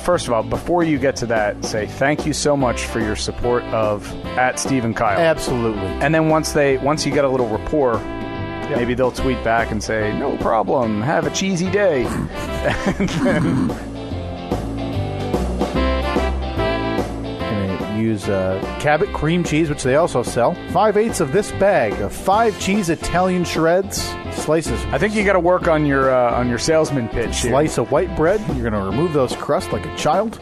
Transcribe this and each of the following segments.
first of all, before you get to that, say thank you so much for your support of @SteveandKyle. Absolutely. And then once you get a little rapport, maybe they'll tweet back and say, no problem, have a cheesy day. And then use Cabot cream cheese, which they also sell. 5/8 of this bag of 5 cheese Italian shreds. Slices. I think you got to work on your salesman pitch. Slice of white bread. You're going to remove those crusts like a child.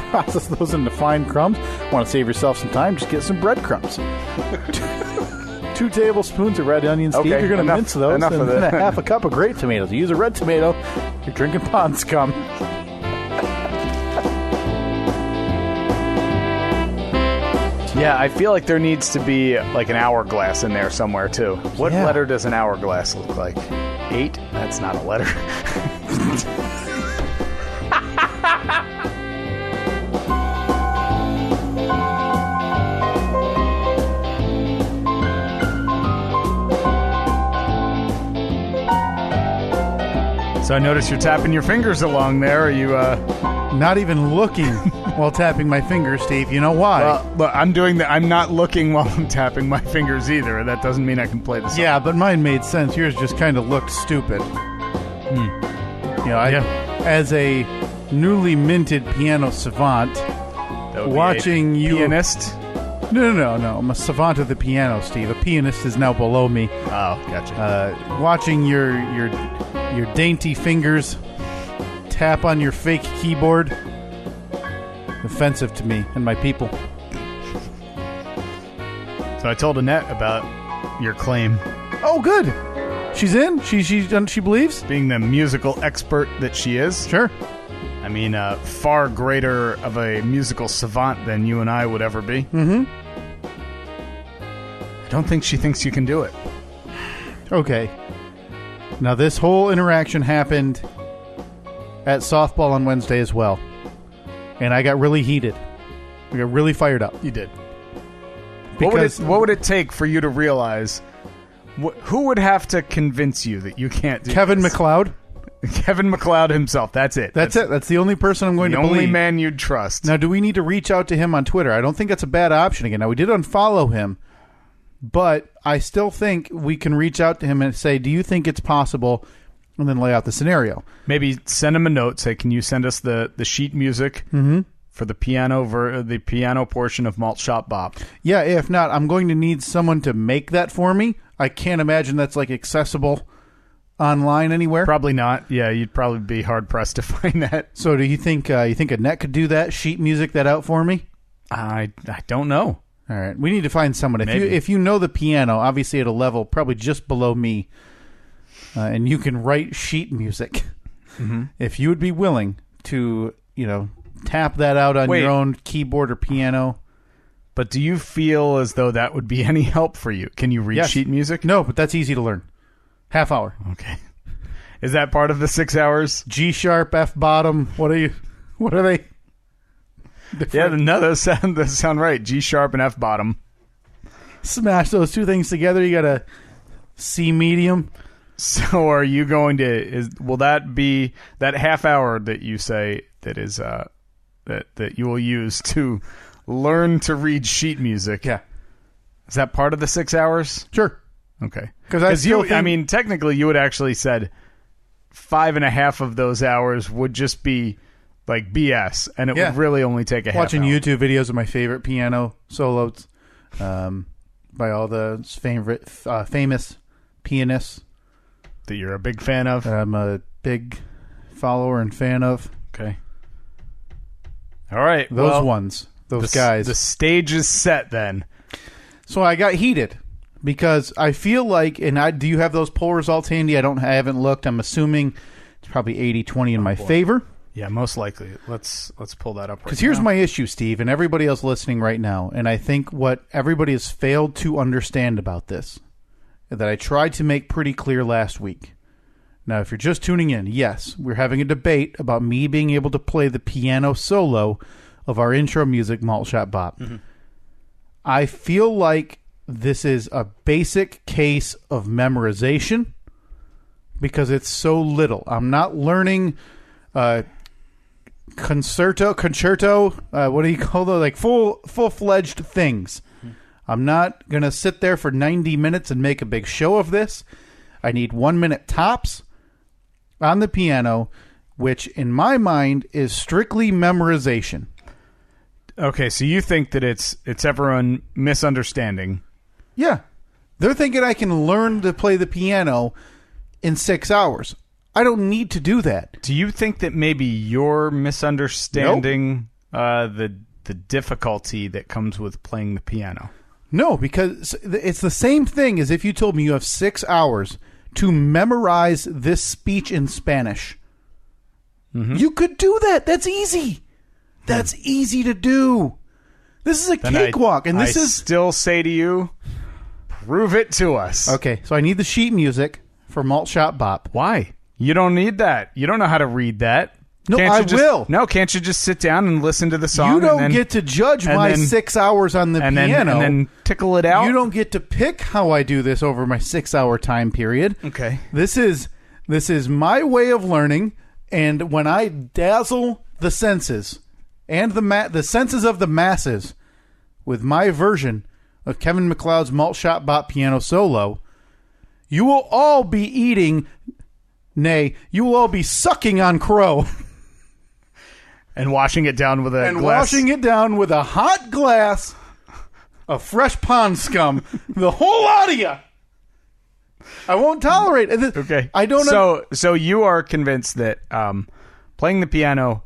Process those into fine crumbs. Want to save yourself some time? Just get some breadcrumbs. 2 tablespoons of red onions. Okay, Steve, you're going to mince those. Enough and of that. a half a cup of grape tomatoes. Use a red tomato. You're drinking pond scum. Yeah, I feel like there needs to be like an hourglass in there somewhere, too. What letter does an hourglass look like? 8? That's not a letter. So I notice you're tapping your fingers along there. Are you, Not even looking while tapping my fingers, Steve. You know why? Well, look, I'm not looking while I'm tapping my fingers either. That doesn't mean I can play the song. Yeah, but mine made sense. Yours just kind of looked stupid. You know, as a newly minted piano savant, watching you... Pianist? No. I'm a savant of the piano, Steve. A pianist is now below me. Oh, gotcha. Watching your dainty fingers tap on your fake keyboard, offensive to me and my people. So I told Annette about your claim. Oh, good. She's in? She believes? Being the musical expert that she is. Sure. I mean, far greater of a musical savant than you and I would ever be. Mm-hmm. I don't think she thinks you can do it. Okay. Now, this whole interaction happened at softball on Wednesday as well. And I got really heated. I got really fired up. You did. Because What would it take for you to realize... who would have to convince you that you can't do Kevin this? MacLeod. Kevin MacLeod himself. That's it. That's it. That's the only person I'm going to believe. The only man you'd trust. Now, do we need to reach out to him on Twitter? I don't think that's a bad option again. Now, we did unfollow him, but I still think we can reach out to him and say, do you think it's possible? And then lay out the scenario. Maybe send him a note. Say, can you send us the sheet music for the piano portion of Malt Shop Bop? Yeah, if not, I'm going to need someone to make that for me. I can't imagine that's like accessible online anywhere. Probably not. Yeah, you'd probably be hard pressed to find that. So, do you think Annette could do that? Sheet music that out for me? I don't know. All right, we need to find someone. Maybe. If you know the piano, obviously at a level probably just below me, and you can write sheet music. If you would be willing to, tap that out on your own keyboard or piano. But do you feel as though that would be any help for you? Can you read sheet music? No, but that's easy to learn. Half hour. Okay. Is that part of the 6 hours? G sharp, F bottom. What are they? Yeah, no, those sound right. G sharp and F bottom. Smash those two things together. You got a C medium. So are you going to, will that be that half hour that you say that is, that you will use to learn to read sheet music? Yeah. Is that part of the 6 hours? Sure. Okay. Because technically you would actually said 5.5 of those hours would just be like BS, and it would really only take a half hour. Watching YouTube videos of my favorite piano solos by all the famous pianists that you're a big fan of. I'm a big follower and fan of. Okay. All right. Those guys. The stage is set then. So I got heated because I feel like, do you have those poll results handy? I haven't looked. I'm assuming it's probably 80-20 in my favor. Yeah, most likely. Let's pull that up. Because here's my issue, Steve, and everybody else listening right now, and I think what everybody has failed to understand about this, that I tried to make pretty clear last week. Now, if you're just tuning in, yes, we're having a debate about me being able to play the piano solo of our intro music, Malt Shop Bop. I feel like this is a basic case of memorization because it's so little. I'm not learning concerto. What do you call those? Like full-fledged things. I'm not going to sit there for 90 minutes and make a big show of this. I need 1 minute tops on the piano, which in my mind is strictly memorization. Okay, so you think that it's everyone misunderstanding. Yeah. They're thinking I can learn to play the piano in 6 hours. I don't need to do that. Do you think that maybe you're misunderstanding the difficulty that comes with playing the piano? No, because it's the same thing as if you told me you have 6 hours to memorize this speech in Spanish. Mm-hmm. You could do that. That's easy. That's easy to do. This is a cakewalk, and this is still say to you, prove it to us. Okay, so I need the sheet music for Malt Shop Bop. Why? You don't need that. You don't know how to read that. No, will. No, can't you just sit down and listen to the song? You don't get to judge my 6 hours on the piano. And then tickle it out? You don't get to pick how I do this over my 6 hour time period. Okay. This is my way of learning, and when I dazzle the senses and the senses of the masses with my version of Kevin MacLeod's Malt Shop Bop piano solo, you will all be eating, nay, you will all be sucking on crow. And washing it down with a hot glass of fresh pond scum. The whole lot of you. I won't tolerate it. Okay. I don't know. So you are convinced that playing the piano,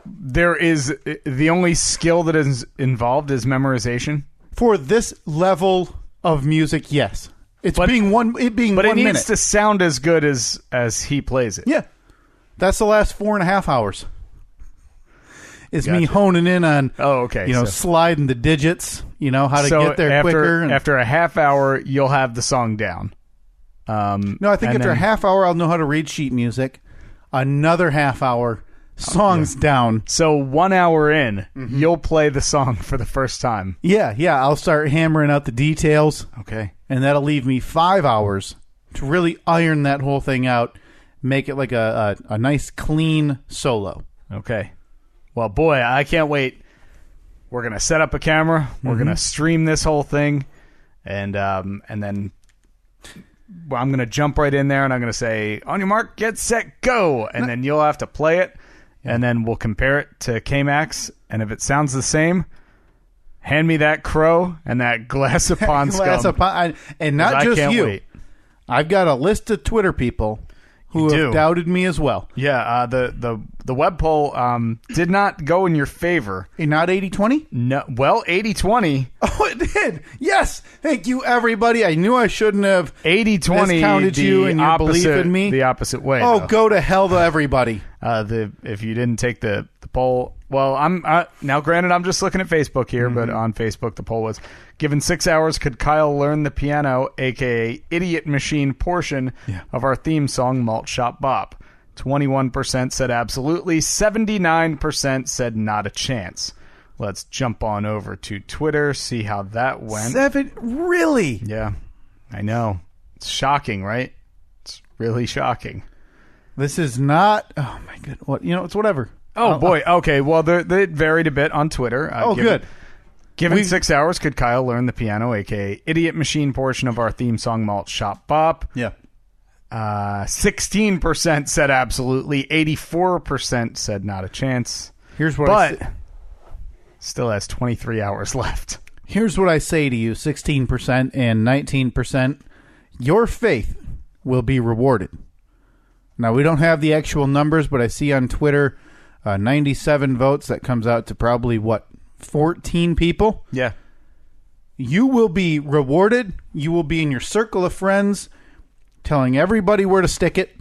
there is the only skill that is involved is memorization? For this level of music, yes. But it needs to sound as good as he plays it. Yeah. That's the last 4.5 hours. Is me honing in on, sliding the digits, how to get there quicker. After a half hour, you'll have the song down. No, I think after a half hour, I'll know how to read sheet music. Another half hour, songs down. So 1 hour in, you'll play the song for the first time. Yeah. I'll start hammering out the details. Okay. And that'll leave me 5 hours to really iron that whole thing out. Make it like a nice, clean solo. Okay. Well, boy, I can't wait. We're going to set up a camera. We're going to stream this whole thing. And then I'm going to jump right in there, and I'm going to say, on your mark, get set, go. And then you'll have to play it. And then we'll compare it to K-Max. And if it sounds the same, hand me that crow and that glass of pond scum. And not just you. Wait. I've got a list of Twitter people who have doubted me as well. Yeah, the web poll did not go in your favor. Not 80-20? No, well, 80-20. Oh, it did. Yes. Thank you, everybody. I knew I shouldn't have 80-20 discounted you and your belief in me. The opposite way. Oh, go to hell to everybody. If you didn't take the poll, well, I'm now granted I'm just looking at Facebook here, but on Facebook the poll was, given 6 hours, could Kyle learn the piano, aka Idiot Machine portion of our theme song, Malt Shop Bop? 21% said absolutely, 79% said not a chance. Let's jump on over to Twitter, see how that went. Really? Yeah, I know. It's shocking, right? It's really shocking. This is not. Oh my god! What it's whatever. Oh boy. Okay. Well, they varied a bit on Twitter. Good. Given 6 hours, could Kyle learn the piano, aka Idiot Machine portion of our theme song, Malt Shop Bop? Yeah. 16% said absolutely. 84% said not a chance. Here's what. Still has 23 hours left. Here's what I say to you: 16% and 19%. Your faith will be rewarded. Now, we don't have the actual numbers, but I see on Twitter 97 votes. That comes out to probably, 14 people? Yeah. You will be rewarded. You will be in your circle of friends telling everybody where to stick it.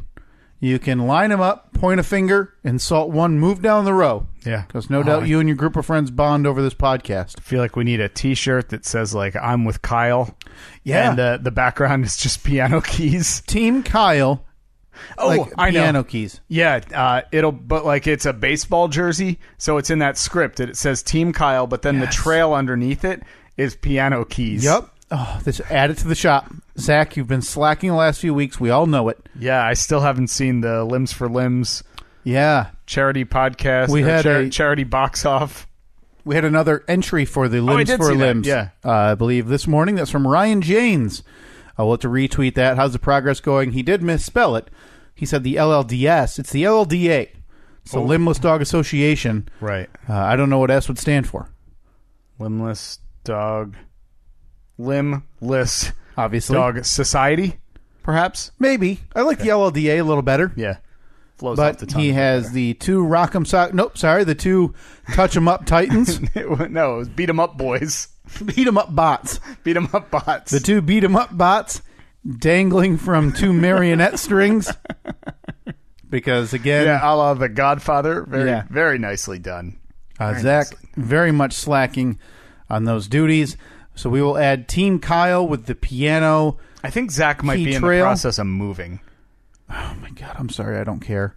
You can line them up, point a finger, insult one, move down the row. Yeah. Because no doubt you and your group of friends bond over this podcast. I feel like we need a T-shirt that says, I'm with Kyle. Yeah. And the background is just piano keys. Team Kyle. Oh, I know. Piano keys. Yeah, it's a baseball jersey, so it's in that script. It says Team Kyle, but then the trail underneath it is piano keys. Yep. Oh, add it to the shop. Zach, you've been slacking the last few weeks. We all know it. Yeah, I still haven't seen the Limbs for Limbs Yeah. Charity podcast. We had charity box off. We had another entry for the Limbs for Limbs. Yeah. I believe this morning. That's from Ryan Janes. I'll have to retweet that. How's the progress going? He did misspell it. He said the LLDS. It's the LLDA. It's the Limbless Dog Association. Right. I don't know what S would stand for. Limbless Dog. Limbless. Obviously. Dog Society, perhaps? Maybe. I like the LLDA a little better. Yeah. Flows but off the tongue. He has the two Rock'em Sock. Nope, sorry. The two Touch 'em Up Titans. No, it was Beat 'em Up Boys. Beat 'em Up Bots. Beat 'em Up Bots. The two Beat 'em Up Bots dangling from two marionette strings. Because, again... Yeah, a la The Godfather. Very nicely done. Zach, very much slacking on those duties. So we will add Team Kyle with the piano. I think Zach might be in the process of moving. Oh, my God. I'm sorry. I don't care.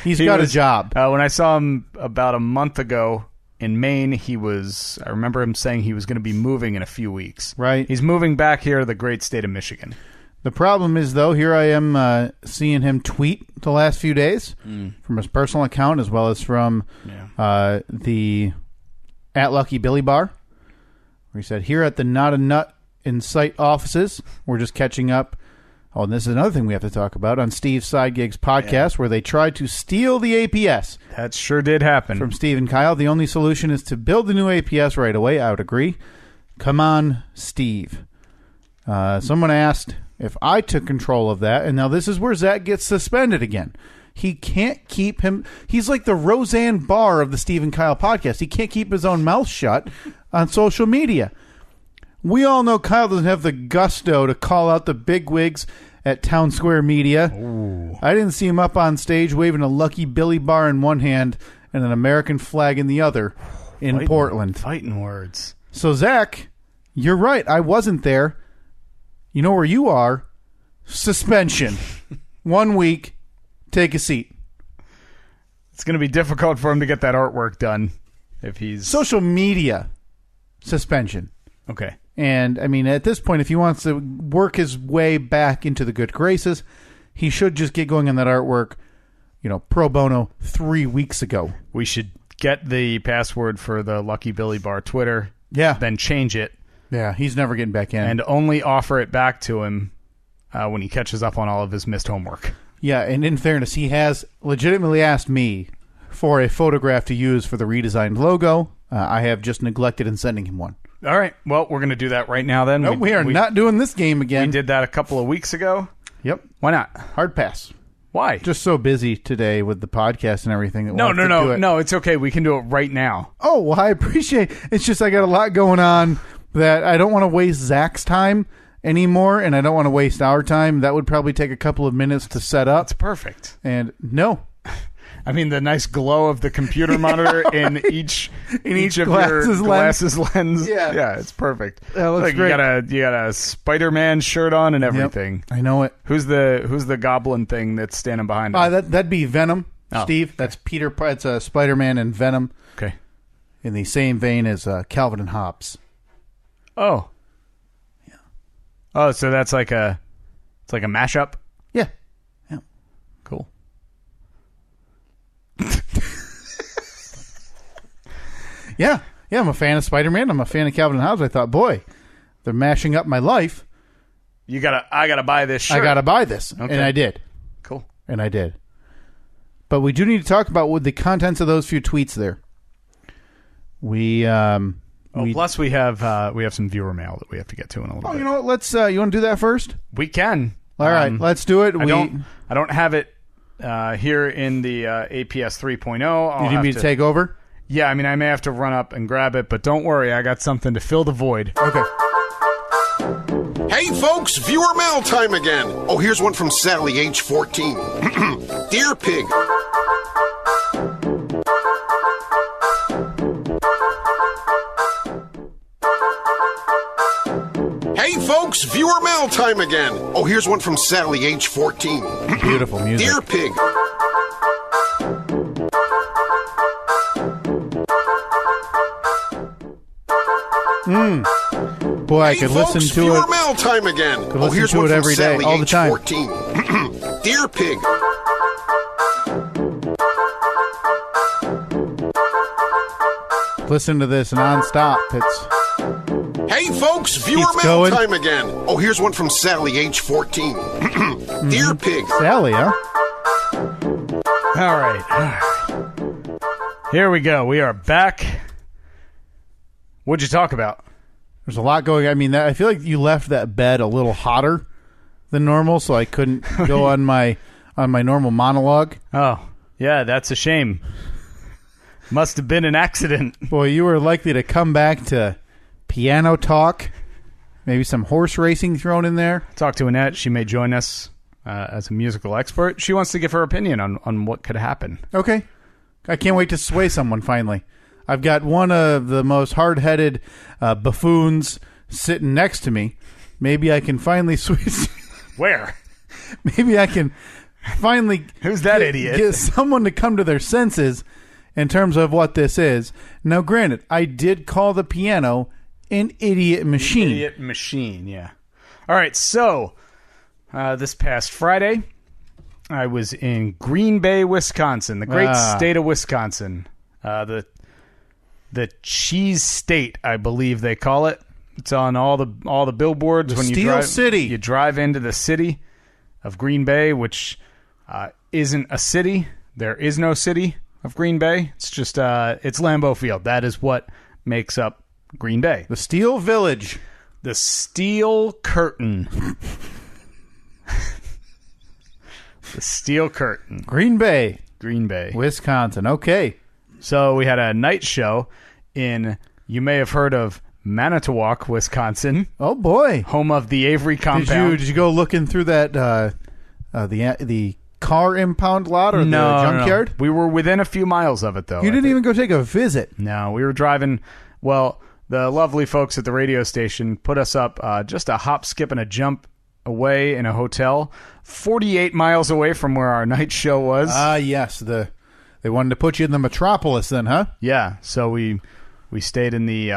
He's got a job. When I saw him about a month ago in Maine, I remember him saying he was going to be moving in a few weeks. Right. He's moving back here to the great state of Michigan. The problem is, though, here I am seeing him tweet the last few days from his personal account as well as from the at Lucky Billy Bar, where he said, here at the Not a Nut in Sight offices, we're just catching up. Oh, and this is another thing we have to talk about on Steve's Side Gigs podcast, where they tried to steal the APS. That sure did happen. From Steve and Kyle. The only solution is to build the new APS right away. I would agree. Come on, Steve. Someone asked if I took control of that, and now this is where Zach gets suspended again. He can't keep him. He's like the Roseanne Barr of the Steve and Kyle podcast. He can't keep his own mouth shut on social media. We all know Kyle doesn't have the gusto to call out the bigwigs at Town Square Media. Ooh. I didn't see him up on stage waving a Lucky Billy Bar in one hand and an American flag in the other in Portland. Fighting words. So, Zach, you're right. I wasn't there. You know where you are? Suspension. 1 week. Take a seat. It's going to be difficult for him to get that artwork done if he's... Social media suspension. Okay. And, I mean, at this point, if he wants to work his way back into the good graces, he should just get going on that artwork, pro bono 3 weeks ago. We should get the password for the Lucky Billy Bar Twitter. Yeah. Then change it. Yeah, he's never getting back in. And only offer it back to him when he catches up on all of his missed homework. Yeah, and in fairness, he has legitimately asked me for a photograph to use for the redesigned logo. I have just neglected in sending him one. All right. Well, we're going to do that right now then. No, we are not doing this game again. We did that a couple of weeks ago. Yep. Why not? Hard pass. Why? Just so busy today with the podcast and everything. No, it's okay. We can do it right now. Oh, well, I appreciate it. It's just I got a lot going on that I don't want to waste Zach's time anymore, and I don't want to waste our time. That would probably take a couple of minutes to set up. It's perfect. And no. I mean, the nice glow of the computer monitor in each of your glasses lens. Yeah, it's perfect. That looks great. You got a Spider-Man shirt on and everything. Yep, I know it. Who's the goblin thing that's standing behind him? That'd be Venom, Steve. Okay. That's Peter. It's Spider-Man and Venom. Okay. In the same vein as Calvin and Hobbes. Oh. Yeah. Oh, so that's like a mashup? Yeah. Cool. Yeah, I'm a fan of Spider-Man. I'm a fan of Calvin and Hobbes. I thought, boy, they're mashing up my life. I gotta buy this shirt. I gotta buy this. Okay. And I did. Cool. And I did. But we do need to talk about with the contents of those few tweets there. Plus we have some viewer mail that we have to get to in a little bit. You know what? Let's you want to do that first? We can. All right, let's do it. I don't have it here in the APS 3.0. You need me to take over? Yeah, I mean, I may have to run up and grab it, but don't worry, I got something to fill the void. Okay. Hey, folks, viewer mail time again. Oh, here's one from Sally, age 14. Dear Pig. Hey, folks, viewer mail time again. Oh, here's one from Sally, age 14. Beautiful music. Dear Pig. Boy, I could listen to viewer it. Mail time again. Here's one it every day, all the time. 14. Dear Pig. listen to this nonstop. It's Hey, folks, viewer Keeps mail going. time again. Oh, here's one from Sally, age 14. Dear Pig. Sally, huh? All right. Here we go. We are back. What'd you talk about? There's a lot going. I mean, I feel like you left that bed a little hotter than normal, so I couldn't go on my normal monologue. Oh, yeah, that's a shame. Must have been an accident. Boy, you were likely to come back to piano talk, maybe some horse racing thrown in there. Talk to Annette. She may join us as a musical expert. She wants to give her opinion on what could happen. Okay. I can't wait to sway someone finally. I've got one of the most hard-headed buffoons sitting next to me. Maybe I can finally switch. Where? Maybe I can finally Who's that idiot? Get someone to come to their senses in terms of what this is. Now, granted, I did call the piano an idiot machine. Idiot machine, yeah. All right, so this past Friday, I was in Green Bay, Wisconsin, the great state of Wisconsin. The cheese state, I believe they call it. It's on all the billboards when Steel you drive. City. You drive into the city of Green Bay, which isn't a city. There is no city of Green Bay. It's just it's Lambeau Field. That is what makes up Green Bay. The Steel Village. The Steel Curtain. The Steel Curtain. Green Bay. Green Bay. Wisconsin. Okay. So we had a night show in, you may have heard of Manitowoc, Wisconsin, Oh, boy. home of the Avery compound. Did you go looking through that the car impound lot or the junkyard? No. We were within a few miles of it, though. You didn't even go take a visit. No, we were driving. Well, the lovely folks at the radio station put us up just a hop, skip, and a jump away in a hotel 48 miles away from where our night show was. Yes. They wanted to put you in the metropolis then, huh? Yeah, so we stayed in the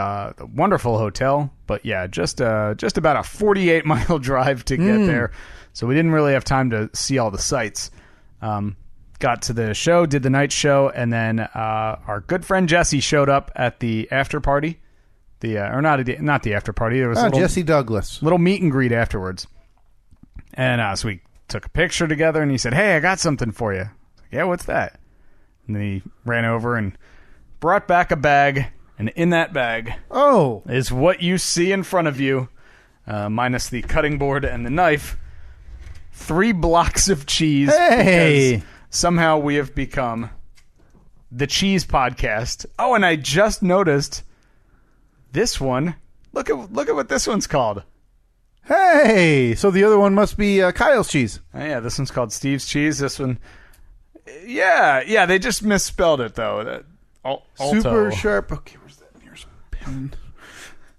wonderful hotel, but yeah, just about a 48-mile drive to get there. So we didn't really have time to see all the sights. Got to the show, did the night show, and then our good friend Jesse showed up at the after party. Not the after party. There was a Jesse Douglas. little meet and greet afterwards. And so we took a picture together, and he said, "Hey, I got something for you." I was like, "Yeah, what's that?" And then he ran over and brought back a bag, and in that bag is what you see in front of you, minus the cutting board and the knife. 3 blocks of cheese. Hey! Because somehow we have become the Cheese Podcast. Oh, and I just noticed this one. Look at what this one's called. Hey! So the other one must be Kyle's cheese. Oh, yeah, this one's called Steve's Cheese. This one, yeah, they just misspelled it though. Super sharp. Okay, where's that nearest pen?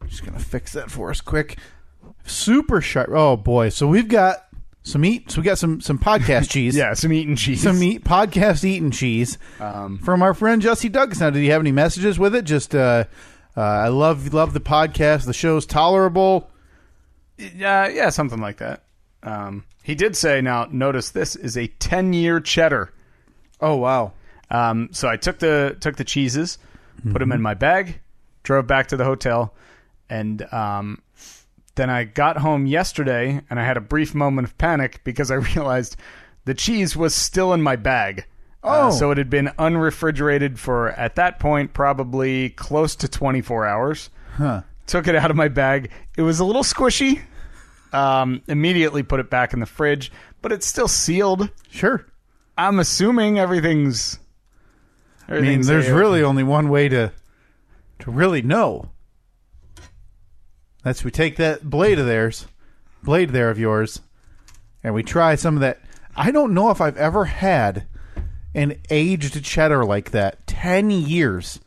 I'm just gonna fix that for us quick. Super sharp. Oh boy! So we've got some eat. So we got some podcast cheese. Yeah, some eating cheese. Some podcast eating cheese from our friend Jesse Douglas. Now, did he have any messages with it? Just I love the podcast. The show's tolerable. Yeah, something like that. He did say, now notice this is a 10-year cheddar. Oh wow! So I took the cheeses, put them in my bag, drove back to the hotel, and then I got home yesterday, and I had a brief moment of panic because I realized the cheese was still in my bag. So it had been unrefrigerated for, at that point, probably close to 24 hours. Huh. Took it out of my bag. It was a little squishy. Immediately put it back in the fridge, but it's still sealed. Sure. I'm assuming everything's I mean, there's really only one way to really know. That's we take that blade there of yours, and we try some of that. I don't know if I've ever had an aged cheddar like that. 10 years.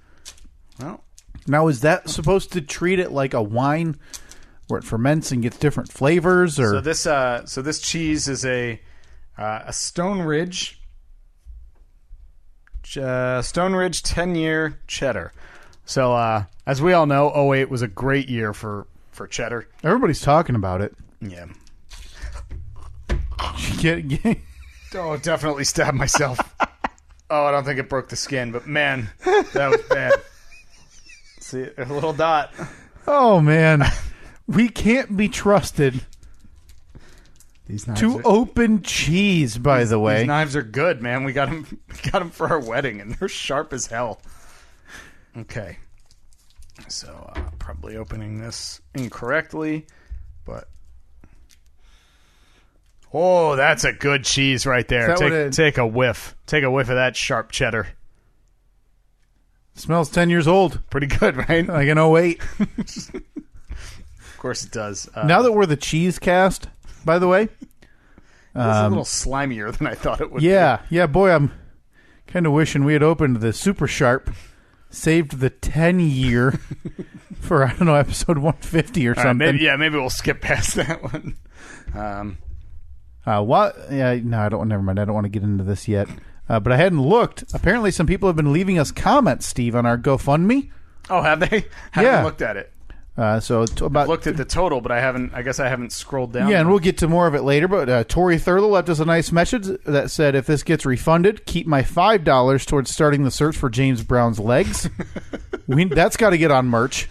Well, now is that supposed to treat it like a wine, where it ferments and gets different flavors? Or so this cheese is a Stone Ridge 10-year cheddar. So as we all know, 2008 was a great year for cheddar. Everybody's talking about it. Yeah. Oh, definitely stabbed myself. Oh, I don't think it broke the skin, but man, that was bad. See, a little dot. Oh, man. We can't be trusted to open cheese, by the way. These knives are good, man. We got them for our wedding, and they're sharp as hell. Okay. So, probably opening this incorrectly, but... Oh, that's a good cheese right there. Take a whiff. Take a whiff of that sharp cheddar. Smells 10 years old. Pretty good, right? Like an 08. Of course it does. Now that we're the cheese cast, by the way. It's a little slimier than I thought it would be. Yeah, boy, I'm kind of wishing we had opened the Super Sharp, saved the 10-year for, I don't know, episode 150 or something. Maybe we'll skip past that one. What? Yeah, no, I don't. Never mind. I don't want to get into this yet. But I hadn't looked. Apparently, some people have been leaving us comments, Steve, on our GoFundMe. Oh, have they? Haven't looked at it. I've looked at the total, but I haven't. I guess I haven't scrolled down. Yeah, and we'll get to more of it later. But Tori Thurlow left us a nice message that said, "If this gets refunded, keep my $5 towards starting the search for James Brown's legs." That's got to get on merch.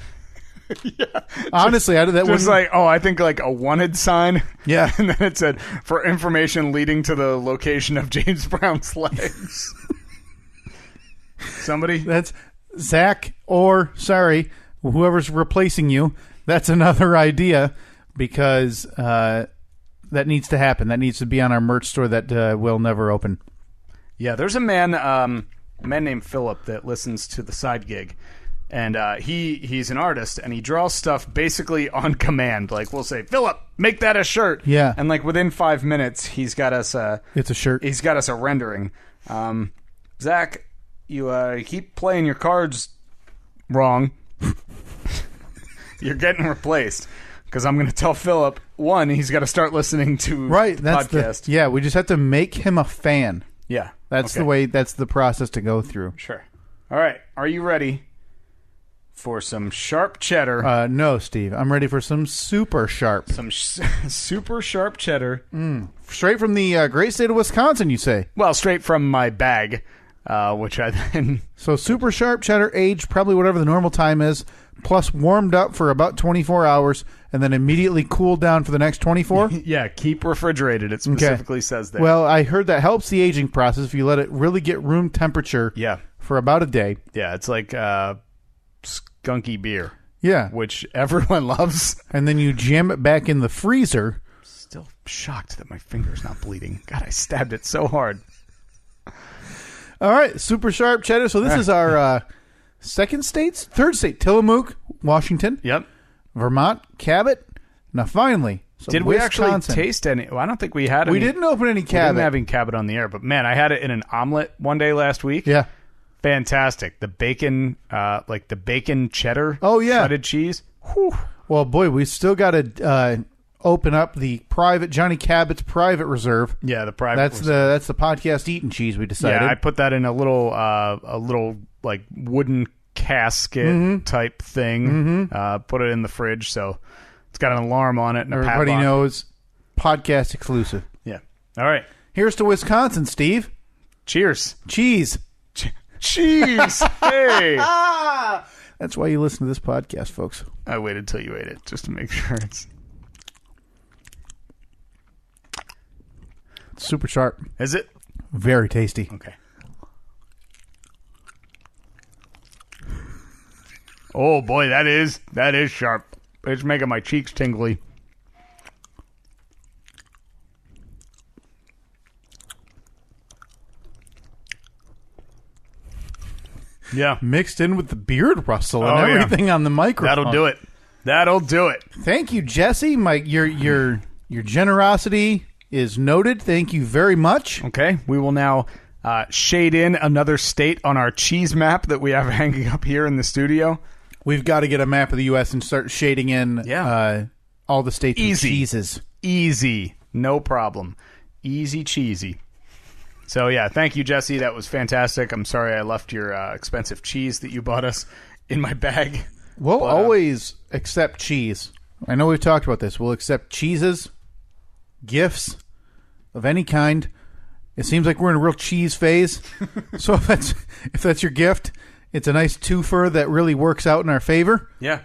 Yeah. Honestly, I think like a wanted sign. Yeah. And then it said, for information leading to the location of James Brown's legs. Somebody? That's Zach or, whoever's replacing you. That's another idea because that needs to happen. That needs to be on our merch store that will never open. Yeah, there's a man named Philip that listens to the side gig. And he's an artist, and he draws stuff basically on command. Like, we'll say, Philip, make that a shirt. Yeah. And, like, within 5 minutes, he's got us... it's a shirt. He's got us a rendering. Zach, you keep playing your cards wrong. You're getting replaced. Because I'm going to tell Philip, one, he's got to start listening to the podcast. We just have to make him a fan. Yeah. That's the way, that's the process to go through. Sure. All right. Are you ready for some sharp cheddar? No, Steve. I'm ready for some super sharp. Some super sharp cheddar. Straight from the great state of Wisconsin, you say? Well, straight from my bag, which I then... So super sharp cheddar, aged probably whatever the normal time is, plus warmed up for about 24 hours, and then immediately cooled down for the next 24? Yeah, keep refrigerated. It specifically saes there. Well, I heard that helps the aging process if you let it really get room temperature for about a day. Yeah, it's like... skunky beer. Yeah. Which everyone loves. And then you jam it back in the freezer. Still shocked that my finger's not bleeding. God, I stabbed it so hard. All right, super sharp cheddar. So this is our third state, Tillamook, Washington. Yep. Vermont, Cabot. Now finally, did we actually taste any? Well, I don't think we had any. We didn't open any Cabot. We didn't have Cabot on the air, but man, I had it in an omelet one day last week. Yeah. Fantastic. The bacon, like the bacon cheddar. Oh, yeah. Shredded cheese. Whew. Well, boy, we still got to open up the Johnny Cabot's private reserve. Yeah, the private That's the podcast eating cheese we decided. Yeah, I put that in a little like wooden casket type thing. Put it in the fridge, so it's got an alarm on it. And everybody knows podcast exclusive. Yeah. All right. Here's to Wisconsin, Steve. Cheers. Cheese. Cheese. Hey. That's why you listen to this podcast, folks. I waited till you ate it just to make sure it's super sharp. Is it? Very tasty. Okay. Oh boy, that is sharp. It's making my cheeks tingly. Yeah. Mixed in with the beard rustle and everything on the microphone. That'll do it. Thank you, Jesse. Your generosity is noted. Thank you very much. Okay. We will now shade in another state on our cheese map that we have hanging up here in the studio. We've got to get a map of the U.S. and start shading in all the states with cheeses. Easy. No problem. Easy cheesy. So, yeah, thank you, Jesse. That was fantastic. I'm sorry I left your expensive cheese that you bought us in my bag. We'll always accept cheese. I know we've talked about this. We'll accept cheeses, gifts of any kind. It seems like we're in a real cheese phase. So if that's your gift, It's a nice twofer that really works out in our favor. Yeah.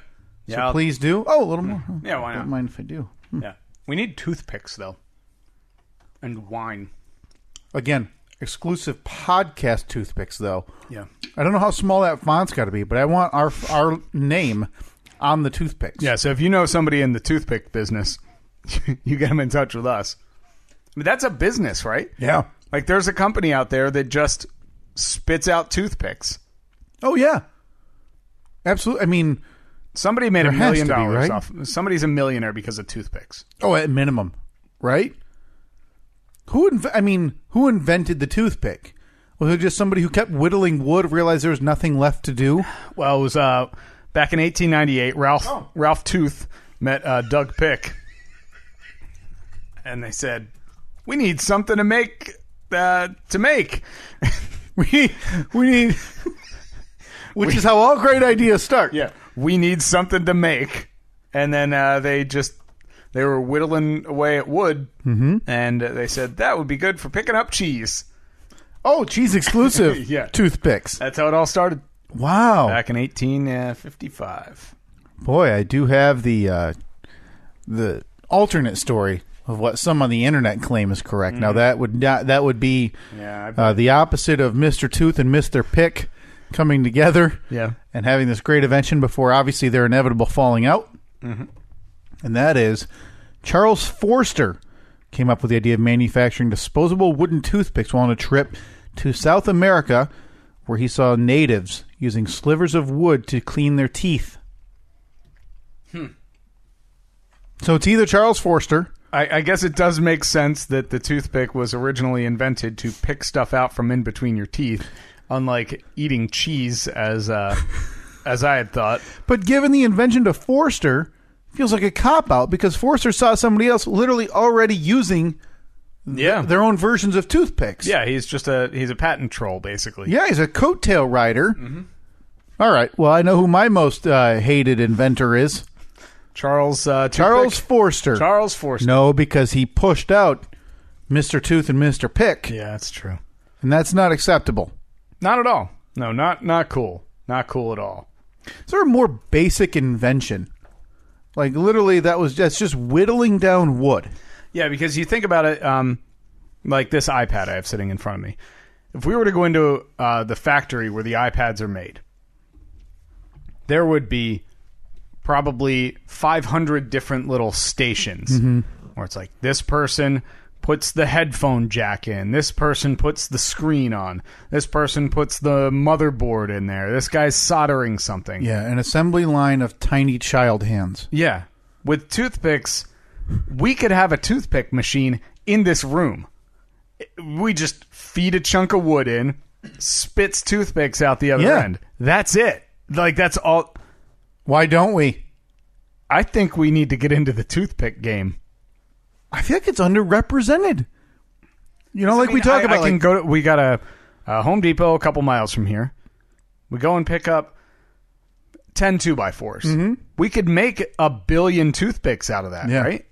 So please do. Oh, a little more. Yeah, why not? Don't mind if I do. Yeah. We need toothpicks, though. And wine. Again, exclusive podcast toothpicks, though. Yeah. I don't know how small that font's got to be, but I want our name on the toothpicks. Yeah, so if you know somebody in the toothpick business, you get them in touch with us. I mean, that's a business, right? Yeah. Like, there's a company out there that just spits out toothpicks. Oh, yeah. Absolutely. I mean, somebody made $1 million right? off. Somebody's a millionaire because of toothpicks. Oh, at minimum, right? Who invented the toothpick? Was it just somebody who kept whittling wood, realized there was nothing left to do? Well, it was back in 1898. Ralph Tooth met Doug Pick, and they said, "We need something to make." We need, which is how all great ideas start. Yeah, we need something to make, and then they were whittling away at wood, and they said that would be good for picking up cheese. Oh, cheese exclusive Yeah. toothpicks. That's how it all started. Wow. Back in 1855. Boy, I do have the alternate story of what some on the internet claim is correct. Now that would be the opposite of Mr. Tooth and Mr. Pick coming together and having this great invention before obviously their inevitable falling out. Mm-hmm. And that is Charles Forster came up with the idea of manufacturing disposable wooden toothpicks while on a trip to South America where he saw natives using slivers of wood to clean their teeth. So it's either Charles Forster. I guess it does make sense that the toothpick was originally invented to pick stuff out from in between your teeth, unlike eating cheese as I had thought. But given the invention to Forster, feels like a cop-out because Forster saw somebody else literally already using their own versions of toothpicks. Yeah, he's a patent troll, basically. Yeah, he's a coattail rider. Mm-hmm. All right, well, I know who my most hated inventor is. Charles Forster. Charles Forster. No, because he pushed out Mr. Tooth and Mr. Pick. Yeah, that's true. And that's not acceptable. Not at all. No, not cool. Not cool at all. Is there a more basic invention? Like, literally, that's just whittling down wood. Yeah, because you think about it, like this iPad I have sitting in front of me. If we were to go into the factory where the iPads are made, there would be probably 500 different little stations where it's like this person puts the headphone jack in, this person puts the screen on, this person puts the motherboard in there, this guy's soldering something. Yeah, an assembly line of tiny child hands. Yeah. With toothpicks, we could have a toothpick machine in this room. We just feed a chunk of wood in, spits toothpicks out the other end. That's it. Like, that's all. Why don't we? I think we need to get into the toothpick game. I feel like it's underrepresented. You know, like we talk about. We got a Home Depot a couple miles from here. We go and pick up 10 2x4s. Mm-hmm. We could make 1 billion toothpicks out of that, right?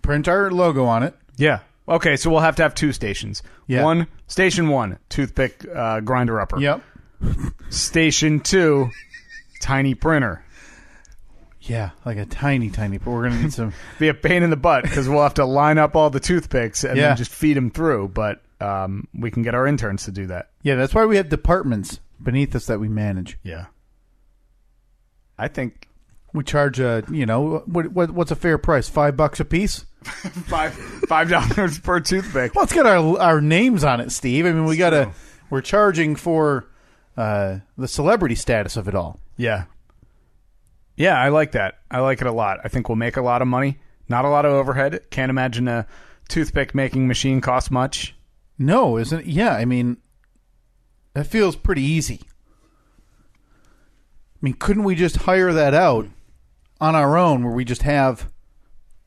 Print our logo on it. Yeah. Okay, so we'll have to have 2 stations. Yeah. Station 1, toothpick grinder upper. Yep. Station 2, tiny printer. Yeah, like a tiny, but we're going to need some... Be a pain in the butt because we'll have to line up all the toothpicks and then just feed them through, but we can get our interns to do that. Yeah, that's why we have departments beneath us that we manage. Yeah. I think... We charge, what's a fair price? $5 a piece? $5 per toothpick. Well, it's got our names on it, Steve. I mean, we're charging for the celebrity status of it all. Yeah. Yeah, I like that. I like it a lot. I think we'll make a lot of money. Not a lot of overhead. Can't imagine a toothpick making machine costs much. No, isn't it? Yeah, I mean, that feels pretty easy. I mean, couldn't we just hire that out on our own where we just have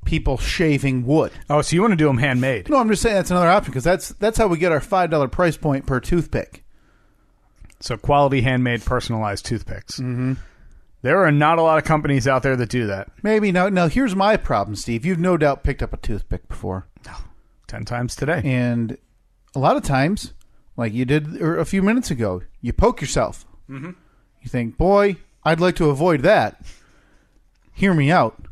people shaving wood? Oh, so you want to do them handmade? No, I'm just saying that's another option because that's how we get our $5 price point per toothpick. So quality handmade personalized toothpicks. Mm-hmm. There are not a lot of companies out there that do that. Maybe. Now, here's my problem, Steve. You've no doubt picked up a toothpick before. 10 times today. And a lot of times, like you did a few minutes ago, you poke yourself. Mm-hmm. You think, boy, I'd like to avoid that. Hear me out.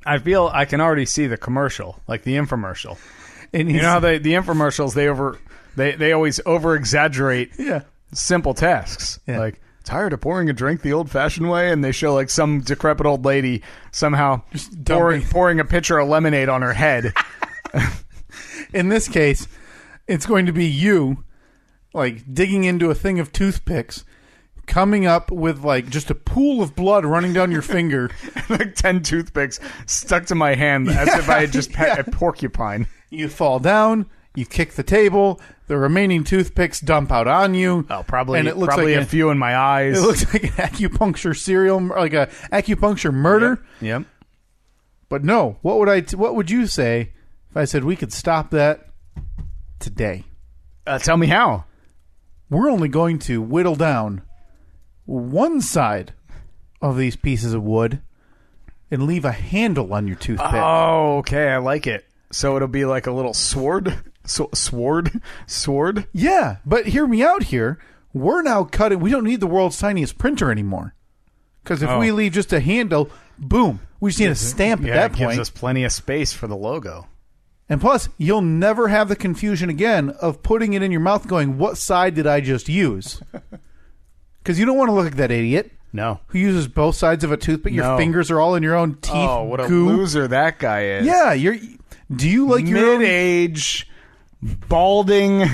I feel I can already see the commercial, like the infomercial. And you know how the infomercials, they always over-exaggerate simple tasks. Yeah. Like, tired of pouring a drink the old-fashioned way? And they show like some decrepit old lady somehow just pouring a pitcher of lemonade on her head. In this case, it's going to be you, like, digging into a thing of toothpicks, coming up with, like, just a pool of blood running down your finger. Like 10 toothpicks stuck to my hand as if I had just pet a porcupine. You fall down, you kick the table, the remaining toothpicks dump out on you. Oh, probably, and it looks probably like a few in my eyes. It looks like an acupuncture like a acupuncture murder. Yep. But no, what would you say if I said we could stop that today? Tell me how. We're only going to whittle down one side of these pieces of wood and leave a handle on your toothpick. Oh, okay. I like it. So it'll be like a little sword? Sword? Yeah, but hear me out here. We're now cutting. We don't need the world's tiniest printer anymore. Because if we leave just a handle, boom. We just need a stamp at that point. It gives us plenty of space for the logo. And plus, you'll never have the confusion again of putting it in your mouth going, what side did I just use? Because you don't want to look like that idiot. No. Who uses both sides of a toothpick. Your fingers are all in your own teeth. Oh, what a loser that guy is. Yeah. Do you like your mid-age, balding,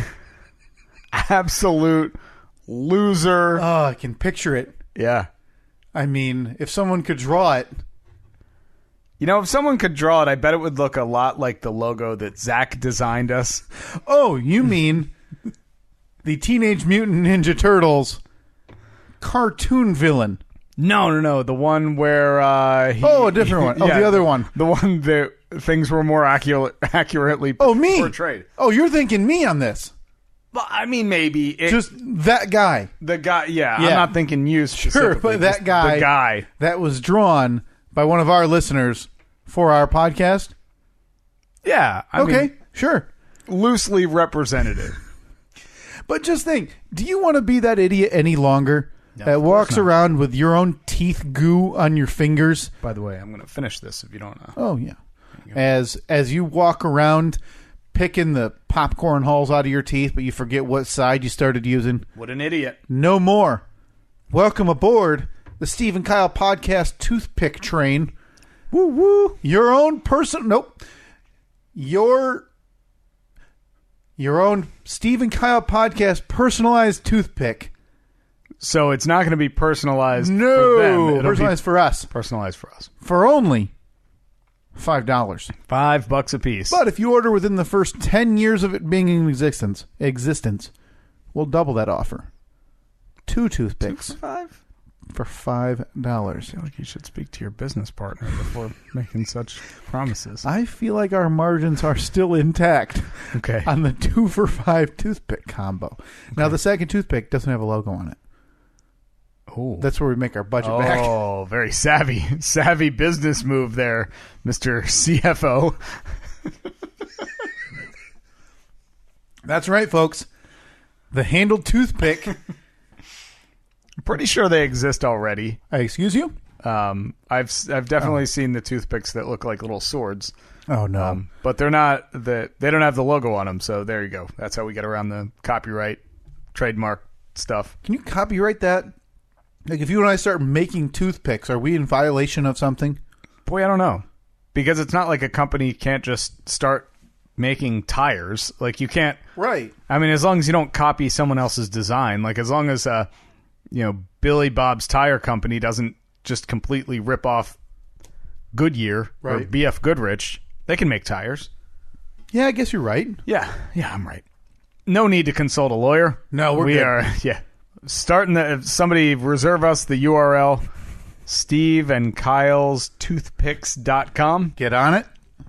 absolute loser? Oh, I can picture it. Yeah. I mean, if someone could draw it. You know, if someone could draw it, I bet it would look a lot like the logo that Zach designed us. Oh, you mean the Teenage Mutant Ninja Turtles cartoon villain? No. The one where a different one. The other one. The one that things were more accurately portrayed. Oh, you're thinking me on this. Well, I mean, maybe. Just that guy. The guy, yeah. I'm not thinking you specifically. Sure, but that guy. The guy. That was drawn by one of our listeners for our podcast. Yeah. I mean, sure. Loosely representative. But just think, do you want to be that idiot any longer? That walks around with your own teeth goo on your fingers. By the way, I'm going to finish this if you don't know. Oh, yeah. As you walk around picking the popcorn hulls out of your teeth, but you forget what side you started using. What an idiot. No more. Welcome aboard the Steve and Kyle podcast toothpick train. Woo woo. Your own person. Nope. Your own Steve and Kyle podcast personalized toothpick. So it's not going to be personalized for them. No, personalized for us. Personalized for us. For only $5. $5 a piece. But if you order within the first 10 years of it being in existence, we'll double that offer. 2 toothpicks. 2 for $5? For $5. I feel like you should speak to your business partner before making such promises. I feel like our margins are still intact on the 2 for $5 toothpick combo. Okay. Now, the second toothpick doesn't have a logo on it. Oh, that's where we make our budget back. Oh, very savvy business move there, Mr. CFO. That's right, folks. The handled toothpick. I'm pretty sure they exist already. Excuse you? I've definitely seen the toothpicks that look like little swords. Oh no! But they're not. They don't have the logo on them. So there you go. That's how we get around the copyright, trademark stuff. Can you copyright that? Like, if you and I start making toothpicks, are we in violation of something? Boy, I don't know. Because it's not like a company can't just start making tires. Like, you can't... Right. I mean, as long as you don't copy someone else's design. Like, as long as, Billy Bob's Tire Company doesn't just completely rip off Goodyear or BF Goodrich, they can make tires. Yeah, I guess you're right. Yeah, I'm right. No need to consult a lawyer. No, we good. Starting somebody reserve us the URL, Steve and Kyle's toothpicks.com. Get on it.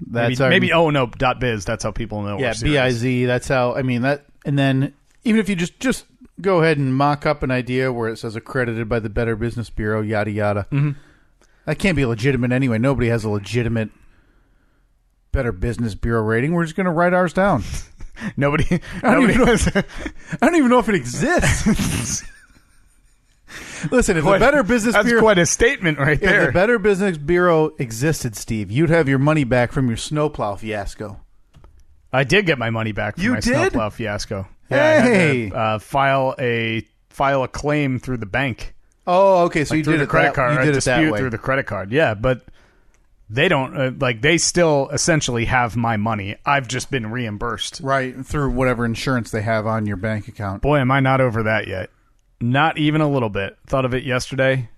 That's .biz. That's how people know. Yeah, BIZ. That's how. I mean that. And then even if you just go ahead and mock up an idea where it says accredited by the Better Business Bureau, yada yada. Mm-hmm. That can't be legitimate anyway. Nobody has a legitimate Better Business Bureau rating. We're just going to write ours down. Nobody I don't even know if it exists. Listen, if the Better Business That's Bureau... quite a statement right there. If the Better Business Bureau existed, Steve, you'd have your money back from your snowplow fiasco. I did get my money back from You my did? snowplow fiasco. Hey! I had to, file a claim through the bank. Oh, okay, so you through did the it credit card. You I did it that dispute way. through the credit card. Yeah, but they don't they still essentially have my money. I've just been reimbursed. Right, through whatever insurance they have on your bank account. Boy, am I not over that yet. Not even a little bit. Thought of it yesterday.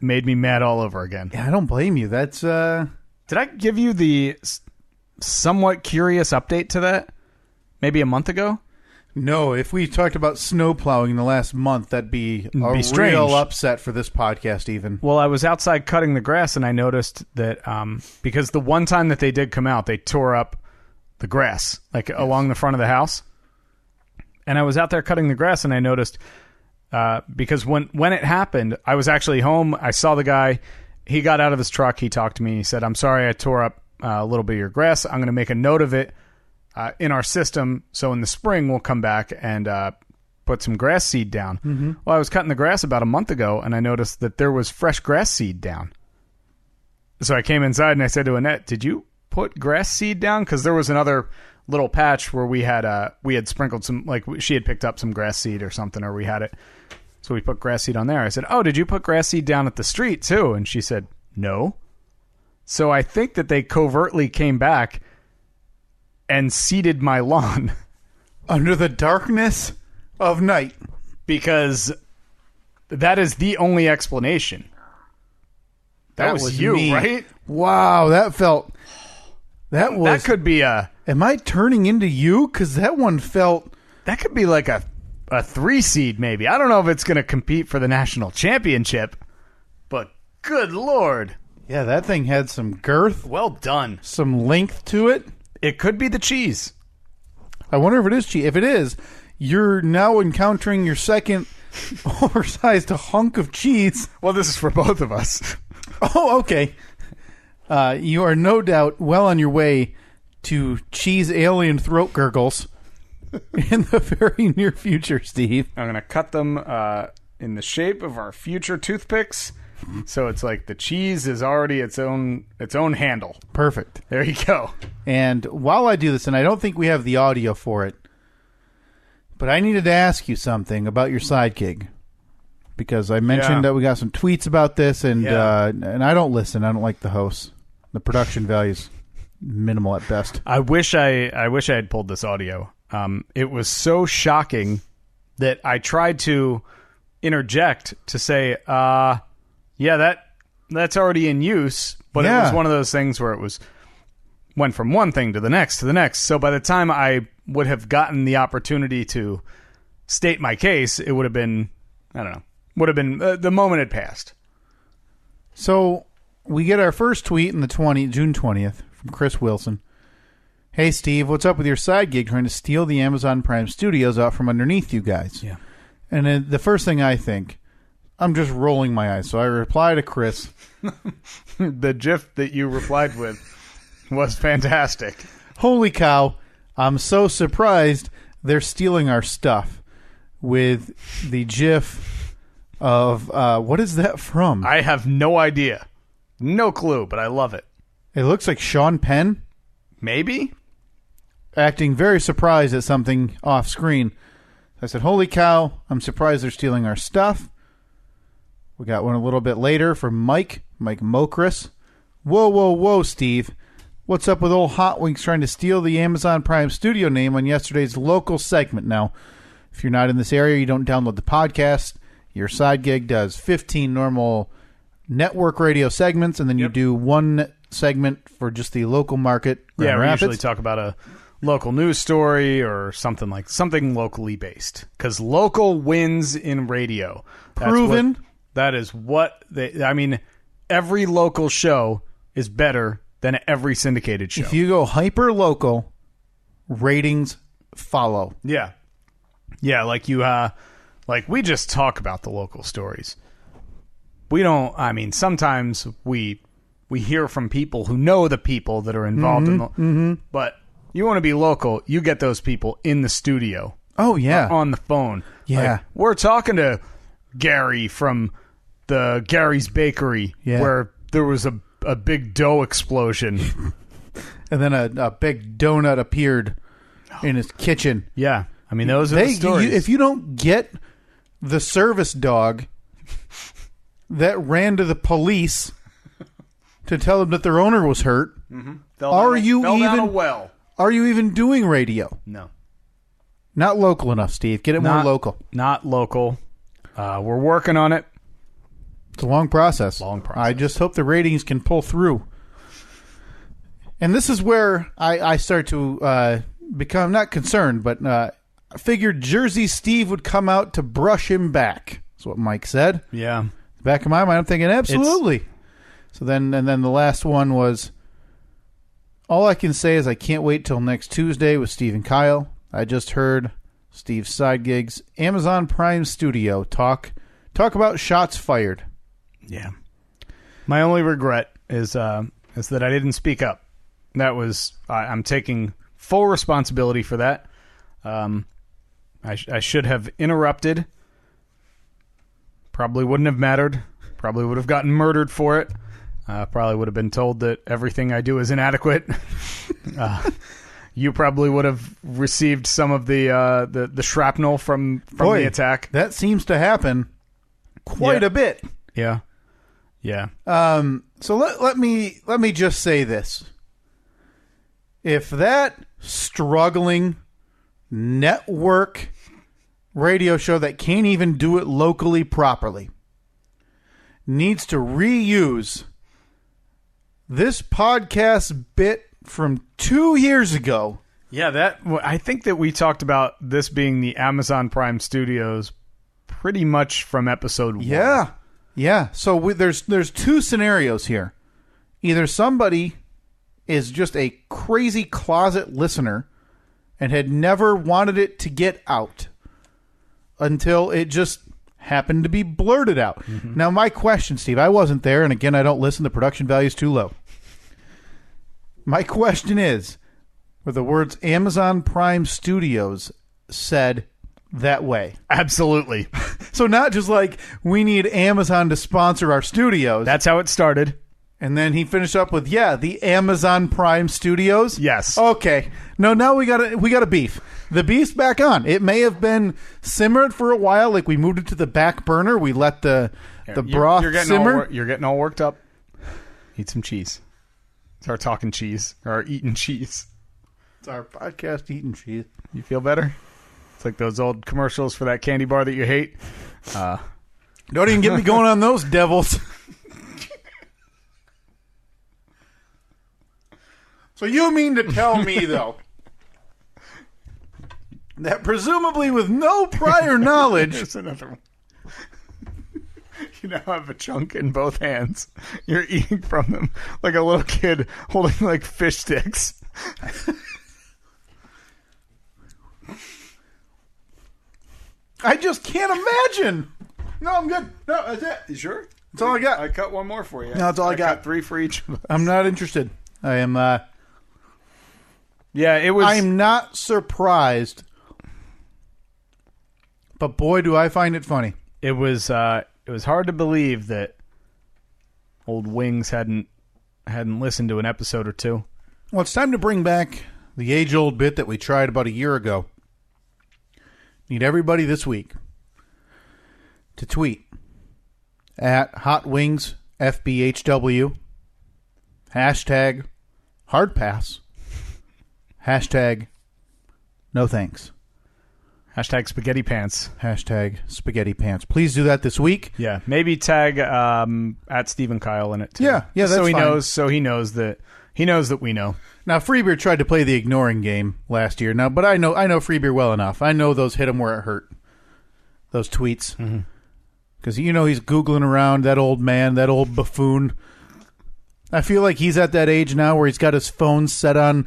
Made me mad all over again. Yeah, I don't blame you. That's Did I give you the somewhat curious update to that? Maybe a month ago? No, if we talked about snow plowing in the last month, that'd be a strange. real upset for this podcast even. Well, I was outside cutting the grass, and I noticed that because the one time that they did come out, they tore up the grass, along the front of the house. And I was out there cutting the grass, and I noticed, because when it happened, I was actually home. I saw the guy. He got out of his truck. He talked to me. He said, "I'm sorry I tore up a little bit of your grass. I'm going to make a note of it in our system, so in the spring we'll come back and put some grass seed down." Mm-hmm. Well, I was cutting the grass about a month ago, and I noticed that there was fresh grass seed down. So I came inside and I said to Annette, "Did you put grass seed down?" Because there was another little patch where we had sprinkled some, she had picked up some grass seed or something, or we had it. So we put grass seed on there. I said, "Oh, did you put grass seed down at the street too?" And she said, "No." So I think that they covertly came back and seeded my lawn Under the darkness of night. because that is the only explanation. That was you, me. right? Wow, that Could be Am I turning into you? Because that one felt... that could be like a 3 seed maybe. I don't know if it's going to compete for the national championship, but good Lord. Yeah, that thing had some girth, Well done. some length to it. It could be the cheese. I wonder if it is cheese. If it is, you're now encountering your second oversized hunk of cheese. Well, this is for both of us. Oh, okay. You are no doubt well on your way to cheese alien throat gurgles in the very near future, Steve. I'm going to cut them in the shape of our future toothpicks. So it's like the cheese is already its own handle. Perfect. There you go. And while I do this, and I don't think we have the audio for it, but I needed to ask you something about your side gig. Because I mentioned that we got some tweets about this, and and I don't listen. I don't like the hosts. The production value's minimal at best. I wish I had pulled this audio. It was so shocking that I tried to interject to say, that's already in use, but it was one of those things where it went from one thing to the next to the next. So by the time I would have gotten the opportunity to state my case, it would have been, I don't know, the moment had passed. So we get our first tweet in the June 20th from Chris Wilson. Hey, Steve, what's up with your side gig trying to steal the Amazon Prime Studios out from underneath you guys? Yeah. And then the first thing I think, I'm just rolling my eyes. So I reply to Chris. The GIF that you replied with was fantastic. Holy cow, I'm so surprised they're stealing our stuff, with the GIF of, what is that from? I have no idea. No clue, but I love it. It looks like Sean Penn Maybe? acting very surprised at something off screen. I said, holy cow, I'm surprised they're stealing our stuff. We got one a little bit later from Mike Mokris. Whoa, Steve. What's up with old Hot Wings trying to steal the Amazon Prime Studio name on yesterday's local segment? Now, if you're not in this area, you don't download the podcast. Your side gig does 15 normal network radio segments, and then you do one segment for just the local market. Grand We Rapids. usually talk about a local news story or something locally based. Because local wins in radio. Proven. That is what every local show is better than every syndicated show. If you go hyper local, ratings follow. Yeah, like you, like we just talk about the local stories. We don't. Sometimes we hear from people who know the people that are involved but you want to be local. You get those people in the studio. Oh yeah, on the phone. Yeah, like, we're talking to Gary from the Gary's Bakery where there was a big dough explosion. And then a big donut appeared in his kitchen. Yeah. I mean, those are the stories. If you don't get the service dog that ran to the police to tell them that their owner was hurt, are you even doing radio? No. Not local enough, Steve. Get it more local. Not local. We're working on it. It's a long process. I just hope the ratings can pull through. And this is where I start to become not concerned, but I figured Jersey Steve would come out to brush him back. That's what Mike said. Yeah. Back of my mind, I'm thinking, absolutely. And then the last one was, all I can say is I can't wait till next Tuesday with Steve and Kyle. I just heard Steve's side gigs, Amazon Prime Studio talk about shots fired. Yeah. My only regret is that I didn't speak up. That was I'm taking full responsibility for that. I should have interrupted. Probably wouldn't have mattered. Probably would have gotten murdered for it. Probably would have been told that everything I do is inadequate. You probably would have received some of the shrapnel from the attack. That seems to happen quite a bit. Yeah. Yeah. So let me just say this. If that struggling network radio show that can't even do it locally properly needs to reuse this podcast bit from 2 years ago. Yeah, I think that we talked about this being the Amazon Prime Studios pretty much from episode 1. Yeah. So there's two scenarios here. Either somebody is just a crazy closet listener and had never wanted it to get out until it just happened to be blurted out. Mm-hmm. Now, my question, Steve, I wasn't there, and again, I don't listen. The production value is too low. My question is, were the words Amazon Prime Studios said that way? Absolutely. So not just like, we need Amazon to sponsor our studios. That's how it started. And then he finished up with, the Amazon Prime Studios? Yes. Okay. No, now we got a beef. The beef's back on. It may have been simmered for a while, like we moved it to the back burner. We let the broth simmer. You're getting all worked up. Eat some cheese. Start talking cheese. Or eating cheese. It's our podcast, Eating Cheese. You feel better? It's like those old commercials for that candy bar that you hate. Don't even get me going on those devils. So you mean to tell me, though, that presumably with no prior knowledge... Here's another one. You now have a chunk in both hands. You're eating from them like a little kid holding like fish sticks. I just can't imagine. No, I'm good. No, that's it. You sure? That's all I got. I cut one more for you. No, that's all I got. Cut 3 for each. I'm not interested. I am... Yeah, it was... I'm not surprised, but boy, do I find it funny. It was hard to believe that old Wings hadn't listened to an episode or two. Well, it's time to bring back the age-old bit that we tried about a year ago. Need everybody this week to tweet at Hot Wings FBHW, hashtag hard pass, hashtag no thanks, hashtag spaghetti pants, hashtag spaghetti pants. Please do that this week. Yeah, maybe tag at Steve and Kyle in it too. Yeah, that's so he fine. knows. So he knows that we know. Now, Freebeer tried to play the ignoring game last year. Now, but I know Freebeer well enough. I know those hit him where it hurt. Those tweets, because he's Googling around, that old man, that old buffoon. I feel like he's at that age now where he's got his phone set on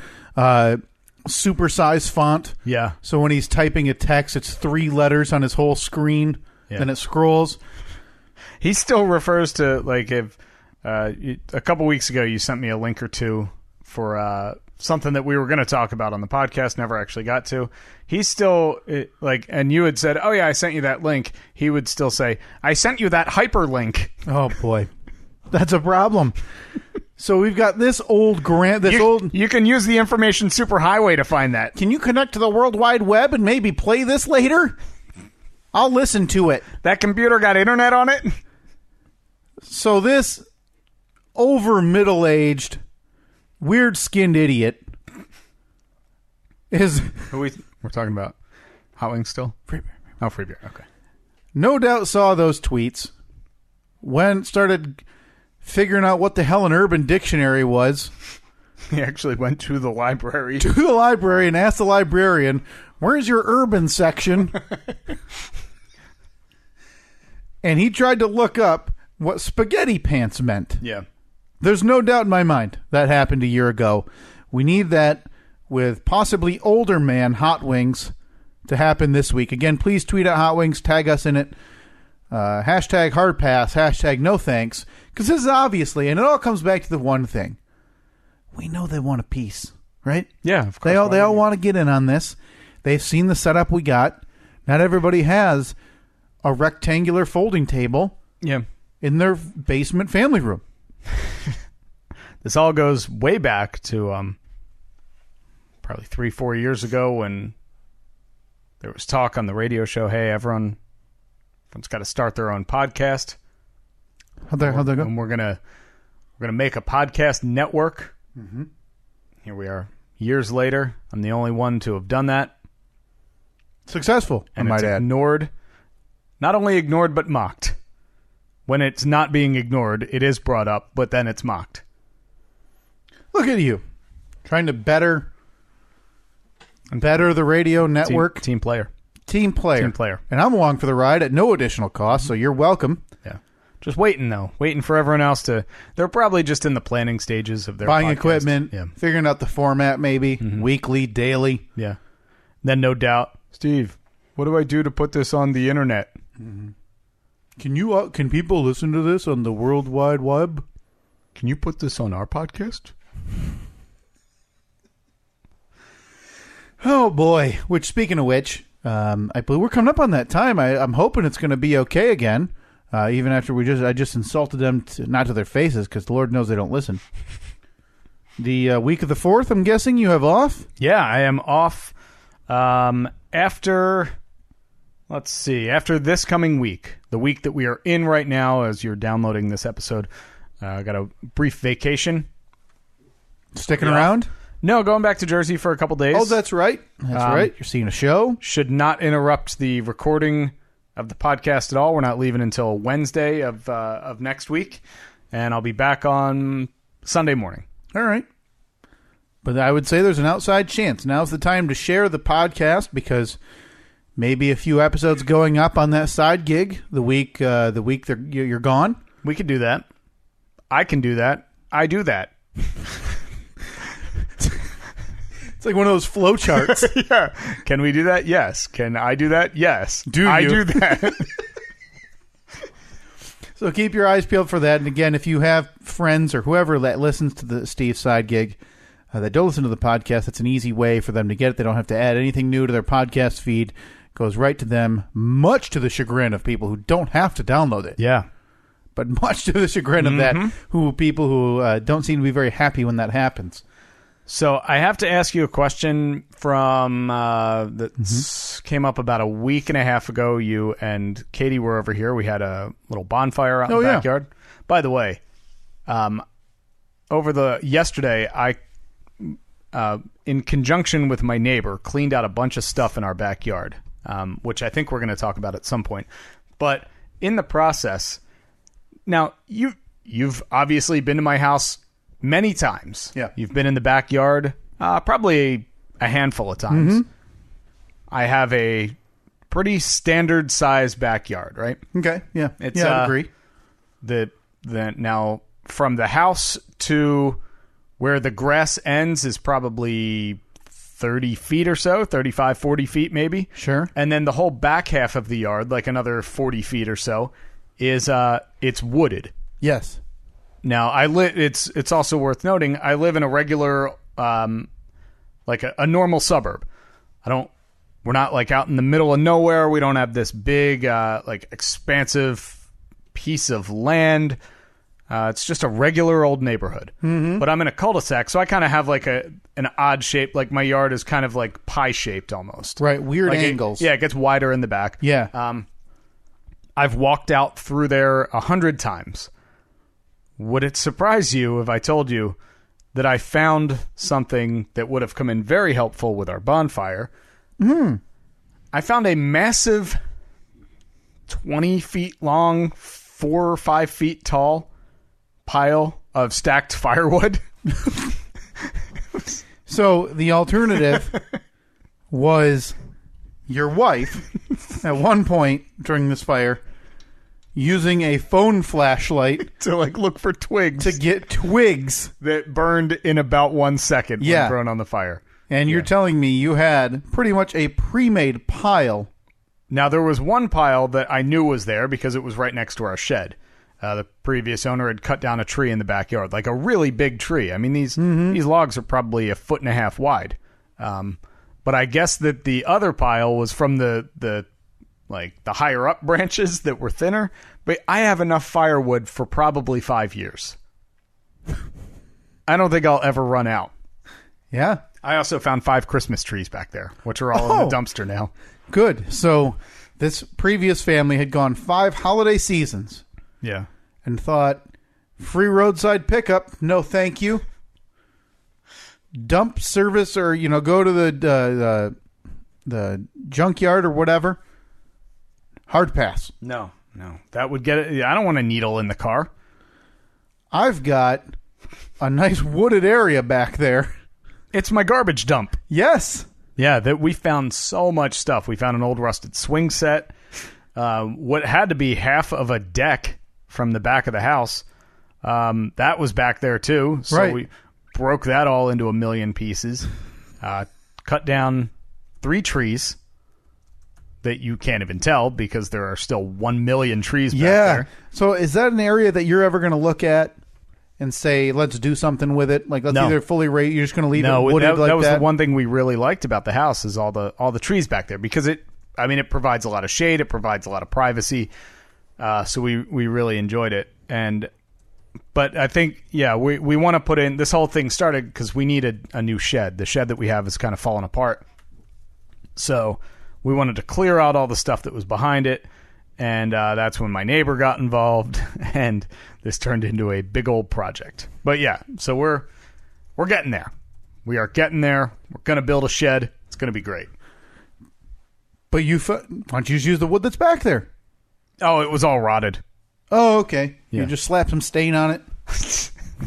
supersize font. Yeah. So when he's typing a text, it's 3 letters on his whole screen. Yeah. Then it scrolls. He still refers to, like, if a couple weeks ago you sent me a link or two for something that we were going to talk about on the podcast, never actually got to. He's still and you had said, "Oh yeah, I sent you that link." He would still say, "I sent you that hyperlink." Oh boy, that's a problem. So we've got this old You can use the information superhighway to find that. Can you connect to the World Wide Web and maybe play this later? I'll listen to it. That computer got internet on it? So this over middle-aged, weird-skinned idiot is... We're talking about Hot Wings still? Free beer. Oh, free beer. Okay. No doubt saw those tweets. Started figuring out what the hell an Urban Dictionary was. He actually went to the library. To the library and asked the librarian, "Where's your urban section?" And he tried to look up what spaghetti pants meant. Yeah. There's no doubt in my mind that happened a year ago. We need that with possibly older man Hot Wings to happen this week. Again, please tweet at Hot Wings, tag us in it. Hashtag hard pass, hashtag no thanks. Because this is obviously, and it all comes back to the one thing. We know they want a piece, right? Yeah, of course. They all want to get in on this. They've seen the setup we got. Not everybody has a rectangular folding table in their basement family room. This all goes way back to probably 3-4 years ago when there was talk on the radio show, hey, everyone's got to start their own podcast. How'd that go? And we're gonna make a podcast network. Mm-hmm. Here we are, years later. I'm the only one to have done that. Successful, and I might add. Ignored. Not only ignored, but mocked. When it's not being ignored, it is brought up, but then it's mocked. Look at you, trying to better the radio network. Team player. Team player. And I'm along for the ride at no additional cost, so you're welcome. Yeah. Just waiting, though. Waiting for everyone else to... They're probably just in the planning stages of their buying podcast. Equipment, figuring out the format maybe, weekly, daily. Yeah. Then no doubt, Steve, what do I do to put this on the internet? Mm-hmm. Can people listen to this on the World Wide Web? Can you put this on our podcast? Oh, boy. Which, speaking of which... I believe we're coming up on that time. I'm hoping it's going to be okay again, even after I just insulted them, not to their faces, because the Lord knows they don't listen. The week of the 4th, I'm guessing you have off? Yeah, I am off after this coming week, the week that we are in right now as you're downloading this episode. I got a brief vacation. Sticking around? No, going back to Jersey for a couple days. Oh, that's right. Right. You're seeing a show. Should not interrupt the recording of the podcast at all. We're not leaving until Wednesday of next week, and I'll be back on Sunday morning. All right. But I would say there's an outside chance. Now's the time to share the podcast because maybe a few episodes going up on that side gig the week you're gone. We could do that. I can do that. I do that. It's like one of those flow charts. Yeah. Can we do that? Yes. Can I do that? Yes. I do that? So keep your eyes peeled for that. And again, if you have friends or whoever that listens to the Steve side gig that don't listen to the podcast, it's an easy way for them to get it. They don't have to add anything new to their podcast feed. It goes right to them, much to the chagrin of people who don't have to download it. Yeah. But much to the chagrin of people who don't seem to be very happy when that happens. So I have to ask you a question from that came up about a week and a half ago. You and Katie were over here. We had a little bonfire out in the backyard. By the way, yesterday, I, in conjunction with my neighbor, cleaned out a bunch of stuff in our backyard, which I think we're going to talk about at some point. But in the process, now you've obviously been to my house many times. Yeah. You've been in the backyard probably a handful of times. Mm-hmm. I have a pretty standard size backyard, right? Okay. Yeah. I agree. Now from the house to where the grass ends is probably 30 feet or so, 35, 40 feet maybe. Sure. And then the whole back half of the yard, like another 40 feet or so, is it's wooded. Yes. Now, it's also worth noting, I live in a regular like a normal suburb. We're not like out in the middle of nowhere. We don't have this big, like expansive piece of land. It's just a regular old neighborhood. Mm-hmm. But I'm in a cul-de-sac, so I kind of have like an odd shape. Like my yard is kind of like pie-shaped almost. Right, weird like angles. It gets wider in the back. Yeah. I've walked out through there 100 times. Would it surprise you if I told you that I found something that would have come in very helpful with our bonfire? I found a massive 20 feet long, 4 or 5 feet tall pile of stacked firewood. So the alternative was your wife at one point during this fire using a phone flashlight to like look for twigs to get twigs that burned in about 1 second when thrown on the fire. And you're telling me you had pretty much a pre-made pile. Now, there was one pile that I knew was there because it was right next to our shed. The previous owner had cut down a tree in the backyard, like a really big tree. I mean, these logs are probably 1.5 feet wide. But I guess that the other pile was from the higher up branches that were thinner. But I have enough firewood for probably 5 years. I don't think I'll ever run out. Yeah. I also found 5 Christmas trees back there, which are all in the dumpster now. Good. So this previous family had gone 5 holiday seasons. Yeah. And thought, free roadside pickup, no thank you. Dump service, or go to the junkyard or whatever. Hard pass. No. That would get it. I don't want a needle in the car. I've got a nice wooded area back there. It's my garbage dump. Yes. Yeah, that we found so much stuff. We found an old rusted swing set. What had to be half of a deck from the back of the house. That was back there too. So we broke that all into 1 million pieces. Cut down 3 trees that you can't even tell because there are still 1 million trees back there. So is that an area that you're ever going to look at and say, let's do something with it? Like, let's either fully rate, you're just going to leave it wooded that was the one thing we really liked about the house is all the trees back there because it provides a lot of shade, it provides a lot of privacy. So we really enjoyed it. But I think, we want to put in, this whole thing started because we needed a new shed. The shed that we have is kind of falling apart. So we wanted to clear out all the stuff that was behind it. And that's when my neighbor got involved, and this turned into a big old project. But so we're getting there. We are getting there. We're going to build a shed. It's going to be great. But why don't you just use the wood that's back there? Oh, it was all rotted. Oh, okay. Yeah. You just slap some stain on it.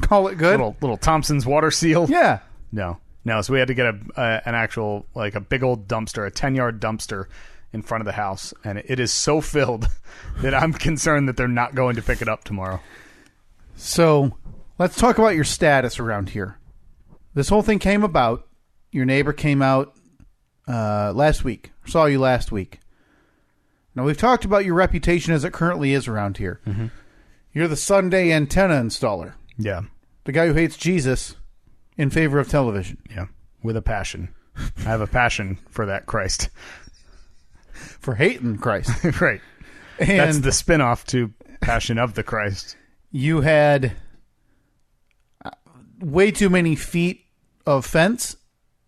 Call it good. Little Thompson's water seal. Yeah. No. So we had to get an actual, like a big old dumpster, a 10-yard dumpster in front of the house, and it is so filled that I'm concerned that they're not going to pick it up tomorrow. So let's talk about your status around here. This whole thing came about. Your neighbor came out last week. Saw you last week. Now, we've talked about your reputation as it currently is around here. Mm-hmm. You're the Sunday antenna installer. Yeah. The guy who hates Jesus in favor of television. Yeah, with a passion. I have a passion for that Christ. For hating Christ. Right. And that's the spinoff to Passion of the Christ. You had way too many feet of fence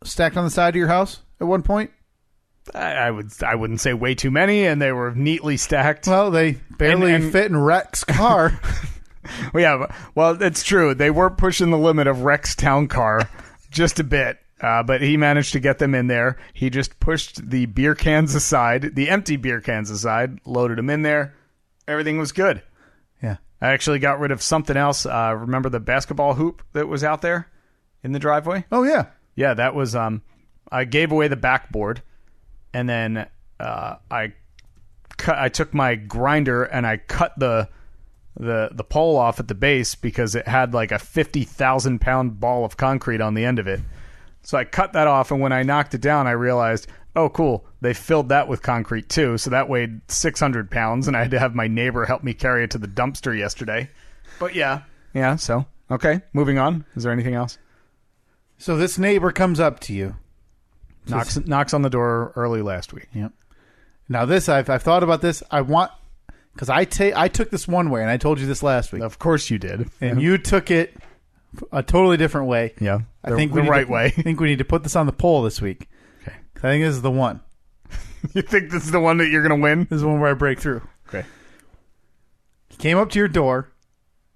stacked on the side of your house at one point. I wouldn't say way too many, and they were neatly stacked. Well, they barely fit in Rex's car. Well, it's true. They were pushing the limit of Rex's town car just a bit. But he managed to get them in there. He just pushed the beer cans aside, the empty beer cans aside, loaded them in there. Everything was good. Yeah. I actually got rid of something else. Remember the basketball hoop that was out there in the driveway? Oh, yeah. Yeah, that was, I gave away the backboard, and then I took my grinder and I cut the pole off at the base because it had like a 50,000-pound ball of concrete on the end of it. So I cut that off, and when I knocked it down, I realized, oh, cool, they filled that with concrete too, so that weighed 600 pounds, and I had to have my neighbor help me carry it to the dumpster yesterday. But so, okay, moving on. Is there anything else? So this neighbor comes up to you. Knocks on the door early last week. Yep. Now this, I've thought about this. Because I took this one way, and I told you this last week. Of course you did. And you took it a totally different way. Yeah. I think the right way. I think we need to put this on the poll this week. Okay. I think this is the one. You think this is the one that you're going to win? This is the one where I break through. Okay. He came up to your door,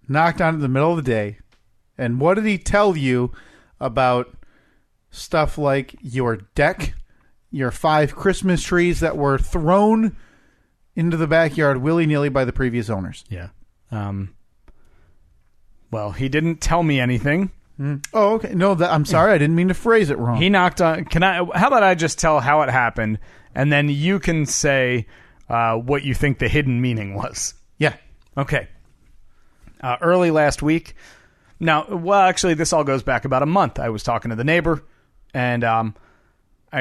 knocked on it in the middle of the day, and what did he tell you about stuff like your deck, your 5 Christmas trees that were thrown into the backyard willy-nilly by the previous owners? Yeah. Well, he didn't tell me anything. Oh, okay. No, I'm sorry. I didn't mean to phrase it wrong. He knocked on... How about I just tell how it happened, and then you can say what you think the hidden meaning was. Yeah. Okay. Early last week... Now, well, actually, this all goes back about a month. I was talking to the neighbor, and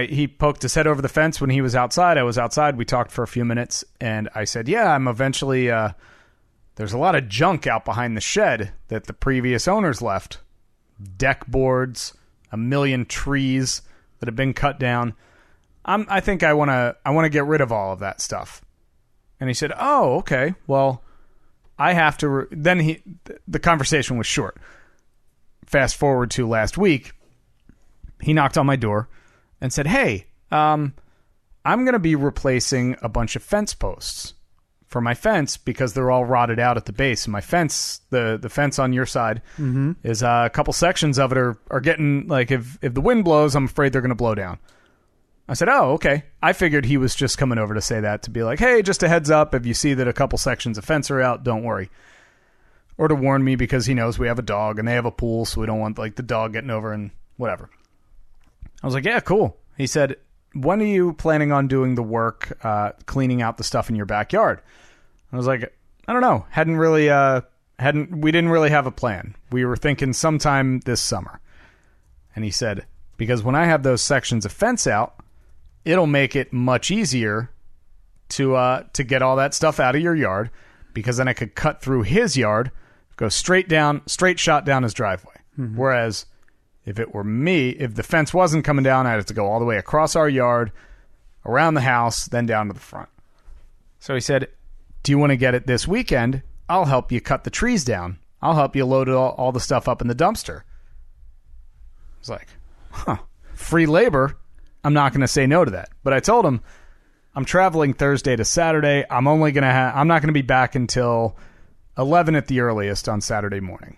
he poked his head over the fence when he was outside. I was outside. We talked for a few minutes, and I said, yeah, I'm eventually... there's a lot of junk out behind the shed that the previous owners left. Deck boards, a million trees that have been cut down. I think I want to get rid of all of that stuff. And he said, oh, okay, well... I have to... Then the conversation was short. Fast forward to last week, he knocked on my door and said, hey, I'm going to be replacing a bunch of fence posts for my fence because they're all rotted out at the base. And my fence, the fence on your side, is a couple sections of it are getting... Like, if the wind blows, I'm afraid they're going to blow down. I said, oh, okay. I figured he was just coming over to say that, to be like, hey, just a heads up. If you see that a couple sections of fence are out, don't worry. Or to warn me because he knows we have a dog and they have a pool, so we don't want like the dog getting over and whatever. I was like, yeah, cool. He said, when are you planning on doing the work, cleaning out the stuff in your backyard? I was like, I don't know. We didn't really have a plan. We were thinking sometime this summer. And he said, because when I have those sections of fence out, it'll make it much easier to get all that stuff out of your yard, because then I could cut through his yard, go straight shot down his driveway. Mm-hmm. Whereas if it were me, if the fence wasn't coming down, I'd have to go all the way across our yard, around the house, then down to the front. So he said, do you want to get it this weekend? I'll help you cut the trees down. I'll help you load all the stuff up in the dumpster. I was like, free labor. I'm not going to say no to that. But I told him, I'm traveling Thursday to Saturday. I'm not going to be back until 11 at the earliest on Saturday morning.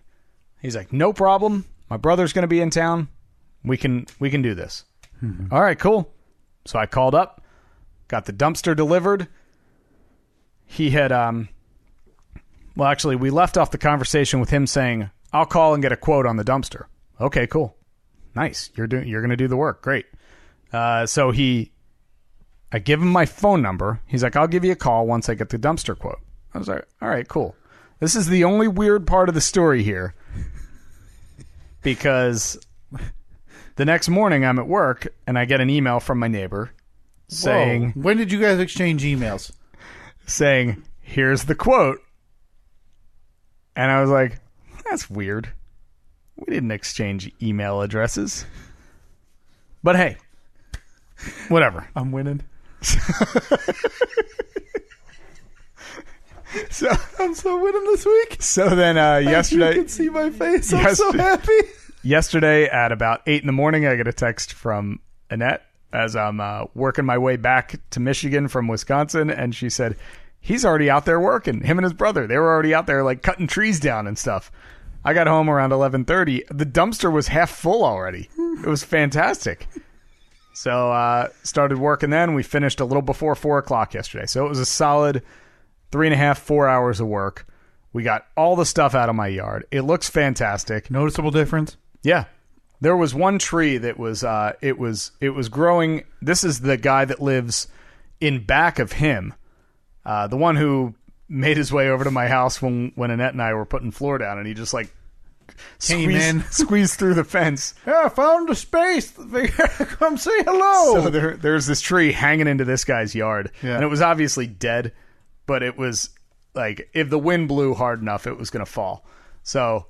He's like, no problem. My brother's going to be in town. We can do this. Mm-hmm. All right, cool. So I called up, got the dumpster delivered. He had, well, actually, we left off the conversation with him saying, I'll call and get a quote on the dumpster. Okay, cool. Nice. You're going to do the work. Great. So I give him my phone number. He's like, I'll give you a call once I get the dumpster quote. I was like, all right, cool. This is the only weird part of the story here, because the next morning I'm at work and I get an email from my neighbor saying... Whoa. When did you guys exchange emails? Saying, here's the quote. And I was like, that's weird. We didn't exchange email addresses. But hey, whatever. I'm winning. So I'm so winning this week. So then yesterday... You can see my face. I'm so happy. Yesterday at about 8 in the morning, I get a text from Annette as I'm working my way back to Michigan from Wisconsin. And she said, he's already out there working. Him and his brother. They were already out there like cutting trees down and stuff. I got home around 11:30. The dumpster was half full already. It was fantastic. So started working then. We finished a little before 4 o'clock yesterday. So it was a solid 3.5, 4 hours of work. We got all the stuff out of my yard. It looks fantastic. Noticeable difference? Yeah. There was one tree that was it was growing. This is the guy that lives in back of him. The one who made his way over to my house when Annette and I were putting floor down, and he just like squeezed through the fence. Yeah, I found a space. Come say hello. So there's this tree hanging into this guy's yard, and it was obviously dead, but it was like if the wind blew hard enough, it was going to fall. So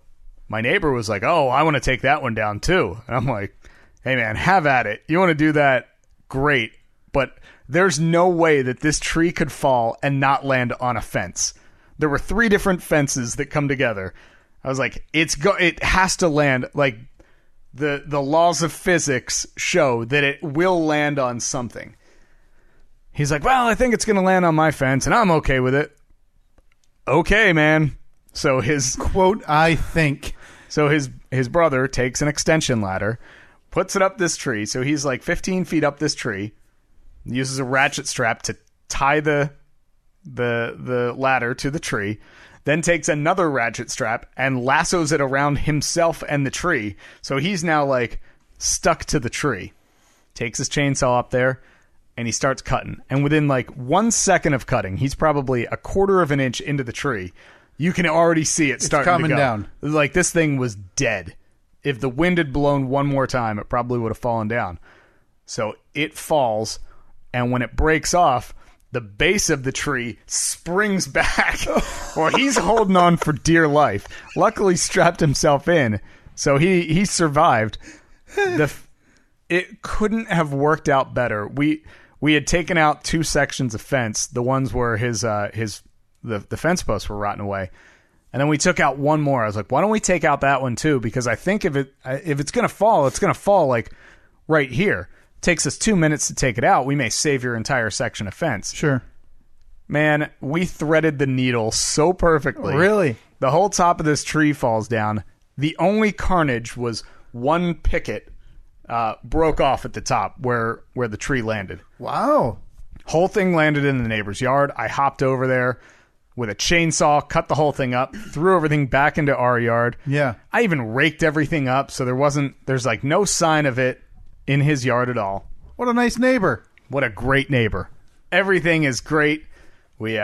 my neighbor was like, oh, I want to take that one down too. And I'm like, hey man, have at it. You want to do that? Great. But there's no way that this tree could fall and not land on a fence. There were 3 different fences that come together. I was like, it has to land. Like, the laws of physics show that it will land on something. He's like, well, I think it's going to land on my fence, and I'm okay with it. Okay, man. So his quote, I think. So his brother takes an extension ladder, puts it up this tree. So he's like 15 feet up this tree, uses a ratchet strap to tie the ladder to the tree, then takes another ratchet strap and lassos it around himself and the tree. So he's now like stuck to the tree. Takes his chainsaw up there and he starts cutting. And within like 1 second of cutting, he's probably a quarter of an inch into the tree. You can already see it starting coming to go down. Like, this thing was dead. If the wind had blown one more time, it probably would have fallen down. So it falls, and when it breaks off, the base of the tree springs back. Well, he's holding on for dear life. Luckily strapped himself in, so he survived. It couldn't have worked out better. We had taken out 2 sections of fence, the ones where the fence posts were rotting away. And then we took out one more. I was like, why don't we take out that one too? Because I think if it's going to fall, it's going to fall like right here. It takes us 2 minutes to take it out. We may save your entire section of fence. Sure. Man, we threaded the needle so perfectly. Really? The whole top of this tree falls down. The only carnage was one picket broke off at the top where the tree landed. Wow. Whole thing landed in the neighbor's yard. I hopped over there with a chainsaw, cut the whole thing up, threw everything back into our yard. Yeah. I even raked everything up, so there's like no sign of it in his yard at all. What a nice neighbor. What a great neighbor. Everything is great. We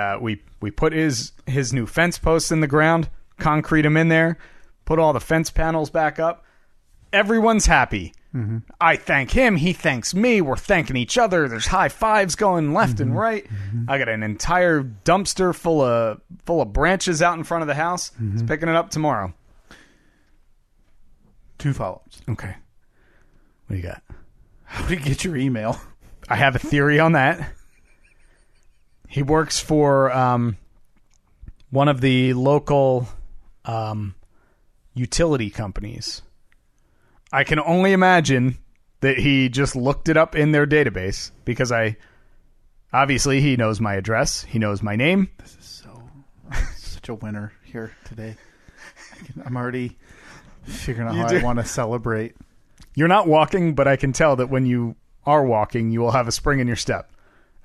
put his new fence posts in the ground, concrete them in there, put all the fence panels back up. Everyone's happy. Mm-hmm. I thank him. He thanks me. We're thanking each other. There's high fives going left and right. Mm-hmm. I got an entire dumpster full of branches out in front of the house. Mm-hmm. He's picking it up tomorrow. 2 follow-ups. Okay. What do you got? How did you get your email? I have a theory on that. He works for one of the local utility companies. I can only imagine that he just looked it up in their database because obviously he knows my address. He knows my name. This is such a winner here today. I'm already figuring out how I want to celebrate. You're not walking, but I can tell that when you are walking, you will have a spring in your step.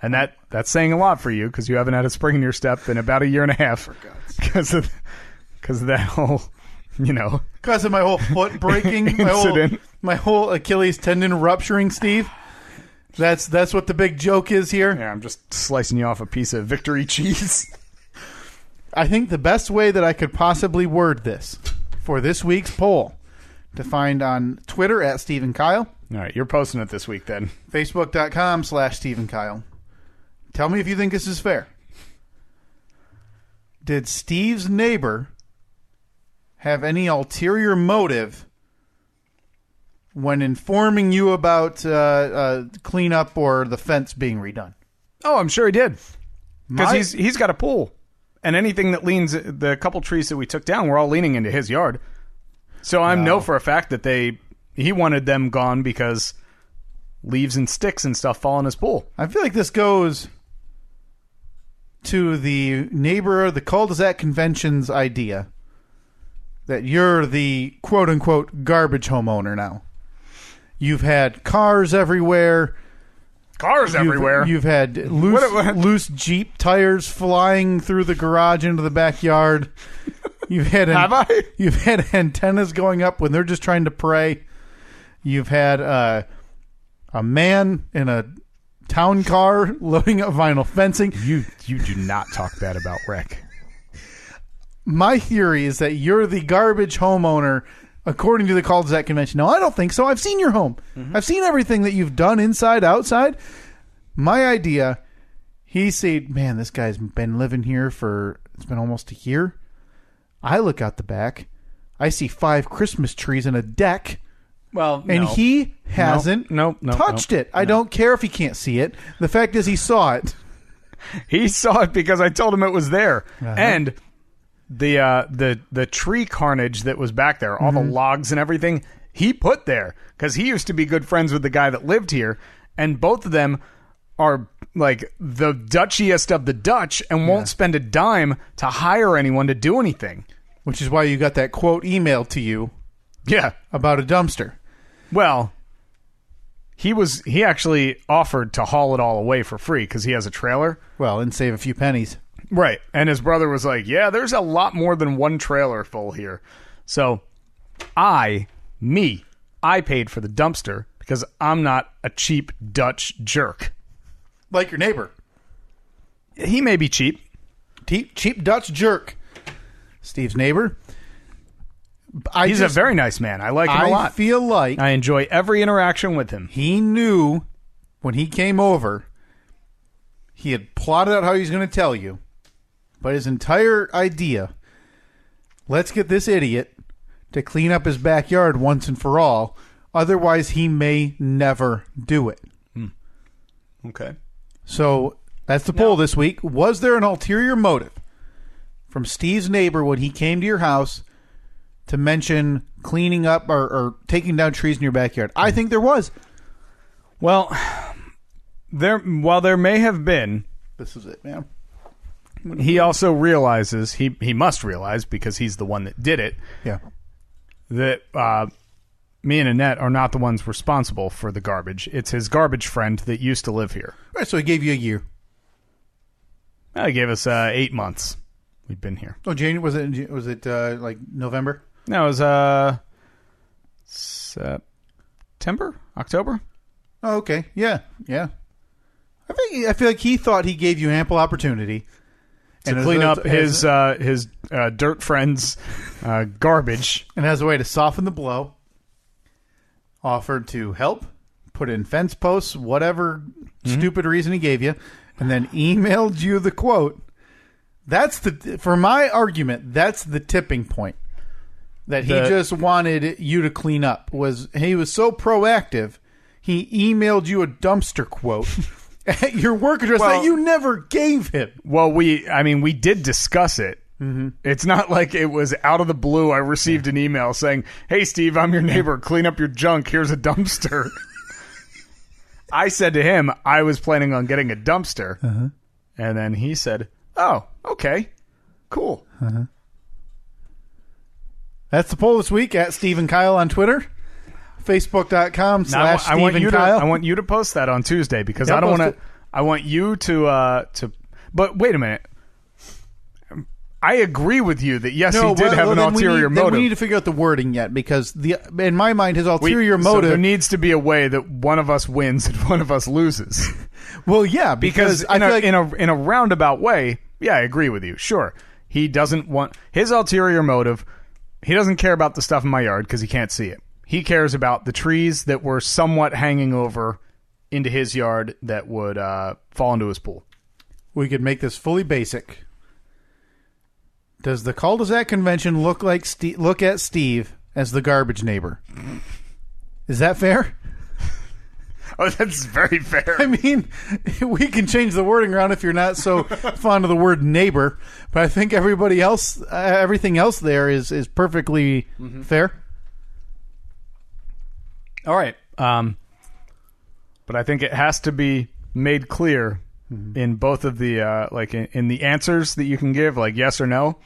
And that's saying a lot for you because you haven't had a spring in your step in about a year and a half because of that whole... because of my whole foot breaking, my whole Achilles tendon rupturing, Steve. That's what the big joke is here. Yeah, I'm just slicing you off a piece of victory cheese. I think the best way that I could possibly word this for this week's poll, to find on Twitter at Stephen Kyle. All right, you're posting it this week then. Facebook.com/Stephen Kyle. Tell me if you think this is fair. Did Steve's neighbor have any ulterior motive when informing you about cleanup or the fence being redone? Oh, I'm sure he did. Because he's got a pool. And anything that leans, the couple trees that we took down were all leaning into his yard. So I know for a fact that he wanted them gone because leaves and sticks and stuff fall in his pool. I feel like this goes to the cul-de-sac convention's idea that you're the quote-unquote garbage homeowner now. You've had cars everywhere. You've had loose Jeep tires flying through the garage into the backyard. You've had You've had antennas going up when they're just trying to pray. You've had a man in a town car loading up vinyl fencing. You do not talk bad about Rick. My theory is that you're the garbage homeowner, according to the cul-de-sac convention. No, I don't think so. I've seen your home. Mm-hmm. I've seen everything that you've done inside, outside. My idea, he said, man, this guy's been living here it's been almost a year. I look out the back. I see 5 Christmas trees and a deck. Well, and no. he hasn't touched it. I don't care if he can't see it. The fact is he saw it. He saw it because I told him it was there. And the tree carnage that was back there, all the logs and everything, he put there because he used to be good friends with the guy that lived here, and both of them are like the Dutchiest of the Dutch and won't spend a dime to hire anyone to do anything. Which is why you got that quote emailed to you. Yeah. About a dumpster. Well, he actually offered to haul it all away for free because he has a trailer. Well, and save a few pennies. Right. And his brother was like, yeah, there's a lot more than one trailer full here. So I paid for the dumpster because I'm not a cheap Dutch jerk. Like your neighbor. He may be cheap. Cheap Dutch jerk. Steve's neighbor. He's a very nice man. I like him a lot. I feel like I enjoy every interaction with him. He knew when he came over, he had plotted out how he was going to tell you. But his entire idea, let's get this idiot to clean up his backyard once and for all. Otherwise, he may never do it. Okay. So that's the poll this week. Was there an ulterior motive from Steve's neighbor when he came to your house to mention cleaning up or taking down trees in your backyard? I think there was. Well, while there may have been, this is it, man. He also realizes he must realize because he's the one that did it. Yeah. That me and Annette are not the ones responsible for the garbage. It's his garbage friend that used to live here. All right, so he gave you a year. He gave us 8 months. We've been here. Oh, January was it like November? No, it was September, October. Oh, okay. Yeah. I feel like he thought he gave you ample opportunity to clean up his dirt friend's garbage, and as a way to soften the blow, offered to help, put in fence posts, whatever stupid reason he gave you, and then emailed you the quote. That's for my argument. That's the tipping point. That he just wanted you to clean up. He was so proactive. He emailed you a dumpster quote at your work address that you never gave him. Well, we did discuss it. Mm-hmm. It's not like it was out of the blue. I received an email saying, "Hey, Steve, I'm your neighbor. Clean up your junk. Here's a dumpster." I said to him, I was planning on getting a dumpster, and then he said, "Oh, okay, cool." That's the poll this week at Steve and Kyle on Twitter. Facebook.com/Steve and Kyle. I want you to post that on Tuesday because I don't want to. I want you to. But wait a minute. I agree with you that yes, he did have an ulterior motive. We need to figure out the wording yet because in my mind, his ulterior motive. So there needs to be a way that one of us wins and one of us loses. Well, yeah, because I feel like in a roundabout way, yeah, I agree with you. Sure, he doesn't want his ulterior motive. He doesn't care about the stuff in my yard because he can't see it. He cares about the trees that were somewhat hanging over into his yard that would fall into his pool. We could make this fully basic. Does the cul-de-sac convention look at Steve as the garbage neighbor? Is that fair? Oh, that's very fair. I mean, we can change the wording around if you're not so fond of the word neighbor, but I think everything else there is perfectly fair. All right. But I think it has to be made clear in both of the in the answers that you can give, like yes or no.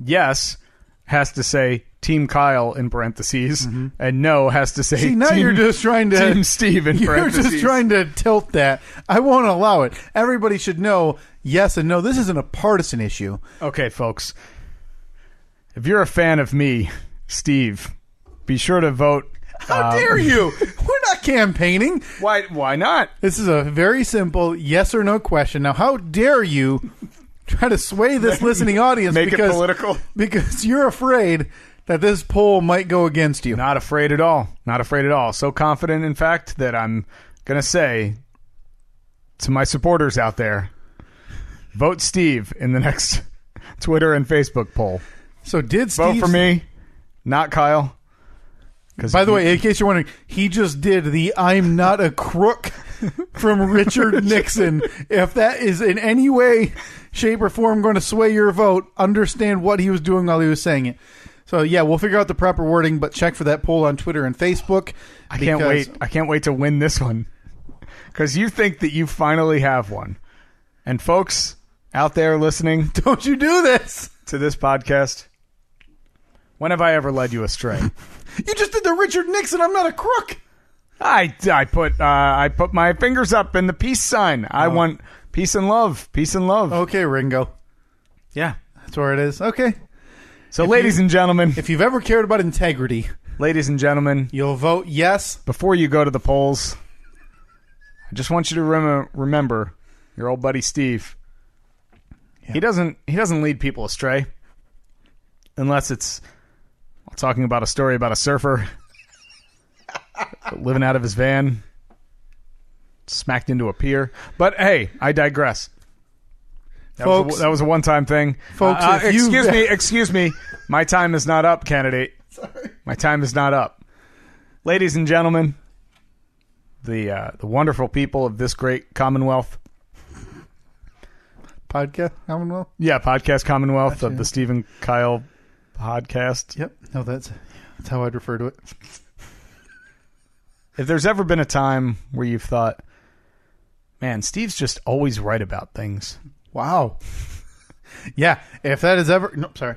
Yes has to say Team Kyle in parentheses, and no has to say. See, now you're just trying to Team Steve in parentheses. You're just trying to tilt that. I won't allow it. Everybody should know yes and no. This isn't a partisan issue. Okay, folks. If you're a fan of me, Steve, be sure to vote. How dare you? We're not campaigning. Why not? This is a very simple yes or no question. Now, how dare you try to sway this listening audience Make it political? Because you're afraid that this poll might go against you. Not afraid at all. Not afraid at all. So confident, in fact, that I'm going to say to my supporters out there, vote Steve in the next Twitter and Facebook poll. So did vote for me, not Kyle. By the way, in case you're wondering, he just did the "I'm not a crook" from Richard Nixon. If that is in any way, shape, or form going to sway your vote, understand what he was doing while he was saying it. So, yeah, we'll figure out the proper wording, but check for that poll on Twitter and Facebook. I can't wait. I can't wait to win this one because you think that you finally have one. And folks out there listening, don't you do this to this podcast. When have I ever led you astray? You just did the Richard Nixon. I'm not a crook. I put my fingers up in the peace sign. I want peace and love. Peace and love. Okay, Ringo. Yeah, that's where it is. Okay. So, ladies and gentlemen, if you've ever cared about integrity, ladies and gentlemen, you'll vote yes. Before you go to the polls, I just want you to remember your old buddy Steve. Yeah. He doesn't lead people astray unless it's talking about a story about a surfer living out of his van, smacked into a pier. But hey, I digress. That was a one-time thing. Folks, excuse me. My time is not up, candidate. Sorry. My time is not up. Ladies and gentlemen, the wonderful people of this great Commonwealth. Podcast Commonwealth? Yeah, Podcast Commonwealth of the Stephen Kyle podcast. Yep. No, that's how I'd refer to it. If there's ever been a time where you've thought, man, Steve's just always right about things. Wow. Yeah, if that is ever... No, sorry.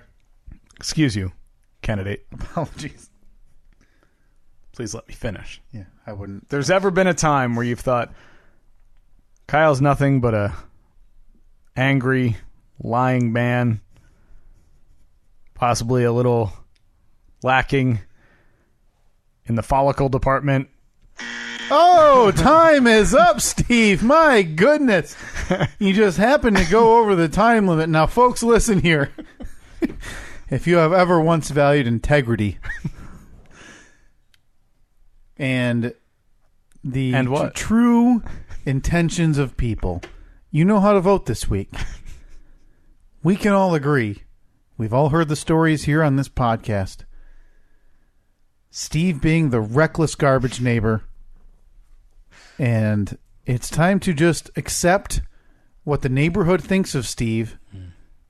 Excuse you, candidate. Apologies. Please let me finish. Yeah, I wouldn't. If there's ever been a time where you've thought, Kyle's nothing but a angry, lying man, possibly a little lacking in the follicle department. Oh, time is up, Steve. My goodness. You just happened to go over the time limit. Now, folks, listen here. If you have ever once valued integrity and the true intentions of people, you know how to vote this week. We can all agree. We've all heard the stories here on this podcast. Steve being the reckless garbage neighbor. And it's time to just accept what the neighborhood thinks of Steve.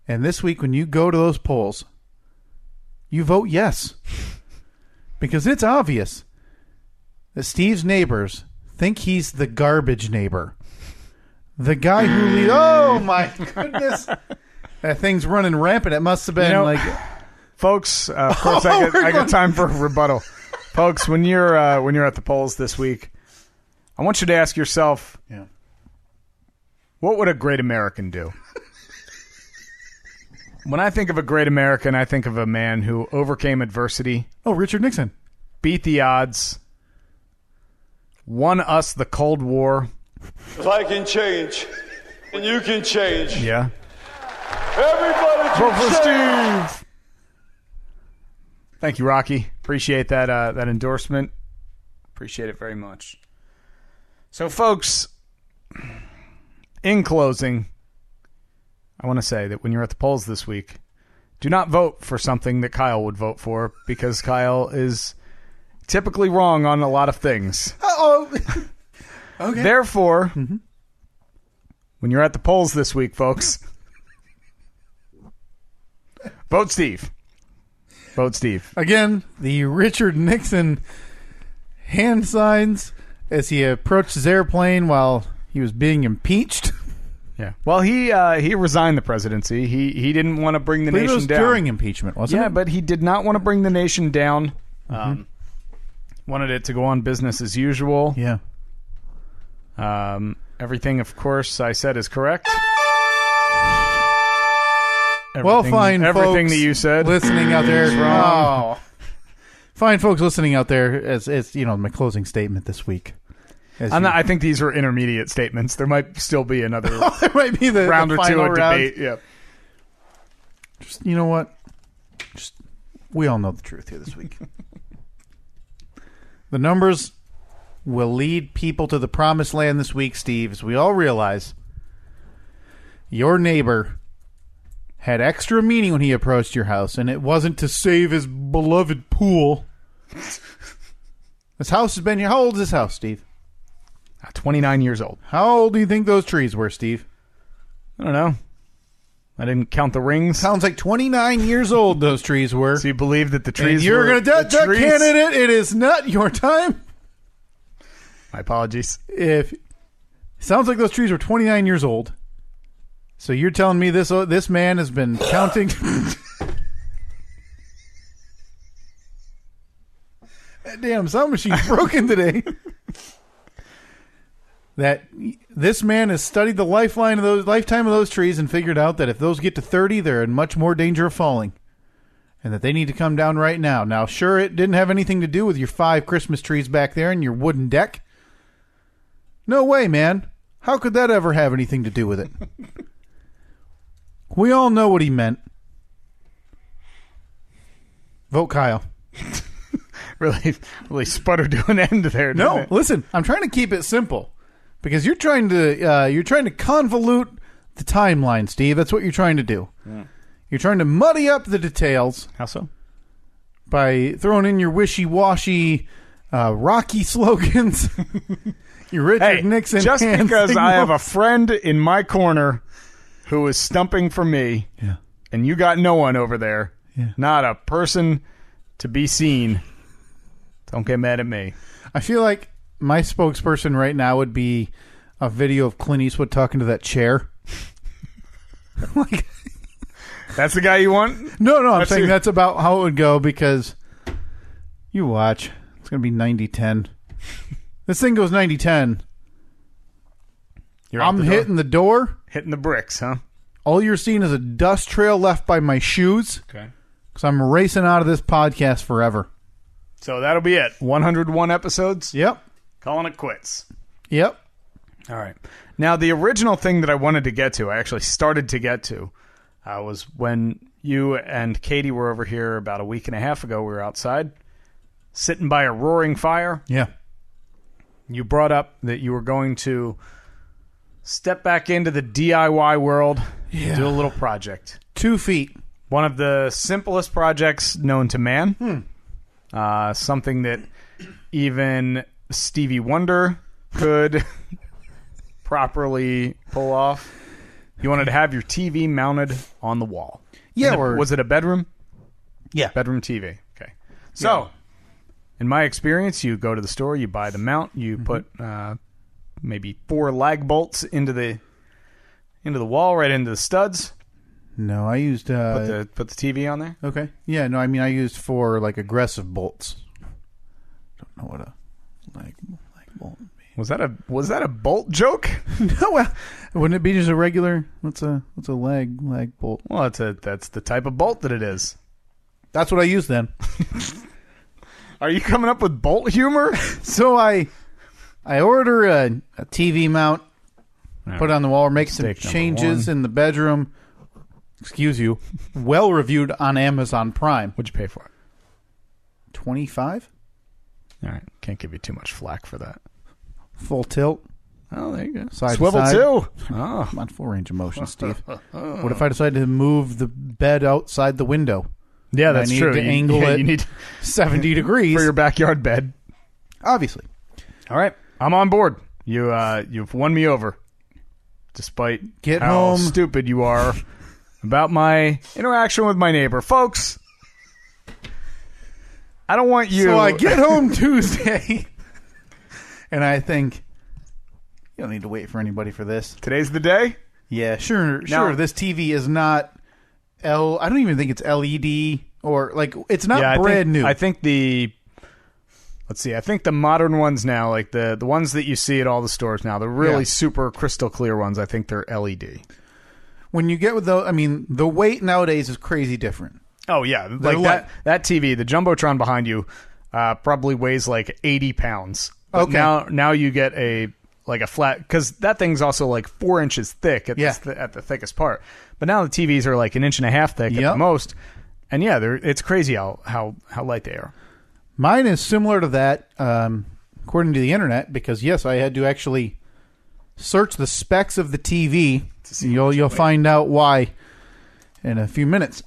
And this week, when you go to those polls, you vote yes. Because it's obvious that Steve's neighbors think he's the garbage neighbor. The guy who leads... Oh, my goodness. That thing's running rampant. It must have been Folks, of course, I got time for a rebuttal. Folks, when you're at the polls this week, I want you to ask yourself, what would a great American do? When I think of a great American, I think of a man who overcame adversity. Oh, Richard Nixon. Beat the odds. Won us the Cold War. If I can change, and you can change. Yeah. Everybody vote for Steve. Thank you, Rocky. Appreciate that endorsement. Appreciate it very much. So, folks, in closing, I want to say that when you're at the polls this week, do not vote for something that Kyle would vote for, because Kyle is typically wrong on a lot of things. Uh-oh. Okay. Therefore, when you're at the polls this week, folks, vote Steve. Vote Steve. Again, the Richard Nixon hand signs as he approached his airplane while he was being impeached. Yeah. Well, he resigned the presidency. He didn't want to bring the nation down. It was during impeachment, wasn't it? Yeah, but he did not want to bring the nation down. Wanted it to go on business as usual. Yeah. Everything, of course, I said is correct. Everything folks that you said listening out there is wrong. Oh. Fine folks listening out there, as my closing statement this week. I think these were intermediate statements. There might still be another there might be the round or two of round. debate. Yeah. Just, you know what? Just we all know the truth here this week. The numbers will lead people to the promised land this week, Steve, as we all realize your neighbor had extra meaning when he approached your house, and it wasn't to save his beloved pool. This house has been here. How old is this house, Steve? 29 years old. How old do you think those trees were, Steve? I don't know. I didn't count the rings. Sounds like 29 years old those trees were. So you believe that the trees and you're were going to the duck trees? candidate. It is not your time. My apologies. Sounds like those trees were 29 years old. So you're telling me this man has been counting... That damn sound machine's broken today. That this man has studied the lifetime of those trees and figured out that if those get to 30, they're in much more danger of falling, and that they need to come down right now. Now, sure, it didn't have anything to do with your 5 Christmas trees back there and your wooden deck. No way, man. How could that ever have anything to do with it? We all know what he meant. Vote Kyle. Really sputtered to an end there. No, listen, I'm trying to keep it simple because you're trying to convolute the timeline, Steve. That's what you're trying to do. Yeah. You're trying to muddy up the details. How so? By throwing in your wishy-washy, Rocky slogans. Your Richard Nixon. Just because I have a friend in my corner who is stumping for me, and you got no one over there, not a person to be seen. Don't get mad at me. I feel like my spokesperson right now would be a video of Clint Eastwood talking to that chair. That's the guy you want? No, I'm saying that's about how it would go because you watch. It's going to be 90-10. This thing goes 90-10. I'm hitting the door. Hitting the bricks, huh? All you're seeing is a dust trail left by my shoes. Okay. Because I'm racing out of this podcast forever. So that'll be it. 101 episodes? Yep. Calling it quits. Yep. All right. Now, the original thing that I wanted to get to, I actually started to get to, was when you and Katie were over here about a week and a half ago. We were outside, sitting by a roaring fire. Yeah. You brought up that you were going to step back into the DIY world, do a little project. 2 feet. One of the simplest projects known to man. Something that even Stevie Wonder could properly pull off. You wanted to have your TV mounted on the wall. Yeah. Was it a bedroom? Yeah. Bedroom TV. Okay. So, in my experience, you go to the store, you buy the mount, you put maybe 4 lag bolts into the wall, right into the studs. No, I used... Put the TV on there? Okay. Yeah, no, I mean, I used 4, aggressive bolts. Don't know what a lag bolt would be. Was that a bolt joke? No, wouldn't it be just a regular... What's a lag bolt? Well, that's the type of bolt that it is. That's what I used then. Are you coming up with bolt humor? So I order a TV mount, put it on the wall, make some changes in the bedroom... Excuse you. Well reviewed on Amazon Prime. What'd you pay for it? $25. All right. Can't give you too much flack for that. Full tilt. Oh, there you go. Side Swivel to side. too. Oh. I'm on full range of motion, Steve. What if I decided to move the bed outside the window? Yeah, that's true. To angle it you need 70 degrees for your backyard bed. Obviously. All right. I'm on board. You've won me over. Despite how stupid you are about my interaction with my neighbor. Folks, I don't want you... So I get home Tuesday, and I think, you don't need to wait for anybody for this. Today's the day? Yeah, sure. This TV is not... I don't even think it's LED, or, it's not brand new. I think Let's see. I think the modern ones now, like the ones that you see at all the stores now, the really super crystal clear ones, I think they're LED. When you get with the weight nowadays is crazy different. Oh, yeah. Like that TV, the Jumbotron behind you, probably weighs like 80 pounds. But okay. Now you get a flat, because that thing's also 4 inches thick at the thickest part. But now the TVs are like 1.5 inches thick at the most. And it's crazy how light they are. Mine is similar to that, according to the internet, because yes, I had to actually search the specs of the TV. You'll find out why in a few minutes.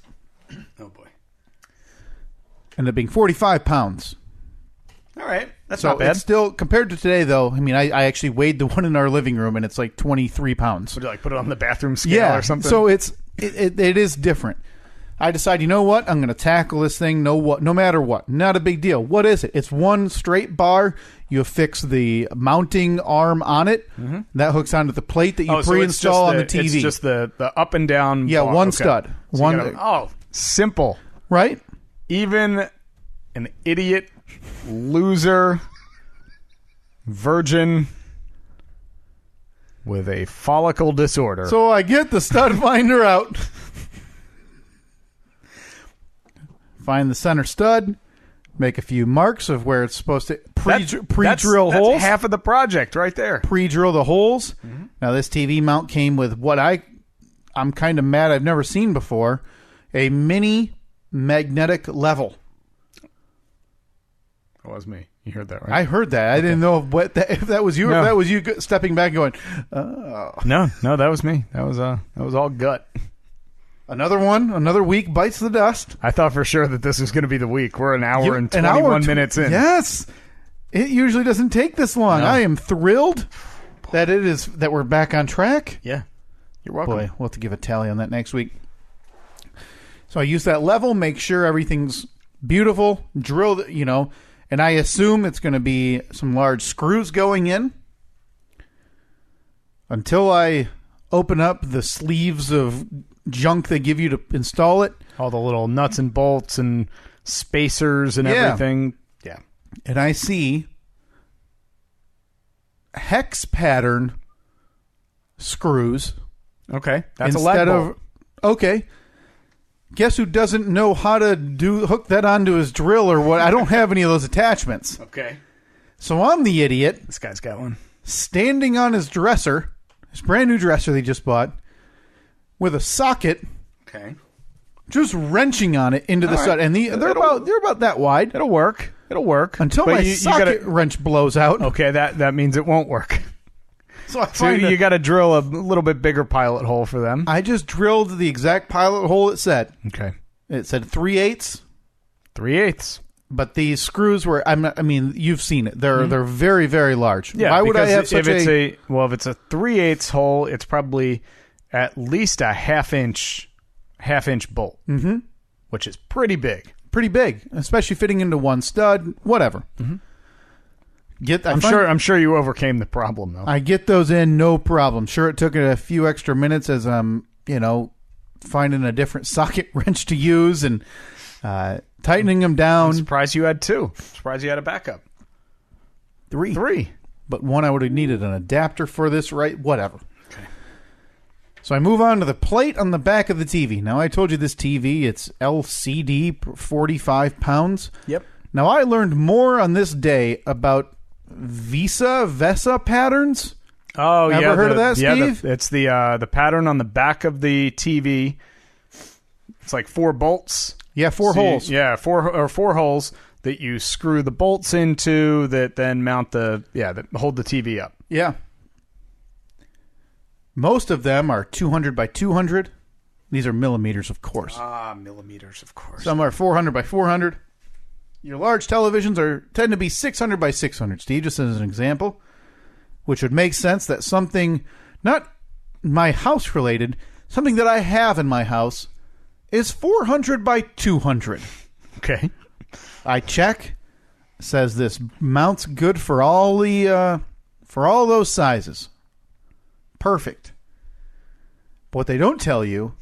Oh, boy. Ended up being 45 pounds. All right. That's So not bad. it's still, compared to today, though, I mean, I actually weighed the one in our living room, and it's like 23 pounds. Would you like put it on the bathroom scale or something? So it is different. I decide, you know what? I'm going to tackle this thing no matter what. Not a big deal. What is it? It's one straight bar. You affix the mounting arm on it. Mm-hmm. That hooks onto the plate that you pre-install on the TV. It's just the up and down bar. One stud. So simple. Right? Even an idiot, loser, virgin with a follicle disorder. So I get the stud finder out. Find the center stud. Make a few marks of where it's supposed to pre-drill holes. That's half of the project right there. Pre-drill the holes. Mm-hmm. Now this TV mount came with what I'm kind of mad I've never seen before, a mini magnetic level. That was me. You heard that, right? I heard that. I didn't know if that was you or if that was you stepping back and going, oh. No, that was me. That was all gut. Another week bites the dust. I thought for sure that this was going to be the week. We're an hour and 21 minutes in. Yes. It usually doesn't take this long. No. I am thrilled that we're back on track. Yeah. You're welcome. Boy, we'll have to give a tally on that next week. So I use that level, make sure everything's beautiful, drill, and I assume it's going to be some large screws going in until I open up the sleeves of junk they give you to install it. All the little nuts and bolts and spacers and everything. Yeah. And I see hex pattern screws. Okay. That's a lead bolt. Okay. Guess who doesn't know how to hook that onto his drill or what? I don't have any of those attachments. Okay. So I'm the idiot. This guy's got one. Standing on his dresser, his brand new dresser they just bought, with a socket. Okay. Just wrenching on it into the stud. And they're about that wide. It'll work. Until my socket wrench blows out. Okay, that means it won't work. So you got to drill a little bit bigger pilot hole for them. I just drilled the exact pilot hole it said. Okay. It said 3/8. 3/8. But these screws were, you've seen it. They're very, very large. Yeah, why would I have such if it's a 3/8 hole, it's probably at least a half inch bolt, which is pretty big. Pretty big, especially fitting into one stud, whatever. Mm-hmm. I'm sure you overcame the problem, though. I get those in, no problem. Sure, it took a few extra minutes as I'm, finding a different socket wrench to use and tightening them down. I'm surprised you had two. Surprised you had a backup. Three. But one I would have needed an adapter for this, right? Whatever. Okay. So I move on to the plate on the back of the TV. Now, I told you this TV, it's LCD, 45 pounds. Yep. Now, I learned more on this day about VESA patterns. Oh, yeah. Ever heard of that, Steve? It's the pattern on the back of the TV. It's like 4 bolts. Yeah, 4 holes. Yeah, 4 holes that you screw the bolts into that then mount that hold the TV up. Yeah. Most of them are 200 by 200. These are millimeters, of course. Millimeters, of course. Some are 400 by 400. Your large televisions tend to be 600 by 600, Steve, just as an example, which would make sense that something, not my house related, something that I have in my house is 400 by 200. Okay. I check. Says this mount's good for all those sizes. Perfect. But what they don't tell you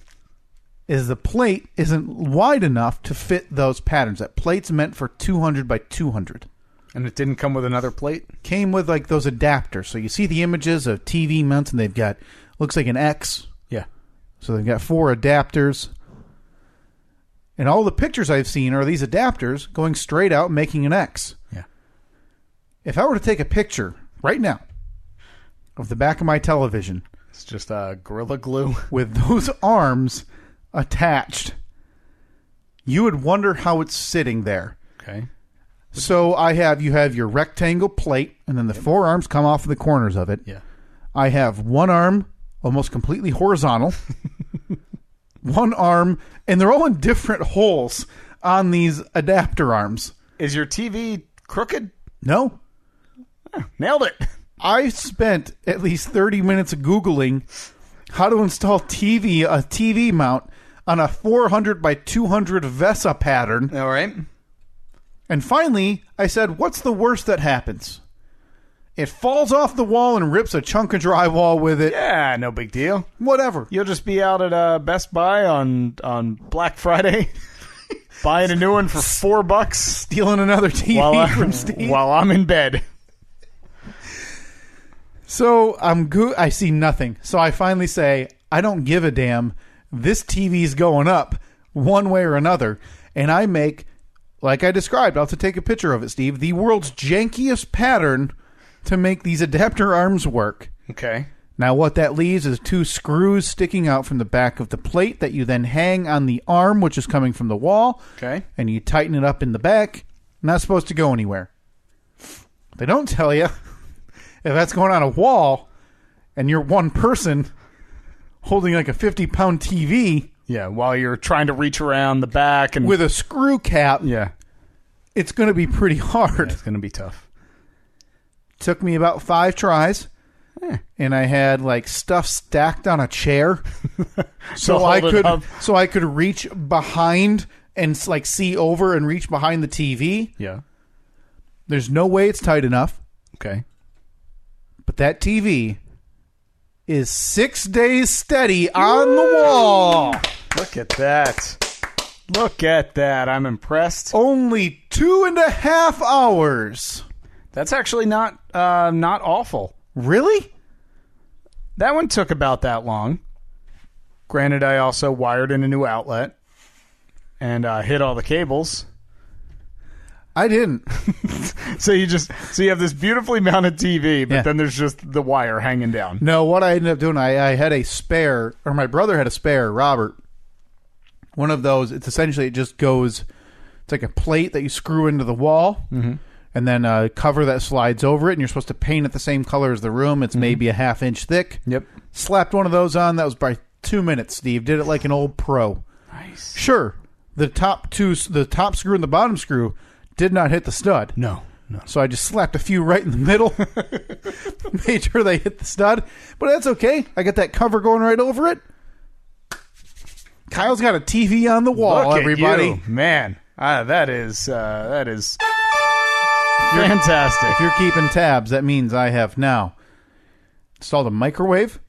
is the plate isn't wide enough to fit those patterns. That plate's meant for 200 by 200. And it didn't come with another plate? Came with like those adapters. So you see the images of TV mounts and they've got, looks like an X. Yeah. So they've got 4 adapters. And all the pictures I've seen are these adapters going straight out making an X. Yeah. If I were to take a picture right now of the back of my television. It's just Gorilla Glue. With those arms attached, you would wonder how it's sitting there. Okay. So you have your rectangle plate, and then the 4 arms come off of the corners of it. Yeah. I have one arm almost completely horizontal, one arm, and they're all in different holes on these adapter arms. Is your TV crooked? No. Nailed it. I spent at least 30 minutes Googling how to install a TV mount on a 400 by 200 VESA pattern. All right. And finally, I said, what's the worst that happens? It falls off the wall and rips a chunk of drywall with it. Yeah, no big deal. Whatever. You'll just be out at Best Buy on Black Friday, buying a new one for $4, Stealing another TV from Steve. while I'm in bed. So I see nothing. So I finally say, I don't give a damn. This TV's going up one way or another. And I make, like I described, I'll have to take a picture of it, Steve, the world's jankiest pattern to make these adapter arms work. Okay. Now what that leaves is 2 screws sticking out from the back of the plate that you then hang on the arm, which is coming from the wall. Okay. And you tighten it up in the back. Not supposed to go anywhere. They don't tell you if that's going on a wall and you're one person holding like a 50-pound TV. Yeah, while you're trying to reach around the back and with a screw cap. Yeah. It's going to be pretty hard. It's going to be tough. Took me about 5 tries. And I had like stuff stacked on a chair, so I could reach behind and like see over and reach behind the TV. Yeah. There's no way it's tight enough. Okay. But that TV is 6 days steady on the wall. Look at that. Look at that. I'm impressed. Only 2.5 hours. That's actually not awful. Really? That one took about that long. Granted, I also wired in a new outlet and hit all the cables. I didn't. So you have this beautifully mounted TV, but then there's just the wire hanging down. No, what I ended up doing, I had a spare, or my brother had a spare, Robert. One of those, it's essentially, it just goes, it's like a plate that you screw into the wall. Mm-hmm. And then a cover that slides over it, and you're supposed to paint it the same color as the room. It's maybe a ½ inch thick. Yep. Slapped one of those on. That was by 2 minutes, Steve. Did it like an old pro. Nice. Sure, the top screw and the bottom screw did not hit the stud. No. So I just slapped a few right in the middle. Made sure they hit the stud. But that's okay. I got that cover going right over it. Kyle's got a TV on the wall, Look everybody. at you. Man, that is fantastic. If you're keeping tabs, that means I have now installed a microwave.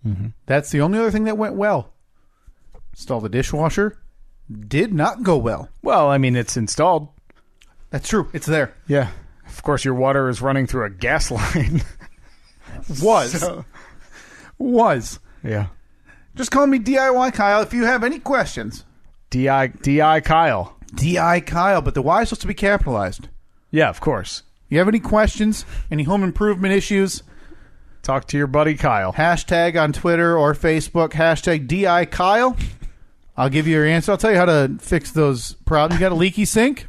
Mm-hmm. That's the only other thing that went well. Installed a dishwasher. Did not go well. Well, I mean, it's installed. That's true. It's there. Yeah. Of course, your water is running through a gas line. Was. Yeah. Just call me DIY Kyle if you have any questions. DI Kyle. DI Kyle, but the Y is supposed to be capitalized. Yeah, of course. You have any questions? Any home improvement issues? Talk to your buddy Kyle. Hashtag on Twitter or Facebook. Hashtag DI Kyle. I'll give you your answer. I'll tell you how to fix those problems. You got a leaky sink?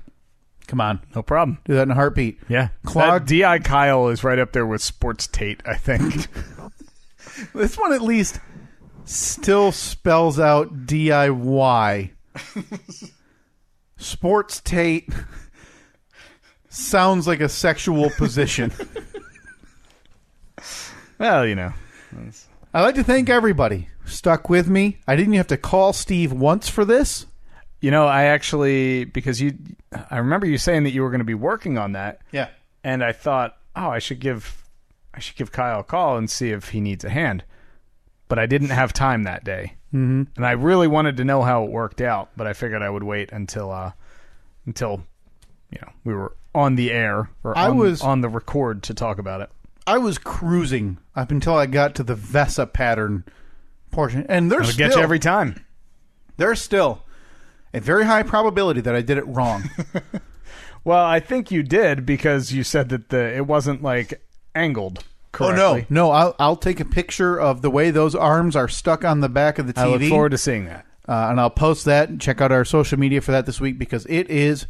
Come on. No problem. Do that in a heartbeat. Yeah. Clogged. That DI Kyle is right up there with Sports Tate, I think. This one at least still spells out DIY. Sports Tate sounds like a sexual position. Well, you know. I'd like to thank everybody who stuck with me. I didn't have to call Steve once for this. You know, I actually, because I remember you saying that you were going to be working on that. Yeah. And I thought, I should give Kyle a call and see if he needs a hand. But I didn't have time that day. Mm-hmm. And I really wanted to know how it worked out, but I figured I would wait until we were on the air or on the record to talk about it. I was cruising up until I got to the VESA pattern portion, and It'll get you every time. There's still a very high probability that I did it wrong. Well, I think you did because you said that it wasn't like angled correctly. Oh no! I'll take a picture of the way those arms are stuck on the back of the TV. I look forward to seeing that, and I'll post that. Check out our social media for that this week because it is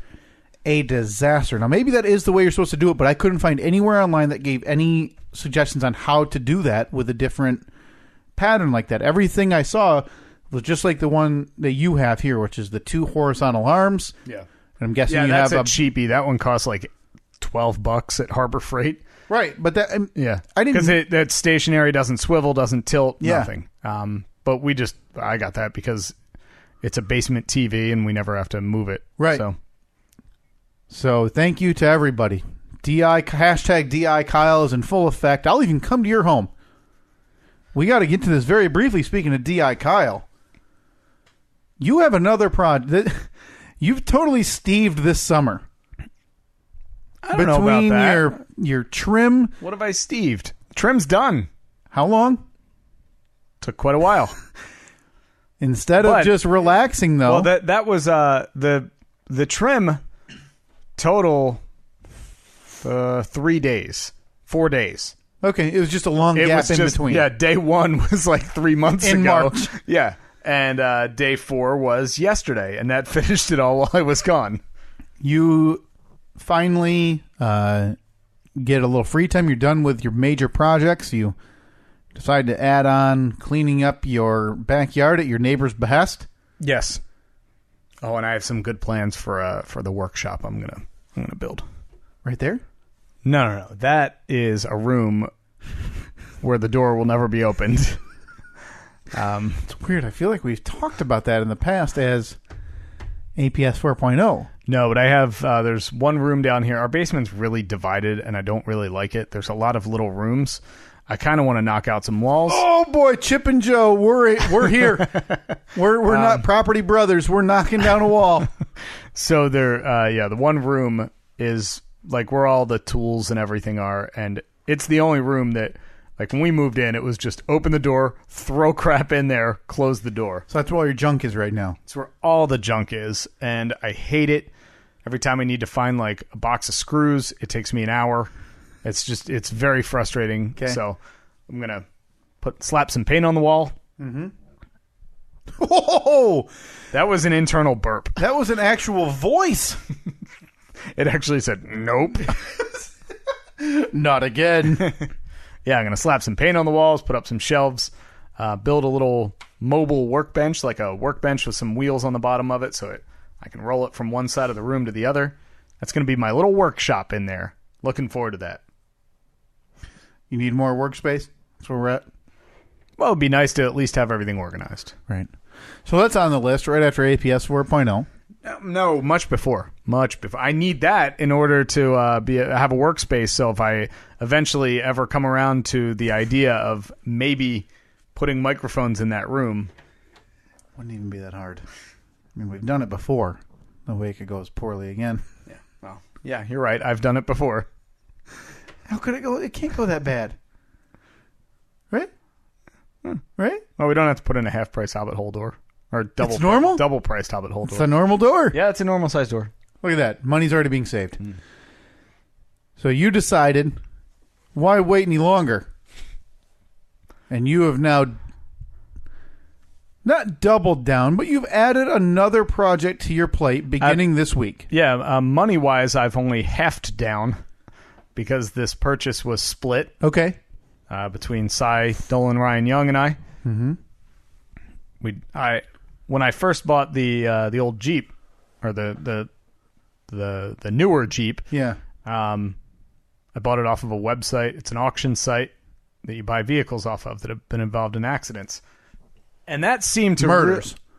a disaster. Now, maybe that is the way you're supposed to do it, but I couldn't find anywhere online that gave any suggestions on how to do that with a different pattern like that. Everything I saw just like the one that you have here, which is the 2 horizontal arms. Yeah. And I'm guessing Yeah, you that's have a cheapie. That one costs like $12 at Harbor Freight. Right, but that Yeah. I didn't because that stationary, doesn't swivel, doesn't tilt, Yeah. nothing. But I got that because it's a basement TV and we never have to move it. Right. So thank you to everybody. Hashtag DI Kyle is in full effect. I'll even come to your home. We got to get to this very briefly. Speaking of DI Kyle, you have another project. You've totally Steved this summer. I don't know about that. Your trim. What have I Steved? Trim's done. How long? Took quite a while. Instead of just relaxing, though. Well, that was the trim total 3 days, 4 days. Okay, it was just a long gap in between. Yeah, day 1 was like 3 months in ago. March. Yeah, and day 4 was yesterday, and that finished it all while I was gone. You finally get a little free time. You're done with your major projects. You decide to add on cleaning up your backyard at your neighbor's behest. Yes. Oh, and I have some good plans for the workshop I'm gonna build. Right there? No. That is a room where the door will never be opened. It's weird. I feel like we've talked about that in the past as APS 4.0. No, but I have, there's one room down here. Our basement's really divided, and I don't really like it. There's a lot of little rooms. I kind of want to knock out some walls. Oh, boy, Chip and Joe, we're here. We're not property brothers. We're knocking down a wall. So the one room is like where all the tools and everything are, and it's the only room that, like when we moved in, it was just open the door, throw crap in there, close the door. So that's where all your junk is right now. It's where all the junk is, and I hate it. Every time I need to find like a box of screws, it takes me an hour. It's very frustrating. Okay. So I'm gonna slap some paint on the wall. Mm-hmm. Whoa! That was an internal burp. That was an actual voice. It actually said, nope. Not again. Yeah, I'm going to slap some paint on the walls, put up some shelves, build a little mobile workbench, like a workbench with some wheels on the bottom of it, so I can roll it from one side of the room to the other. That's going to be my little workshop in there. Looking forward to that. You need more workspace? That's where we're at? Well, it'd be nice to at least have everything organized. Right. So that's on the list right after APS 4.0. No, much before. I need that in order to have a workspace. So if I eventually ever come around to the idea of maybe putting microphones in that room, wouldn't even be that hard. I mean, we've done it before. No way it could go as poorly again. Yeah. Well, yeah, you're right. I've done it before. How could it go? It can't go that bad, right? Right? Well, we don't have to put in a half-price Hobbit hole door. Or double, it's normal? Double-priced Hobbit hole door. It's a normal door. Yeah, it's a normal-sized door. Look at that. Money's already being saved. So you decided, why wait any longer? And you have now not doubled down, but you've added another project to your plate beginning this week. Yeah, money-wise, I've only halved down because this purchase was split. Okay. Between Cy, Dolan, Ryan Young, and I. Mm-hmm. When I first bought the old Jeep, or the newer Jeep, yeah, I bought it off of a website. It's an auction site that you buy vehicles off of that have been involved in accidents, and that seemed to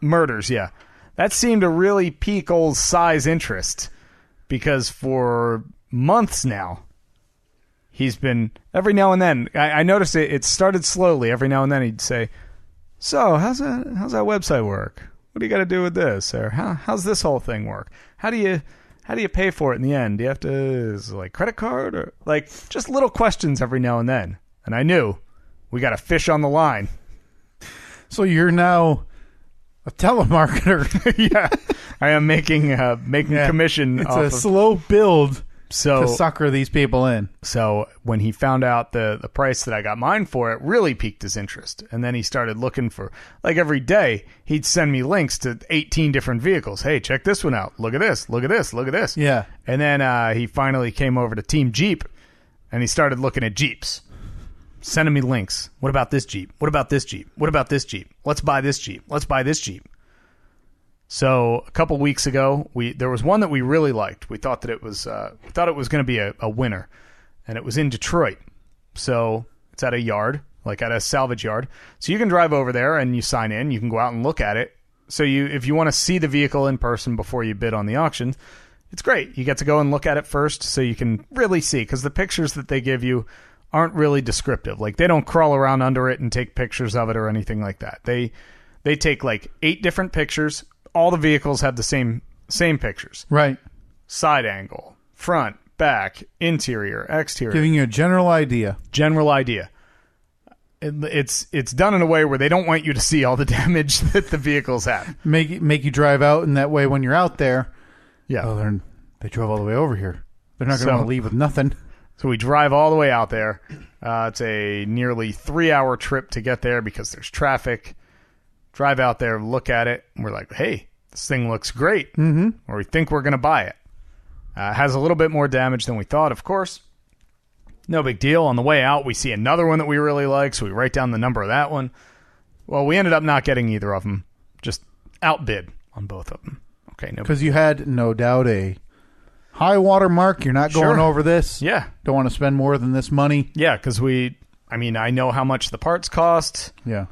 murders. Yeah, that seemed to really pique old Cy's interest because for months now, he's been every now and then. I noticed it started slowly. Every now and then he'd say, "So how's that website work? What do you got to do with this? Or how's this whole thing work? How do you pay for it in the end? Do you have to is it like credit card or like just little questions every now and then?" And I knew we got a fish on the line. So you're now a telemarketer. Yeah, I am making commission. It's off a slow build. To sucker these people in. So when he found out the price that I got mine for, it really piqued his interest. And then he started looking for, like every day, he'd send me links to 18 different vehicles. Hey, check this one out. Look at this. Look at this. Look at this. Yeah. And then he finally came over to Team Jeep, and he started looking at Jeeps. sending me links. What about this Jeep? What about this Jeep? What about this Jeep? Let's buy this Jeep. Let's buy this Jeep. So a couple weeks ago, there was one that we really liked. We thought that it was going to be a winner, and it was in Detroit. So it's at a yard, like at a salvage yard. So you can drive over there and you sign in. You can go out and look at it. So if you want to see the vehicle in person before you bid on the auction, it's great. You get to go and look at it first so you can really see, because the pictures that they give you aren't really descriptive. Like, they don't crawl around under it and take pictures of it or anything like that. They take like 8 different pictures. All the vehicles have the same pictures. Right. Side angle, front, back, interior, exterior. Giving you a general idea. General idea. It's done in a way where they don't want you to see all the damage that the vehicles have. Make you drive out, and that way when you're out there, yeah, they drove all the way over here. They're not going to want to leave with nothing. So we drive all the way out there. It's a nearly 3-hour trip to get there because there's traffic. Drive out there, look at it, and we're like, hey, this thing looks great. Mm-hmm. Or we think we're going to buy it. Has a little bit more damage than we thought, of course. No big deal. On the way out, we see another one that we really like, so we write down the number of that one. Well, we ended up not getting either of them. Just outbid on both of them. Okay, no. Because you had, no doubt, a high water mark. You're not going over this. Yeah. Don't want to spend more than this money. Yeah, because I know how much the parts cost. Yeah.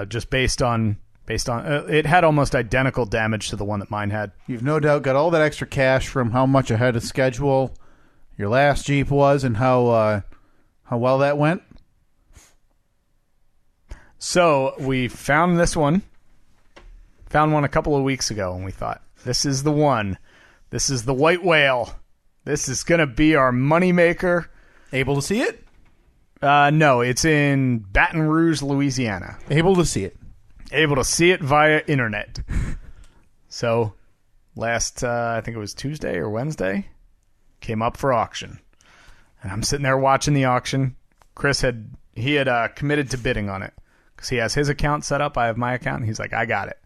Just based on it had almost identical damage to the one that mine had. You've no doubt got all that extra cash from how much ahead of schedule your last Jeep was and how well that went. So we found this one. Found one a couple of weeks ago, and we thought, this is the one. This is the white whale. This is going to be our moneymaker. Able to see it? No, it's in Baton Rouge, Louisiana. Able to see it. Able to see it via internet. So last, I think it was Tuesday or Wednesday, came up for auction. And I'm sitting there watching the auction. Chris had committed to bidding on it because he has his account set up. I have my account, and he's like, I got it.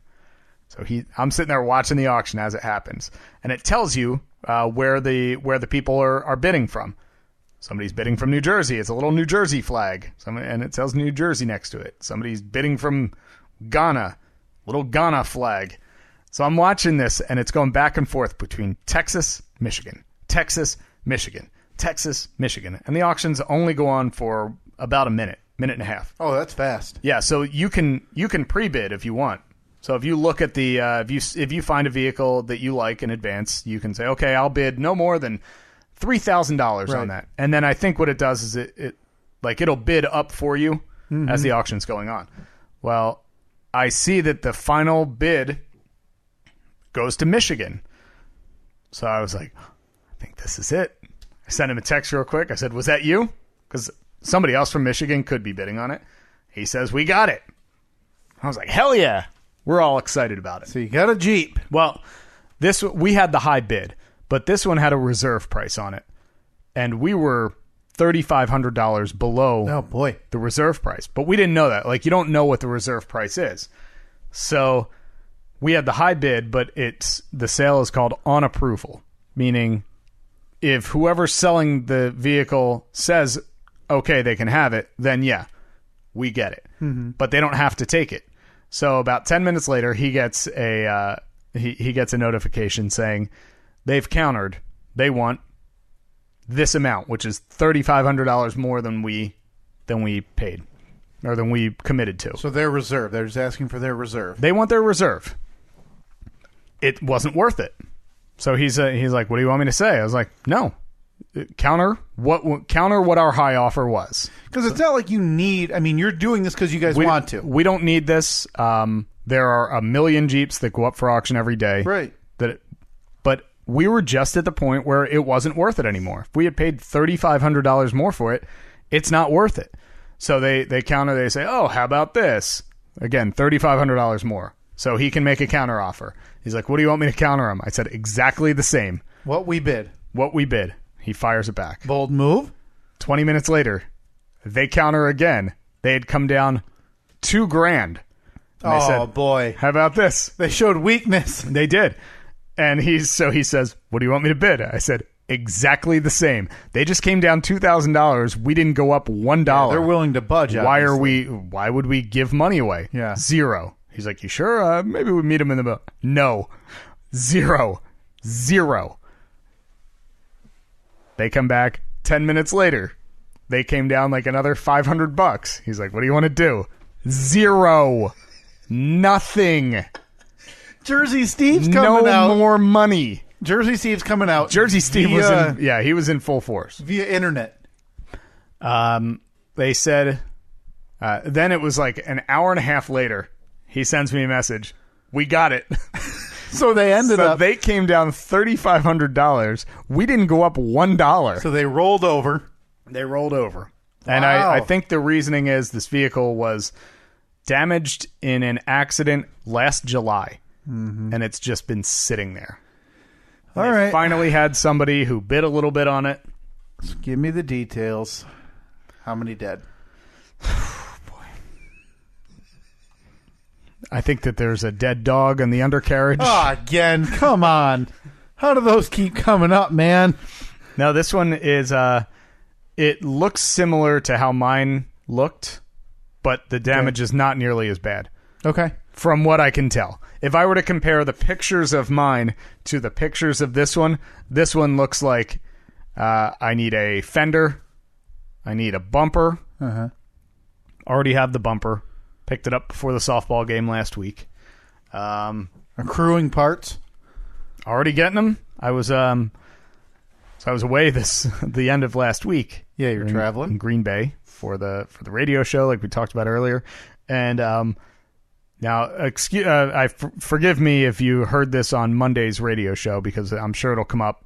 So I'm sitting there watching the auction as it happens, and it tells you where the people are bidding from. Somebody's bidding from New Jersey. It's a little New Jersey flag, and it says New Jersey next to it. Somebody's bidding from Ghana, little Ghana flag. So I'm watching this, and it's going back and forth between Texas, Michigan, Texas, Michigan, Texas, Michigan, and the auctions only go on for about a minute and a half. Oh, that's fast. Yeah, so you can pre-bid if you want. So if you look at the if you find a vehicle that you like in advance, you can say, okay, I'll bid no more than $3,000 on that. And then I think what it does is it'll bid up for you as the auction's going on. Well, I see that the final bid goes to Michigan. So I was like, I think this is it. I sent him a text real quick. I said, was that you? Because somebody else from Michigan could be bidding on it. He says, we got it. I was like, hell yeah. We're all excited about it. So you got a Jeep. Well, we had the high bid, but this one had a reserve price on it. And we were $3,500 below the reserve price. But we didn't know that. Like, you don't know what the reserve price is. So we had the high bid, but the sale is called on approval, meaning if whoever's selling the vehicle says, okay, they can have it, then yeah, we get it. Mm-hmm. But they don't have to take it. So about 10 minutes later, he gets a notification saying they've countered. They want this amount, which is $3,500 more than we paid or than we committed to. So their reserve. They're just asking for their reserve. They want their reserve. It wasn't worth it. So he's like, what do you want me to say? I was like, no. Counter what our high offer was. Because it's not like you need... I mean, you're doing this because you guys want to. We don't need this. There are a million Jeeps that go up for auction every day. Right. But we were just at the point where it wasn't worth it anymore. If we had paid $3,500 more for it, it's not worth it. So they counter. They say, oh, how about this? Again, $3,500 more. So he can make a counter offer. He's like, what do you want me to counter him? I said, exactly the same. What we bid. He fires it back. Bold move. 20 minutes later, they counter again. They had come down $2,000. Oh, said, boy. How about this? They showed weakness. They did. And he says, what do you want me to bid? I said, exactly the same. They just came down $2,000. We didn't go up $1. Yeah, they're willing to budge. Why would we give money away? Yeah. 0. He's like, you sure? Maybe we meet him in the middle. No. 0. They come back 10 minutes later. They came down like another $500. He's like, what do you want to do? 0. Nothing. Jersey Steve's coming out. No more money. Jersey Steve's coming out. Jersey Steve he was in full force. Via internet. They said, then it was like an hour and a half later, he sends me a message. We got it. So they ended up. They came down $3,500. We didn't go up $1. So they rolled over. And Wow. I think the reasoning is this vehicle was damaged in an accident last July. And it's just been sitting there. All They right. finally had somebody who bid a little bit on it. So give me the details. How many dead? I think that there's a dead dog in the undercarriage. Oh, again. Come on. How do those keep coming up, man? No, this one is, it looks similar to how mine looked, but the damage is not nearly as bad, Okay. from what I can tell. If I were to compare the pictures of mine to the pictures of this one looks like I need a fender, I need a bumper. Already have the bumper. Picked it up before the softball game last week. Accruing parts. Already getting them. I was away the end of last week. Yeah, you're traveling in Green Bay for the radio show, like we talked about earlier. And now, forgive me if you heard this on Monday's radio show, because I'm sure it'll come up.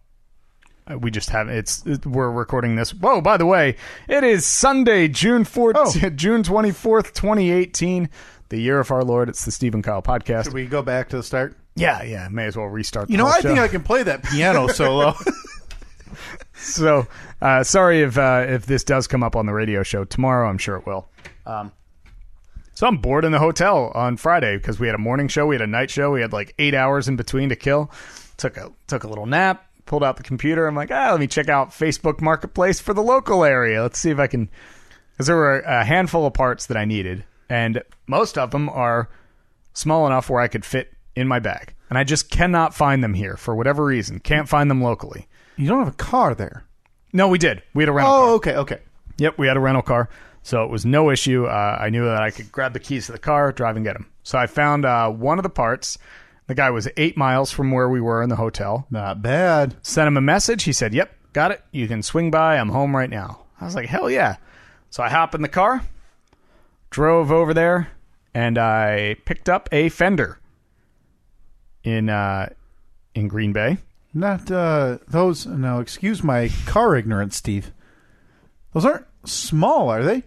We just haven't. We're recording this. Whoa! By the way, it is Sunday, June 24th, 2018, the year of our Lord. It's the Steve and Kyle podcast. Should we go back to the start? Yeah. May as well restart. I think I can play that piano solo. So, sorry if this does come up on the radio show tomorrow. I'm sure it will. So I'm bored in the hotel on Friday because we had a morning show, we had a night show, we had like 8 hours in between to kill. Took a little nap. Pulled out the computer. I'm like, let me check out Facebook Marketplace for the local area. Let's see if I can... Because there were a handful of parts that I needed, and most of them are small enough where I could fit in my bag. And I just cannot find them here for whatever reason. Can't find them locally. You don't have a car there. No, we did. We had a rental car. Oh, okay. Yep, we had a rental car. So it was no issue. I knew that I could grab the keys to the car, drive and get them. So I found one of the parts. The guy was 8 miles from where we were in the hotel. Not bad. Sent him a message. He said, yep, got it. You can swing by. I'm home right now. I was like, hell yeah. So I hop in the car, drove over there, and I picked up a fender in Green Bay. Not those. No, excuse my car ignorance, Steve. Those aren't small, are they?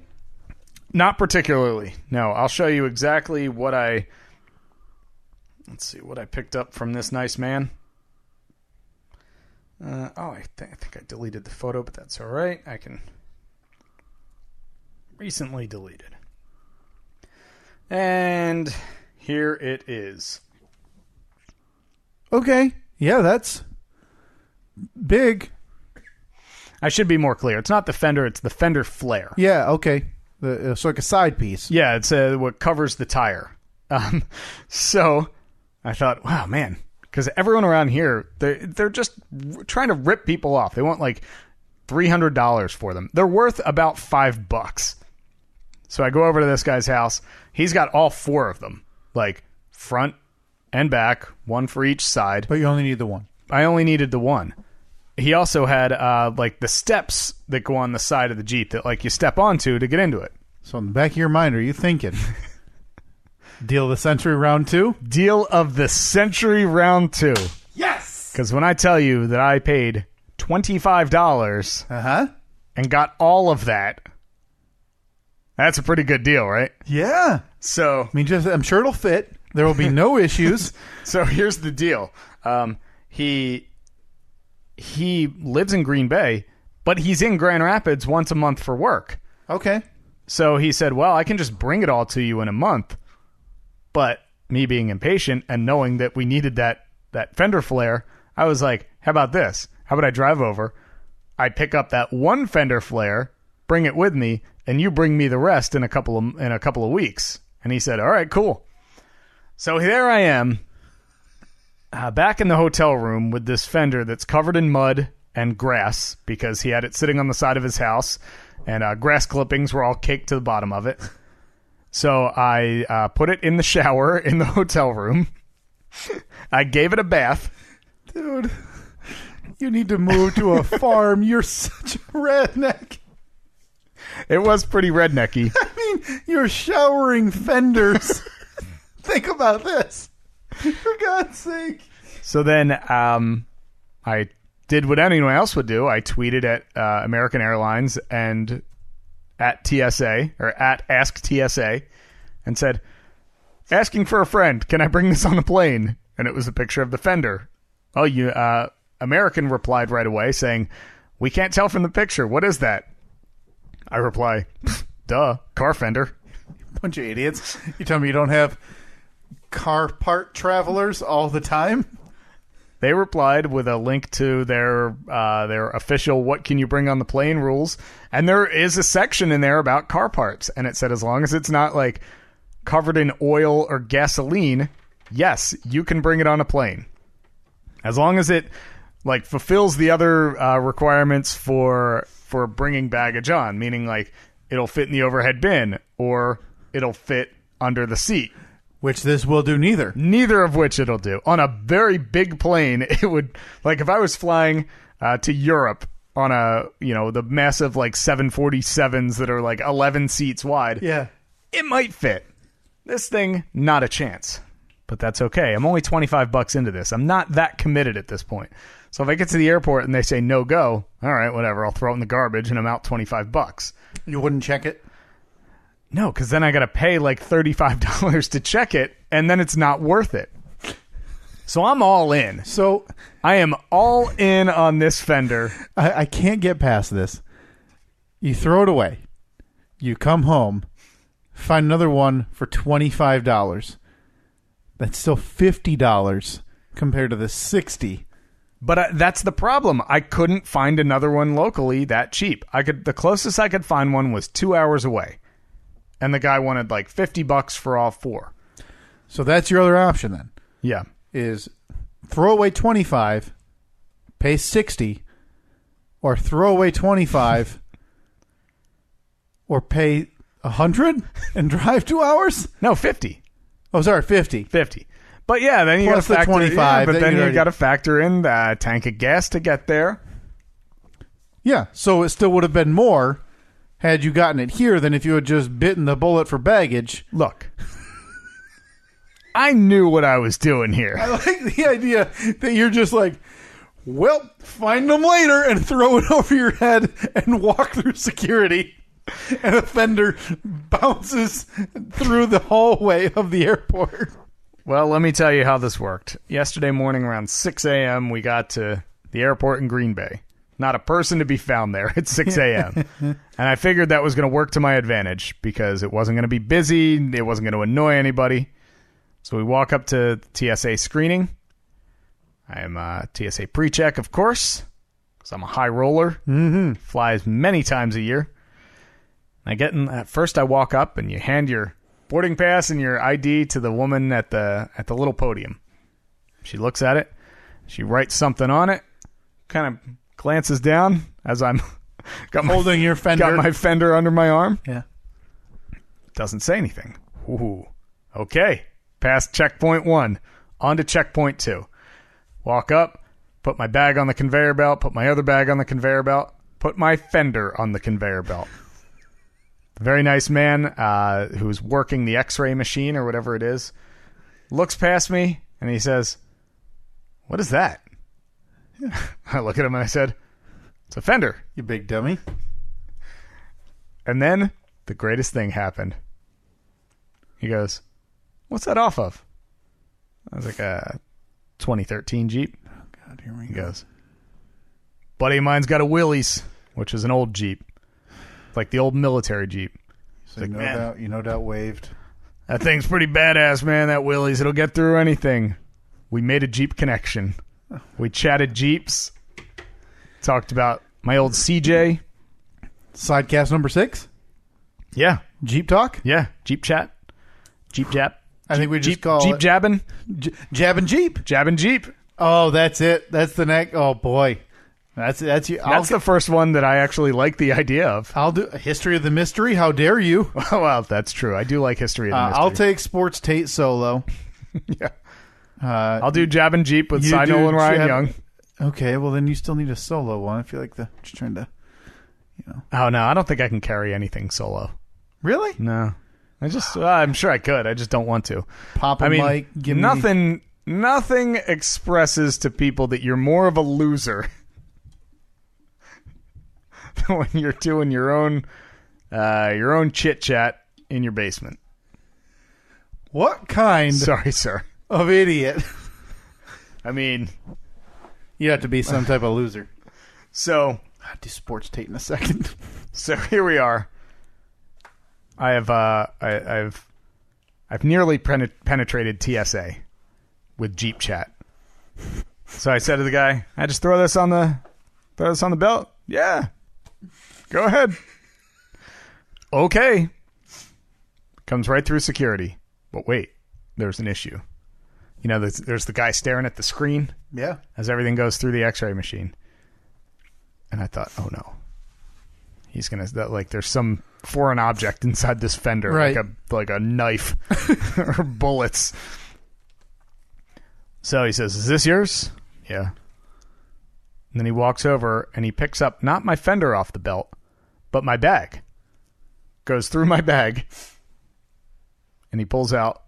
Not particularly. No, I'll show you exactly what I... Let's see what I picked up from this nice man. I think I deleted the photo, but that's all right. I can recently deleted. And here it is. Okay. Yeah, that's big. I should be more clear. It's not the fender, it's the fender flare. Yeah, okay. It's like a side piece. Yeah, it's what covers the tire. So I thought, wow, man, because everyone around here, they're just trying to rip people off. They want like $300 for them. They're worth about $5. So I go over to this guy's house. He's got all 4 of them, like front and back, one for each side. But you only need the one. I only needed the one. He also had like the steps that go on the side of the Jeep that like you step onto to get into it. So in the back of your mind, are you thinking... Deal of the century round 2? Deal of the century round 2. Yes! Because when I tell you that I paid $25 and got all of that, that's a pretty good deal, right? Yeah. So, I mean, I'm sure it'll fit. There will be no issues. So here's the deal. He lives in Green Bay, but he's in Grand Rapids once a month for work. Okay. So he said, well, I can just bring it all to you in a month. But me being impatient and knowing that we needed that fender flare, I was like, how about this? how about I drive over, I pick up that one fender flare, bring it with me, and you bring me the rest in a couple of weeks. And he said, all right, cool. So there I am, back in the hotel room with this fender that's covered in mud and grass because he had it sitting on the side of his house, and grass clippings were all caked to the bottom of it. So I put it in the shower in the hotel room. I gave it a bath. Dude, you need to move to a farm. You're such a redneck. It was pretty rednecky. I mean, you're showering fenders. Think about this. For God's sake. So then I did what anyone else would do. I tweeted at American Airlines and at TSA, or at Ask TSA, and said, asking for a friend, can I bring this on the plane? And it was a picture of the fender. Oh, American replied right away saying, we can't tell from the picture. What is that? I reply, duh, car fender. Bunch of idiots. You tell me you don't have car part travelers all the time? They replied with a link to their official what can you bring on the plane rules. And there is a section in there about car parts. And it said as long as it's not like covered in oil or gasoline, yes, you can bring it on a plane. As long as it like fulfills the other requirements for bringing baggage on, meaning like it'll fit in the overhead bin or it'll fit under the seat. Which this will do neither. Neither of which it'll do. On a very big plane, it would, like if I was flying to Europe on the massive like 747s that are like 11 seats wide. Yeah. It might fit. This thing, not a chance. But that's okay. I'm only $25 into this. I'm not that committed at this point. So if I get to the airport and they say no go, all right, whatever. I'll throw it in the garbage and I'm out $25. You wouldn't check it? No, because then I got to pay like $35 to check it, and then it's not worth it. So I'm all in. So I am all in on this fender. I can't get past this. You throw it away. You come home, find another one for $25. That's still $50 compared to the $60. But that's the problem. I couldn't find another one locally that cheap. The closest I could find one was 2 hours away. And the guy wanted like $50 for all four. So that's your other option then. Yeah. Is throw away 25, pay 60, or throw away 25, or pay 100 and drive 2 hours? No, 50. Oh, sorry, 50. 50. But yeah, then you got to Plus the factor 25. but then you got to factor in the tank of gas to get there. Yeah, so it still would have been more had you gotten it here than if you had just bitten the bullet for baggage. Look, I knew what I was doing here. I like the idea that you're just like, well, find them later and throw it over your head and walk through security. And the fender bounces through the hallway of the airport. Well, let me tell you how this worked. Yesterday morning around 6 a.m., we got to the airport in Green Bay. Not a person to be found there at 6 a.m. And I figured that was going to work to my advantage because it wasn't going to be busy. It wasn't going to annoy anybody. So we walk up to TSA screening. I am TSA pre-check, of course, because I'm a high roller. Mm-hmm. Flies many times a year. I get in. At first, I walk up and you hand your boarding pass and your ID to the woman at the little podium. She looks at it. She writes something on it. Kind of glances down as I'm holding your fender. Got my fender under my arm. Yeah. Doesn't say anything. Ooh. Okay. Past checkpoint 1. On to checkpoint 2. Walk up. Put my bag on the conveyor belt. Put my other bag on the conveyor belt. Put my fender on the conveyor belt. Very nice man who's working the x-ray machine or whatever it is looks past me and he says, "What is that?" I look at him and I said, "It's a fender." You big dummy. And then the greatest thing happened. He goes, "What's that off of?" I was like, a 2013 Jeep. Oh, God, here we He go. goes, "Buddy of mine's got a Willys," which is an old Jeep. Like the old military Jeep. So like, you no doubt waved. "That thing's pretty badass, man, that Willys. It'll get through anything." We made a Jeep connection. We chatted Jeeps. Talked about my old CJ. Sidecast number 6. Yeah. Jeep talk. Yeah. Jeep chat. Jeep jab. I think we just Jeep, call Jeep it jabbing. Jab and Jeep. Jab and Jeep. Oh, that's it. That's the next. Oh boy, that's That's the first one that I actually like the idea of. I'll do a history of the mystery. How dare you? Well, that's true. I do like history of the mystery. I'll take Sports Tate solo. Yeah. I'll do Jab and Jeep with You Cy do Nolan, Ryan Jab- Young. Okay, well then you still need a solo one. I feel like just trying to, Oh no, I don't think I can carry anything solo. Really? No, I'm sure I could. I just don't want to. Pop a mic. Give Nothing expresses to people that you're more of a loser than when you're doing your own chit chat in your basement. What kind Sorry, sir. of idiot? I mean, You have to be some type of loser. so I'll do Sports Tate in a second. So here we are. I've nearly penetrated TSA with Jeep chat. So I said to the guy, "I just throw this on the belt." Yeah, go ahead. Okay. Comes right through security, but wait, there's an issue. You know, there's the guy staring at the screen Yeah. as everything goes through the X-ray machine, and I thought, oh no. He's gonna there's some foreign object inside this fender, right. like a knife or bullets. So he says, "Is this yours?" Yeah. And then he walks over and he picks up not my fender off the belt, but my bag. Goes through my bag, and he pulls out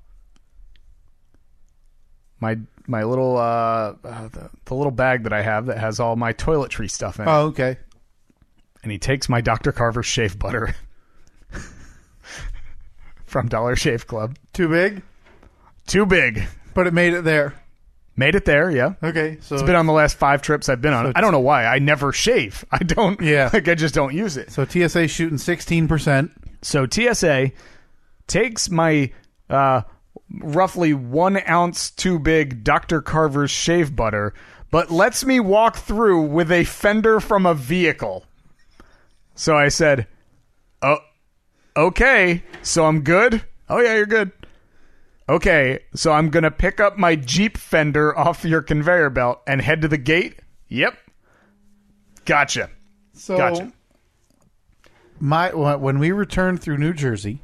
my little the little bag that I have that has all my toiletry stuff in it. Oh, okay. And he takes my Dr. Carver's shave butter from Dollar Shave Club. Too big? Too big. But it made it there. Made it there, yeah. Okay. So It's been on the last 5 trips I've been on. I don't know why. I never shave. I don't. Yeah. I just don't use it. So TSA shooting 16%. So TSA takes my roughly 1 ounce too big Dr. Carver's shave butter, but lets me walk through with a fender from a vehicle. So I said, "Oh, okay, so I'm good?" "Oh, yeah, you're good." "Okay, so I'm going to pick up my Jeep fender off your conveyor belt and head to the gate?" "Yep." Gotcha. So Gotcha. when we returned through New Jersey,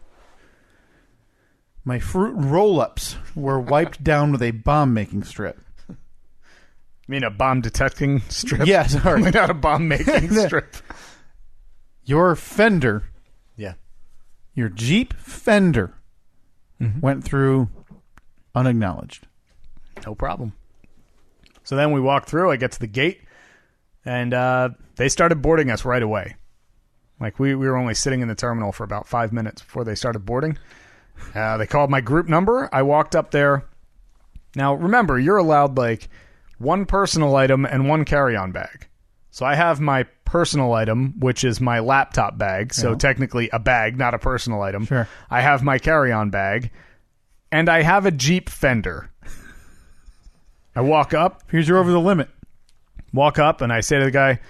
my fruit roll-ups were wiped down with a bomb-making strip. You mean a bomb detecting strip? Yeah, sorry. Not a bomb making strip. Your fender, Yeah. your Jeep fender, went through unacknowledged. No problem. So then we walk through. I get to the gate, and they started boarding us right away. Like we were only sitting in the terminal for about 5 minutes before they started boarding. They called my group number. I walked up there. Now, remember, you're allowed like 1 personal item and 1 carry-on bag. So I have my personal item, which is my laptop bag. So technically a bag, not a personal item. Sure. I have my carry-on bag, and I have a Jeep fender. I walk up. Here's your over the limit. Walk up, and I say to the guy,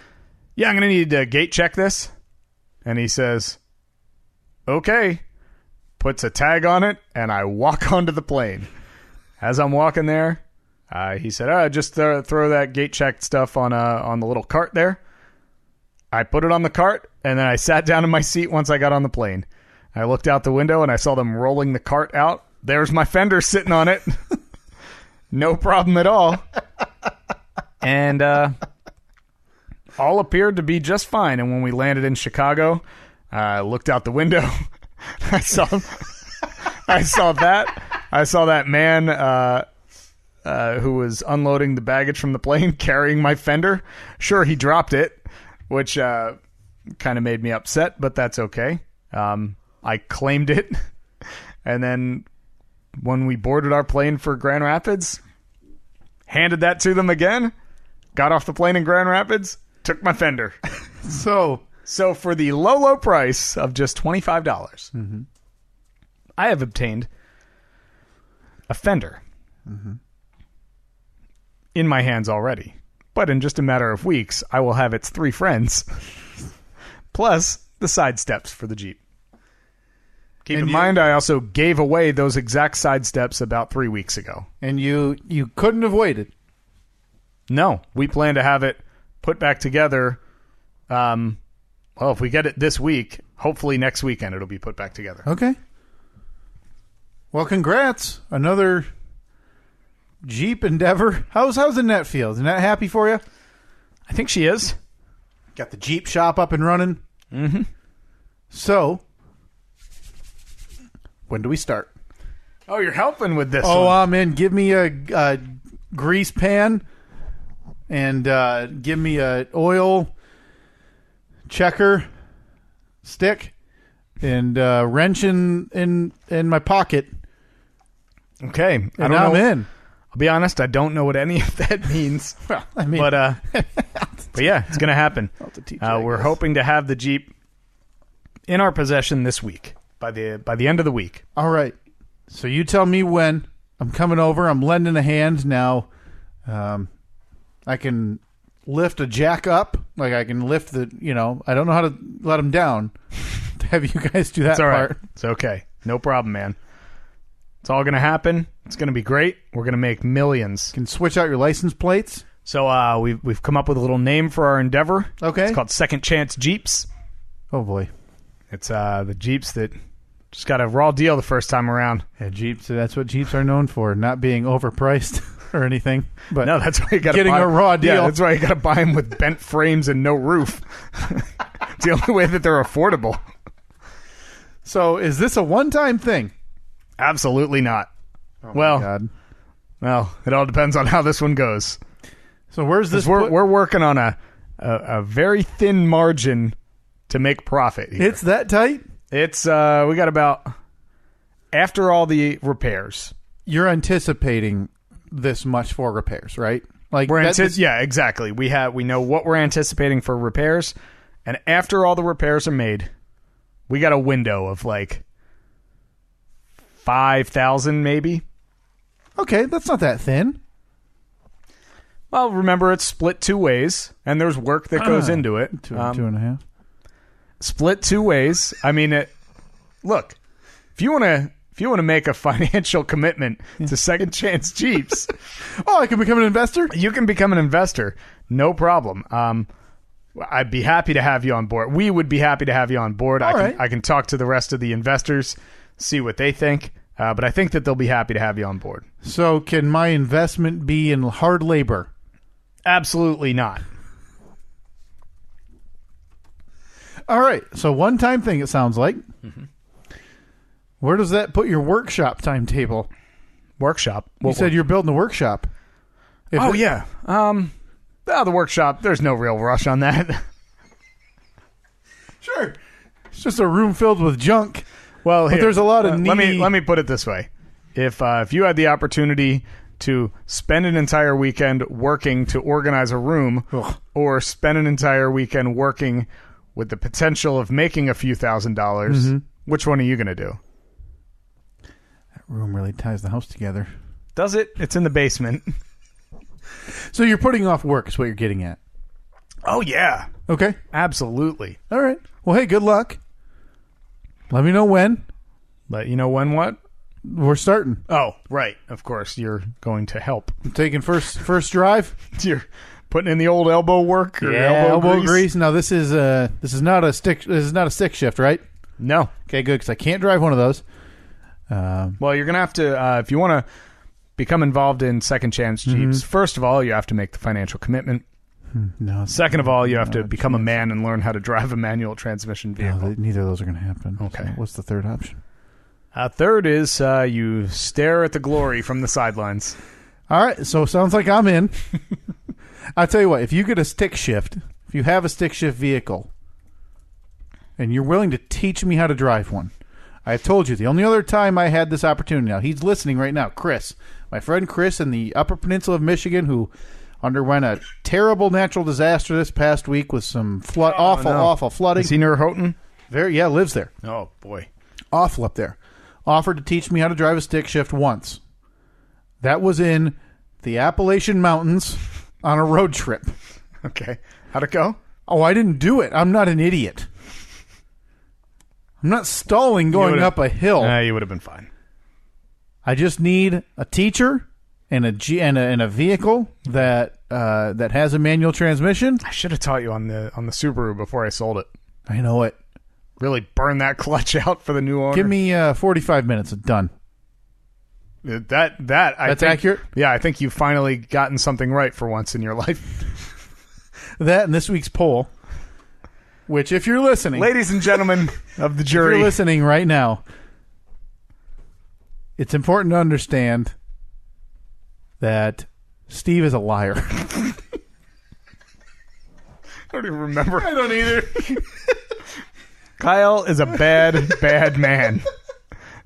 "Yeah, I'm going to need to gate check this." And he says, "Okay." Puts a tag on it, and I walk onto the plane. As I'm walking there, he said, "Just throw that gate check stuff on the little cart there." I put it on the cart, and then I sat down in my seat once I got on the plane. I looked out the window, and I saw them rolling the cart out. There's my fender sitting on it. No problem at all. And all appeared to be just fine. And when we landed in Chicago, I looked out the window. I saw that man who was unloading the baggage from the plane carrying my fender. Sure, he dropped it, which kind of made me upset, but that's okay. I claimed it, and then when we boarded our plane for Grand Rapids, handed that to them again, got off the plane in Grand Rapids, took my fender. So for the low price of just $25, I have obtained a fender in my hands already. but in just a matter of weeks, I will have its 3 friends, plus the side steps for the Jeep. Keep in mind, I also gave away those exact side steps about 3 weeks ago. And you couldn't have waited. No, we plan to have it put back together. Well, if we get it this week, hopefully next weekend it'll be put back together. Okay. Well, congrats. Another Jeep endeavor. How's Annette feel? Is Annette happy for you? I think she is. Got the Jeep shop up and running. Mm-hmm. So, when do we start? Oh, you're helping with this Oh, one. I'm in. Give me a grease pan and give me a oil checker stick and wrench in my pocket. Okay. I And don't I'm know. in. I'll be honest, I don't know what any of that means. Well, I mean, But yeah, it's going to happen. I'll have to teach you, I We're guess. hoping to have the Jeep in our possession this week, by the end of the week. All right. So you tell me when. I'm coming over. I'm lending a hand now. I can lift a jack up. Like I can lift the, I don't know how to let them down. To have you guys do that It's all right. part. It's okay. No problem, man. It's all going to happen. It's going to be great. We're going to make millions. Can switch out your license plates. So we've come up with a little name for our endeavor. Okay. It's called Second Chance Jeeps. Oh boy. It's the Jeeps that just got a raw deal the first time around. Yeah, Jeeps. That's what Jeeps are known for, not being overpriced or anything. But No, that's why you got to getting buy a raw deal. Yeah, that's why you got to buy them with bent frames and no roof. It's the only way that they're affordable. So is this a one-time thing? Absolutely not. Oh well, my God. well, it all depends on how this one goes. So where's this? We're working on a very thin margin to make profit here. It's that tight? It's we got about, after all the repairs. You're anticipating this much for repairs, right? Like Yeah, exactly. We know what we're anticipating for repairs, and after all the repairs are made, we got a window of like 5,000 maybe. Okay, that's not that thin. Well, remember it's split 2 ways, and there's work that goes into it. Two and a half. Split 2 ways. I mean, look, if you want to make a financial commitment to Second Chance Jeeps, Oh, I can become an investor? you can become an investor. No problem. I'd be happy to have you on board. We would be happy to have you on board. All right. I can talk to the rest of the investors, see what they think. But I think that they'll be happy to have you on board. So can my investment be in hard labor? Absolutely not. All right. So one-time thing, it sounds like. Mm-hmm. Where does that put your workshop timetable? Workshop. You said you're building a workshop. Yeah. The workshop, there's no real rush on that. Sure. It's just a room filled with junk. Well, But there's a lot of needy... Let me put it this way: if you had the opportunity to spend an entire weekend working to organize a room, Ugh. or spend an entire weekend working with the potential of making a few $1,000s, which one are you going to do? That room really ties the house together. Does it? It's in the basement. So you're putting off work is what you're getting at. Oh yeah, Okay. absolutely. All right. Well, hey, good luck. Let me know when. But you know when what? We're starting. Oh, right. Of course, you're going to help. I'm taking first drive. You're putting in the old elbow work or elbow grease? grease. Now this is not a stick. This is not a stick shift, right? No. Okay, good, because I can't drive one of those. Well, you're going to have to, if you want to become involved in Second Chance Jeeps, first of all, you have to make the financial commitment. No. Second of all, you have to become a man and learn how to drive a manual transmission vehicle. No, neither of those are going to happen. Okay. So what's the third option? Third is you stare at the glory from the sidelines. All right, so sounds like I'm in. I'll tell you what, if you get a stick shift, if you have a stick shift vehicle, and you're willing to teach me how to drive one, I have told you, the only other time I had this opportunity, now he's listening right now, Chris, my friend Chris in the Upper Peninsula of Michigan, who underwent a terrible natural disaster this past week with some awful flooding. Is he near Houghton? Lives there. Oh, boy. Awful up there. Offered to teach me how to drive a stick shift once. That was in the Appalachian Mountains on a road trip. Okay. How'd it go? Oh, I didn't do it. I'm not an idiot. I'm not stalling going up a hill. You would have been fine. I just need a teacher and a vehicle that has a manual transmission. I should have taught you on the Subaru before I sold it. I know it. Really burn that clutch out for the new owner. Give me 45 minutes. Done. That's accurate? Yeah, I think you've finally gotten something right for once in your life. That and this week's poll, which if you're listening... Ladies and gentlemen of the jury... If you're listening right now, it's important to understand that Steve is a liar. I don't even remember. I don't either. Kyle is a bad man.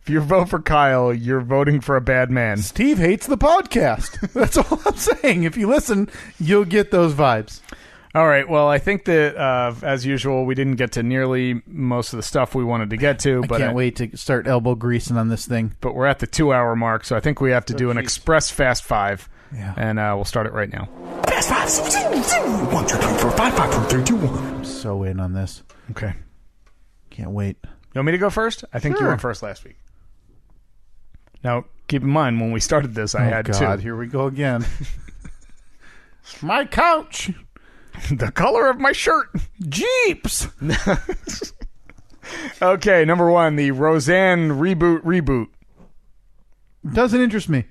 If you vote for Kyle, you're voting for a bad man. Steve hates the podcast. That's all I'm saying. If you listen, you'll get those vibes. All right. Well, I think that, as usual, we didn't get to nearly most of the stuff we wanted to get to. I can't wait to start elbow greasing on this thing. But we're at the 2-hour mark, so I think we have to do an express fast five. Yeah. And we'll start it right now. Fast five. 1, 2, 3, 4, 5, 5, 4, 3, 2, 1. I'm so in on this. Okay. Can't wait. You want me to go first? I think you went first last week. Now, keep in mind, when we started this, I had God, two. Here we go again. My couch. The color of my shirt. Jeeps. Okay, number 1, the Roseanne reboot. Doesn't interest me.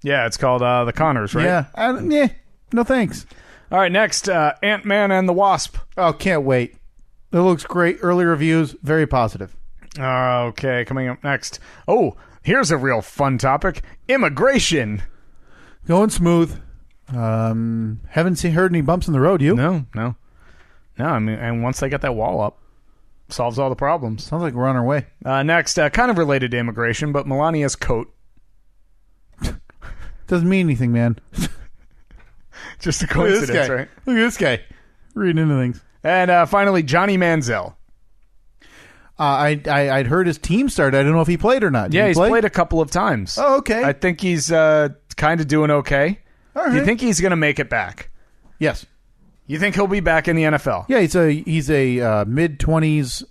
Yeah, it's called The Connors, right? Yeah. No thanks. All right, next, Ant-Man and the Wasp. Oh, can't wait. It looks great. Early reviews, very positive. Okay, coming up next. Oh, here's a real fun topic. Immigration. Going smooth. Haven't heard any bumps in the road, you? No. I mean, and once they get that wall up, solves all the problems. Sounds like we're on our way. Next, kind of related to immigration, but Melania's coat. Doesn't mean anything, man. Just a coincidence, right? Look at this guy. Reading into things. And finally, Johnny Manziel. I'd heard his team started. I don't know if he played or not. Yeah, he's played a couple of times. Oh, okay. I think he's kind of doing okay. All right. Do you think he's going to make it back? Yes. You think he'll be back in the NFL? Yeah, he's a mid-20s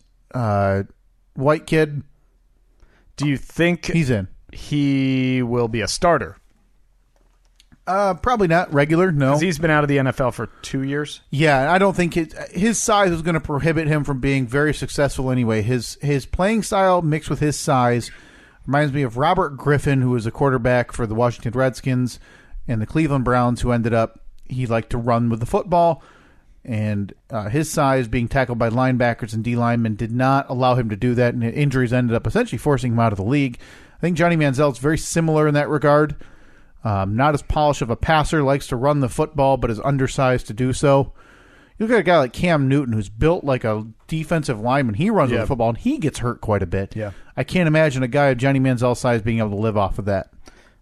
white kid. Do you think He's in. he will be a starter? Probably not regular, no. Because he's been out of the NFL for 2 years. Yeah, I don't think his size was going to prohibit him from being very successful anyway. His playing style mixed with his size reminds me of Robert Griffin, who was a quarterback for the Washington Redskins and the Cleveland Browns, who ended up, he liked to run with the football, and his size being tackled by linebackers and D linemen did not allow him to do that, and injuries ended up essentially forcing him out of the league. I think Johnny Manziel is very similar in that regard. Not as polished of a passer, likes to run the football, but is undersized to do so. You look at a guy like Cam Newton, who's built like a defensive lineman. He runs with the football, and he gets hurt quite a bit. Yeah. I can't imagine a guy of Johnny Manziel's size being able to live off of that.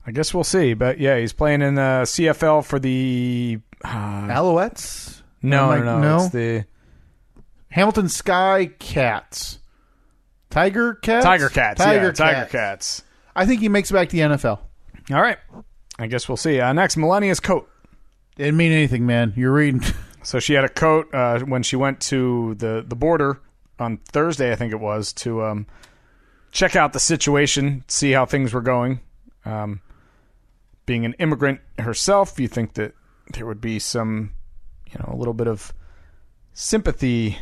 I guess we'll see. But, yeah, he's playing in the CFL for the... Alouettes? No. No. It's the... Hamilton Sky Cats. Tiger Cats? Tiger Cats. Tiger Cats. I think he makes it back to the NFL. All right. I guess we'll see. Next, Melania's coat. Didn't mean anything, man. You're reading. So she had a coat when she went to the border on Thursday, I think it was, to check out the situation, see how things were going. Being an immigrant herself, you think that there would be some, a little bit of sympathy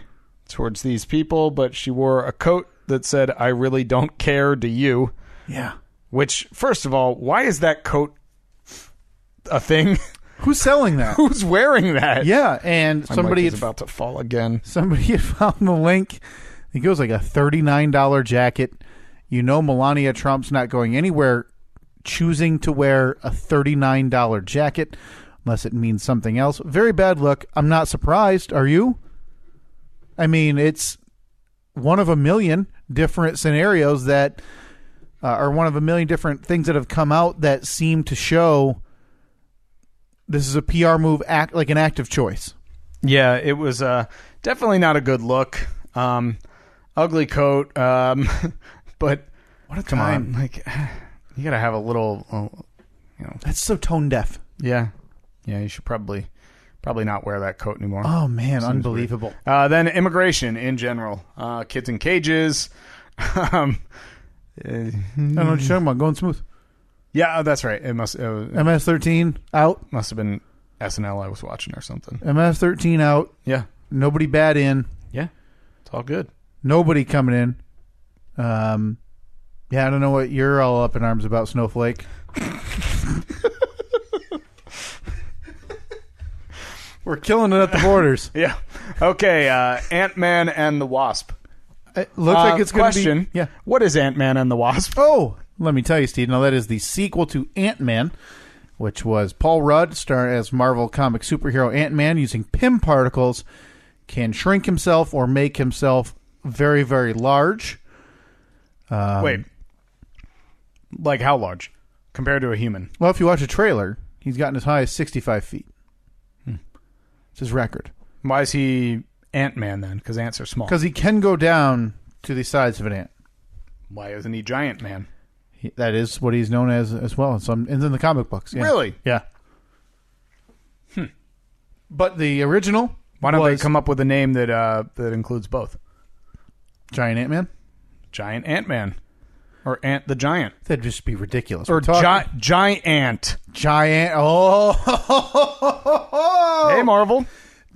towards these people, but she wore a coat that said, "I really don't care, do you?" Yeah. Which, first of all, why is that coat a thing? Who's selling that? Who's wearing that? Yeah, and somebody is about to fall again. Somebody had found the link. It goes like a $39 jacket. Melania Trump's not going anywhere choosing to wear a $39 jacket unless it means something else. Very bad look. I'm not surprised. Are you? I mean, it's one of a million different scenarios that are one of a million different things that have come out that seem to show this is a PR move, like an active choice. Yeah, it was definitely not a good look. Ugly coat, but what a come time. on, like you gotta have a little, That's so tone deaf. Yeah, you should probably Probably not wear that coat anymore. Oh, man, unbelievable. Then immigration in general. Kids in cages. I don't know what you're talking about. Going smooth. Yeah, that's right. It was, MS-13 out. must have been SNL I was watching or something. MS-13 out. Yeah. Nobody bad in. Yeah. It's all good. Nobody coming in. Yeah, I don't know what you're all up in arms about, Snowflake. We're killing it at the borders. Yeah. Okay, Ant-Man and the Wasp. It looks like it's going to be... Question. Yeah. What is Ant-Man and the Wasp? Oh, let me tell you, Steve. Now, that is the sequel to Ant-Man, which was Paul Rudd, starring as Marvel comic superhero Ant-Man, using Pym particles, can shrink himself or make himself very, very large. Wait. Like how large? Compared to a human? Well, if you watch a trailer, he's gotten as high as 65 feet. It's his record. Why is he Ant-Man then? Because ants are small. Because he can go down to the size of an ant. Why isn't he Giant Man? That is what he's known as well. It's in the comic books. Yeah. Really? Yeah. But the original Why don't they was come up with a name that includes both? Giant Ant-Man? Giant Ant-Man. Or Ant the Giant. That'd just be ridiculous. Or Giant Ant. Giant. Oh. Hey, Marvel.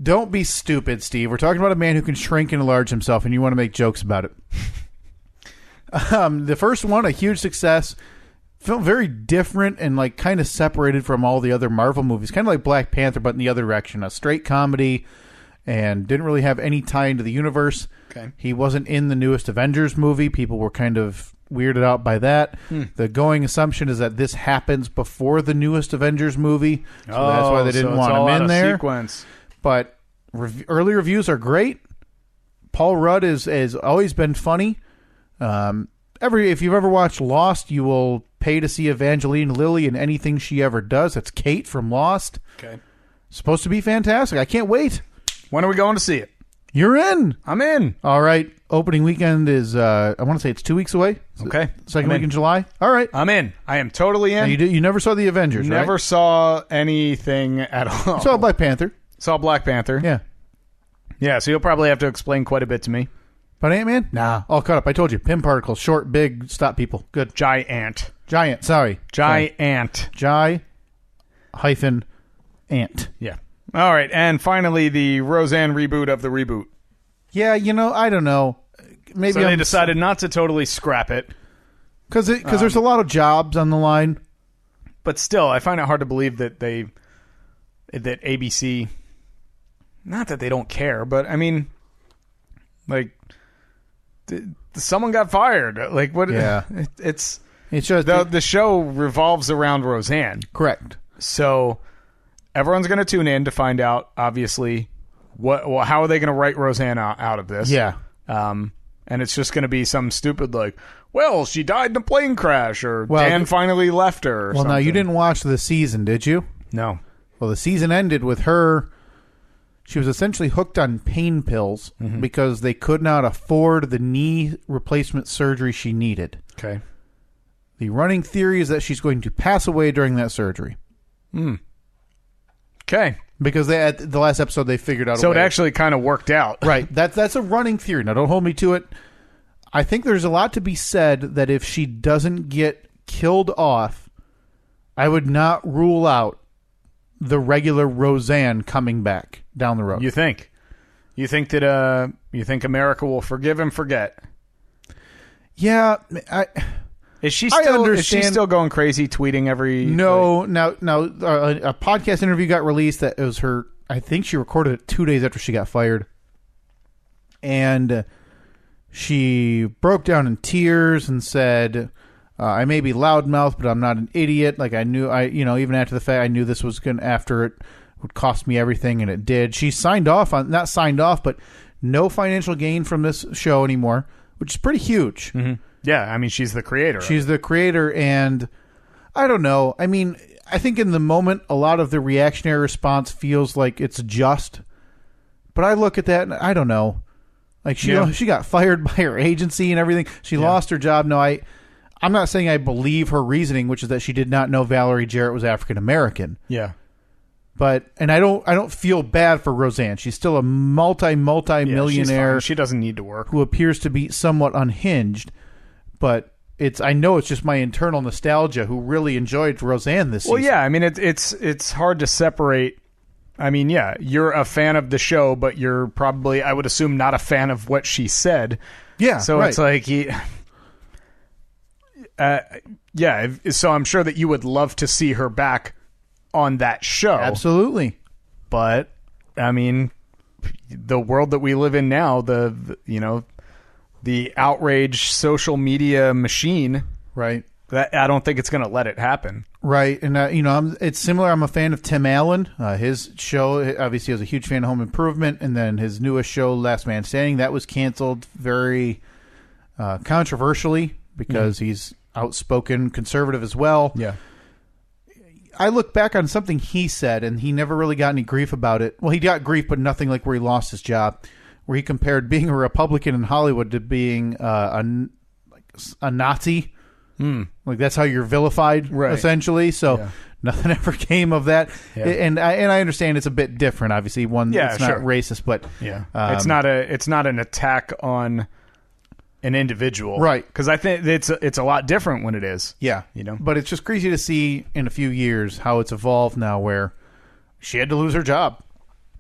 Don't be stupid, Steve. We're talking about a man who can shrink and enlarge himself, and you want to make jokes about it. The first one, a huge success. Felt very different and like kind of separated from all the other Marvel movies. Kind of like Black Panther, but in the other direction. A straight comedy, and didn't really have any tie into the universe. Okay. He wasn't in the newest Avengers movie. People were kind of weirded out by that. The going assumption is that this happens before the newest Avengers movie, so that's why they didn't want him in there. Sequence. But early reviews are great. Paul Rudd has always been funny. If you've ever watched Lost, you will pay to see Evangeline Lilly in anything she ever does. That's Kate from Lost. Okay. Supposed to be fantastic. I can't wait. When are we going to see it? You're in. I'm in. All right. Opening weekend is, I want to say it's 2 weeks away. Okay. Second week in July. All right. I'm in. I am totally in. You never saw the Avengers, right? Never saw anything at all. You saw Black Panther. Saw Black Panther. Yeah. Yeah, so you'll probably have to explain quite a bit to me. But Ant-Man? Nah. All caught up. I told you. Pym particles. Short, big, stop people. Good. Giant. Sorry. Giant. Ant. Yeah. All right, and finally the Roseanne reboot of the reboot. Yeah, I don't know. Maybe so they decided not to totally scrap it. Because there's a lot of jobs on the line. But still, I find it hard to believe that ABC, not that they don't care, but I mean, like, someone got fired. Like, what? Yeah. It's just the show revolves around Roseanne. Correct. So everyone's going to tune in to find out, obviously, how are they going to write Roseanne out of this? Yeah. And it's just going to be some stupid, like, well, she died in a plane crash, or Dan finally left her. Or something. Now, you didn't watch the season, did you? No. Well, the season ended with her. She was essentially hooked on pain pills because they could not afford the knee replacement surgery she needed. Okay. The running theory is that she's going to pass away during that surgery. Okay. Because at the last episode they figured out a way. So it actually kind of worked out. Right. That's a running theory. Now, don't hold me to it. I think there's a lot to be said that if she doesn't get killed off, I would not rule out the regular Roseanne coming back down the road. You think? You think that you think America will forgive and forget? Yeah, Is she still going crazy, tweeting every? No. Now, a podcast interview got released that it was her. I think she recorded it 2 days after she got fired, and she broke down in tears and said, "I may be loudmouth, but I'm not an idiot. Like even after the fact, I knew this was after it would cost me everything, and it did." She not signed off, but no financial gain from this show anymore, which is pretty huge. Mm-hmm. Yeah, I mean, she's the creator. She's the creator, and I don't know. I mean, I think in the moment, a lot of the reactionary response feels like it's just. But I look at that, and I don't know. Like, she got fired by her agency and everything. She lost her job. No, I'm not saying I believe her reasoning, which is that she did not know Valerie Jarrett was African American. Yeah. and I don't feel bad for Roseanne. She's still a multi-millionaire. She doesn't need to work. Who appears to be somewhat unhinged, but I know it's just my internal nostalgia who really enjoyed Roseanne this season. Well, yeah, I mean it's hard to separate. I mean, yeah, you're a fan of the show, but you're probably, I would assume, not a fan of what she said. Yeah, so right. It's like so I'm sure that you would love to see her back on that show. Absolutely. But I mean, the world that we live in now, the outrage social media machine, right? That I don't think it's going to let it happen. Right. And it's similar. I'm a fan of Tim Allen. His show, obviously, I was a huge fan of Home Improvement, and then his newest show, Last Man Standing, that was canceled very controversially because he's outspoken conservative as well. Yeah. I look back on something he said, and he never really got any grief about it. Well, he got grief, but nothing like where he lost his job, where he compared being a Republican in Hollywood to being a Nazi. Like that's how you're vilified, right, essentially. So nothing ever came of that. Yeah. And I understand it's a bit different. Obviously, it's not racist, but it's not an attack on an individual, right? Because I think it's a lot different when it is. Yeah, But it's just crazy to see in a few years how it's evolved now, where she had to lose her job.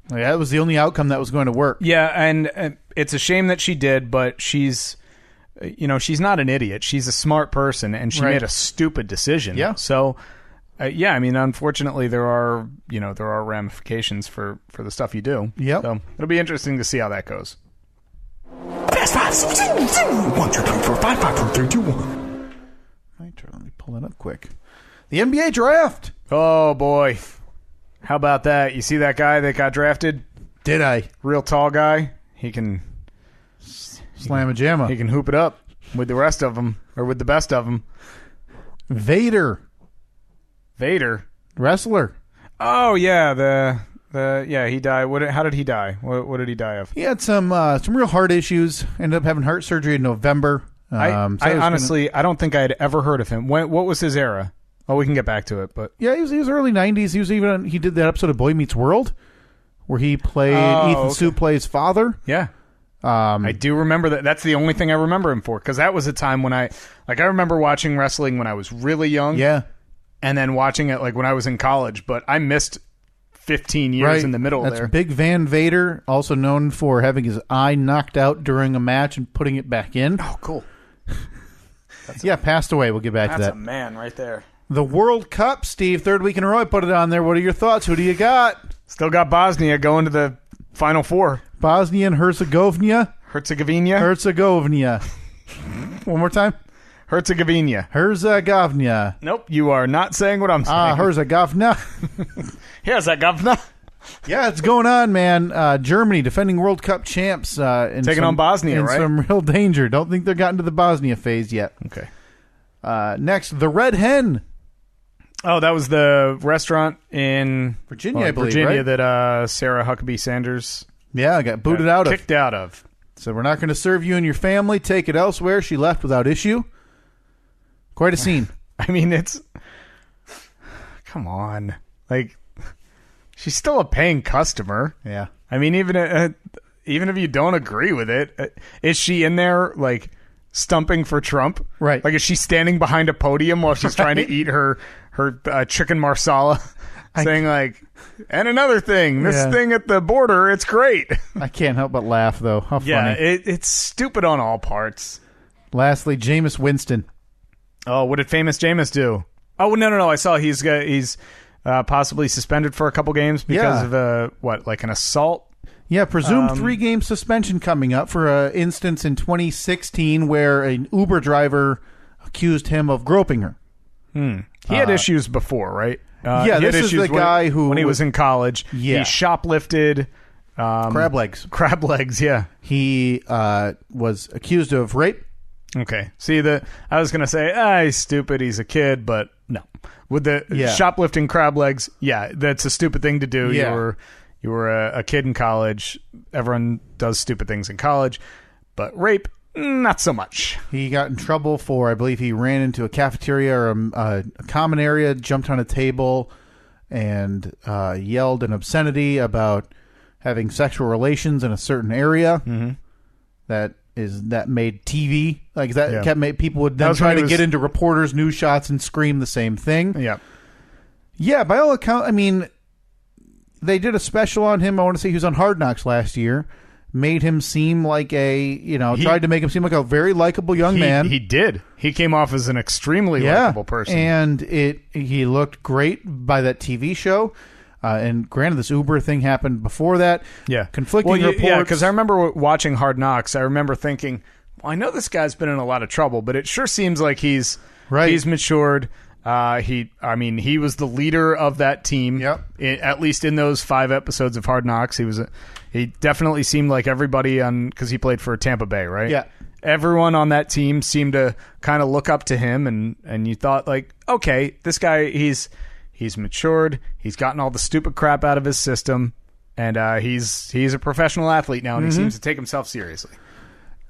Like, that was the only outcome that was going to work. Yeah, and it's a shame that she did, but she's not an idiot. She's a smart person, and she made a stupid decision. Yeah. So, I mean, unfortunately, there are ramifications for the stuff you do. Yeah. So it'll be interesting to see how that goes. Fast 5, 1, 2, 3, 4, 5, 5, 4, 3, 2, 1. My turn. Let me pull that up quick. The NBA draft. Oh boy, how about that? You see that guy that got drafted? Did I? Real tall guy. He can slam a jamma. He can hoop it up with the rest of them, or with the best of them. Vader, wrestler. Oh yeah, he died. How did he die? What did he die of? He had some real heart issues. Ended up having heart surgery in November. I honestly, I don't think I had ever heard of him. What was his era? Oh, we can get back to it, but yeah, he was early '90s. He did that episode of Boy Meets World where he played Ethan Suplee plays father. Yeah. I do remember that. That's the only thing I remember him for, because that was a time when I remember watching wrestling when I was really young. Yeah. And then watching it when I was in college, but I missed 15 years in the middle there. That's Big Van Vader, also known for having his eye knocked out during a match and putting it back in. Oh, cool. Passed away. We'll get back to that. That's a man right there. The World Cup, Steve, third week in a row. I put it on there. What are your thoughts? Who do you got? Still got Bosnia going to the Final Four. Bosnia and Herzegovina. One more time. Herzegovina. Nope, you are not saying what I'm saying. Herzegovina. Herzegovina. Yeah, it's going on, man. Germany, defending World Cup champs. Taking on Bosnia, right? Some real danger. Don't think they're gotten to the Bosnia phase yet. Okay. Next, the Red Hen. Oh, that was the restaurant in Virginia, I believe, Virginia, right? That Sarah Huckabee Sanders got booted out of. Kicked out of. So we're not going to serve you and your family. Take it elsewhere. She left without issue. Quite a scene. I mean, it's... Come on. She's still a paying customer. Yeah. I mean, even if you don't agree with it, is she in there, stumping for Trump? Right. Is she standing behind a podium while she's trying to eat her chicken marsala, saying, and another thing, this thing at the border, it's great. I can't help but laugh, though. How funny. Yeah, it's stupid on all parts. Lastly, Jameis Winston. Oh, what did famous Jameis do? Oh, no. I saw he's possibly suspended for a couple games because of an assault? Yeah, presumed 3-game suspension coming up for an instance in 2016 where an Uber driver accused him of groping her. He had issues before, right? This is the guy who... When he was in college, he shoplifted... crab legs. Crab legs, yeah. He was accused of rape. Okay. See, I was going to say, he's stupid, he's a kid, but no. With the shoplifting crab legs, that's a stupid thing to do. Yeah. You were a kid in college. Everyone does stupid things in college. But rape, not so much. He got in trouble for, I believe he ran into a cafeteria or a common area, jumped on a table, and yelled an obscenity about having sexual relations in a certain area. Mm-hmm. That made TV like that. Yeah. Kept made people would then try to get into reporters' news shots and scream the same thing. Yeah. By all accounts, I mean, they did a special on him. I want to say he was on Hard Knocks last year. Made him seem like tried to make him seem like a very likable young man. He did. He came off as an extremely likable person, and he looked great by that TV show. And granted, this Uber thing happened before that. Yeah. Conflicting reports. Yeah, because I remember watching Hard Knocks. I remember thinking, well, I know this guy's been in a lot of trouble, but it sure seems like he's matured. He was the leader of that team. Yep. At least in those 5 episodes of Hard Knocks, he definitely seemed like everybody because he played for Tampa Bay, right? Yeah. Everyone on that team seemed to kind of look up to him, and you thought, like, okay, this guy, he's matured. He's gotten all the stupid crap out of his system, and he's a professional athlete now, and he seems to take himself seriously.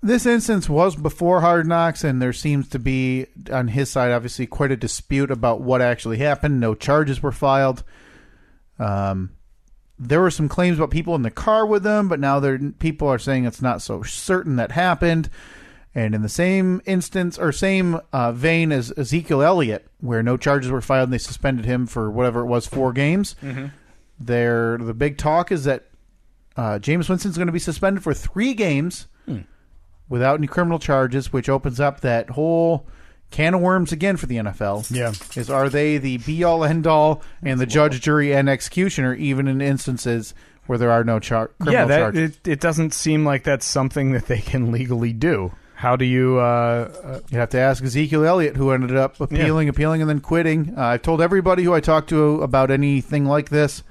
This instance was before Hard Knocks, and there seems to be, on his side, obviously, quite a dispute about what actually happened. No charges were filed. There were some claims about people in the car with him, but now people are saying it's not so certain that happened. And in the same instance, or same vein as Ezekiel Elliott, where no charges were filed and they suspended him for whatever it was, 4 games, the big talk is that Jameis Winston's going to be suspended for 3 games without any criminal charges, which opens up that whole can of worms again for the NFL. Yeah. Are they the be-all, end-all, and the judge, jury, and executioner, even in instances where there are no criminal charges? It doesn't seem like that's something that they can legally do. How do you... you have to ask Ezekiel Elliott, who ended up appealing, and then quitting. I've told everybody who I talked to about anything like this,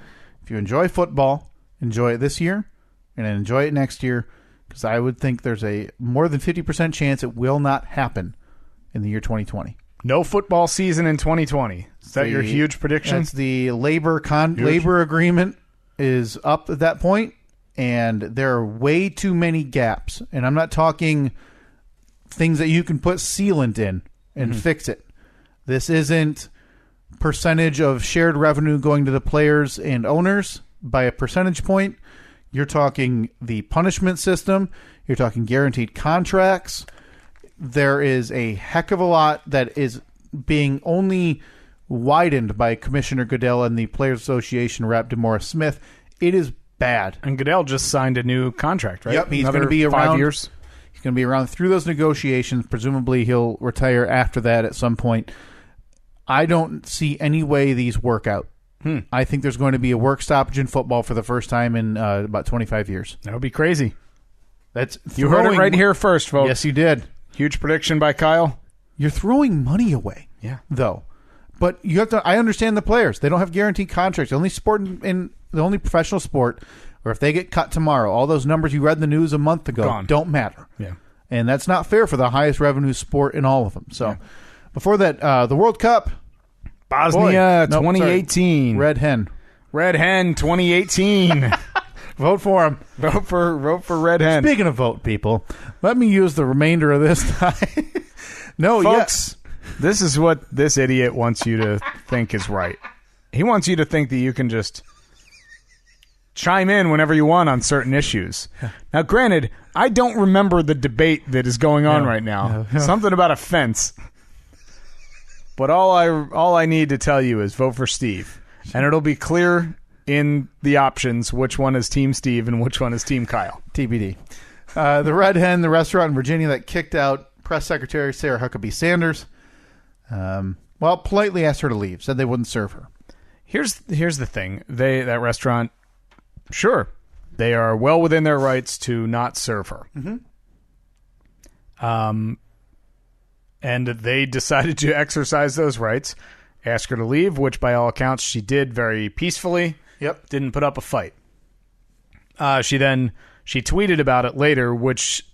if you enjoy football, enjoy it this year, and enjoy it next year, because I would think there's a more than 50% chance it will not happen in the year 2020. No football season in 2020. Is that your huge prediction? That's the labor agreement is up at that point, and there are way too many gaps. And I'm not talking things that you can put sealant in and fix it. This isn't percentage of shared revenue going to the players and owners by a percentage point. You're talking the punishment system. You're talking guaranteed contracts. There is a heck of a lot that is being only widened by Commissioner Goodell and the Players Association rep DeMaurice Smith. It is bad. And Goodell just signed a new contract, right? Yep, he's going to be around 5 years. He's going to be around through those negotiations. Presumably he'll retire after that at some point. I don't see any way these work out. I think there's going to be a work stoppage in football for the first time in about 25 years. That would be crazy. You heard it right here first, folks. Yes, you did. Huge prediction by Kyle. You're throwing money away. Yeah. Though. But you have to. I understand the players. They don't have guaranteed contracts. The only sport in the only professional sport, or if they get cut tomorrow, all those numbers you read in the news a month ago don't matter. Yeah. And that's not fair for the highest revenue sport in all of them. So before that, the World Cup. Bosnia 2018. Red Hen 2018. Vote for him. Vote for Red Hen. Speaking of vote, people, let me use the remainder of this time. Folks, this is what this idiot wants you to think is right. He wants you to think that you can just chime in whenever you want on certain issues. Now, granted, I don't remember the debate that is going on right now. Something about a fence. But all I need to tell you is vote for Steve. And it'll be clear in the options which one is Team Steve and which one is Team Kyle. TBD. The Red Hen, the restaurant in Virginia that kicked out Press Secretary Sarah Huckabee Sanders, politely asked her to leave, said they wouldn't serve her. Here's the thing. That restaurant, sure, they are well within their rights to not serve her. And they decided to exercise those rights, ask her to leave, which by all accounts she did very peacefully. Yep. Didn't put up a fight. She tweeted about it later, which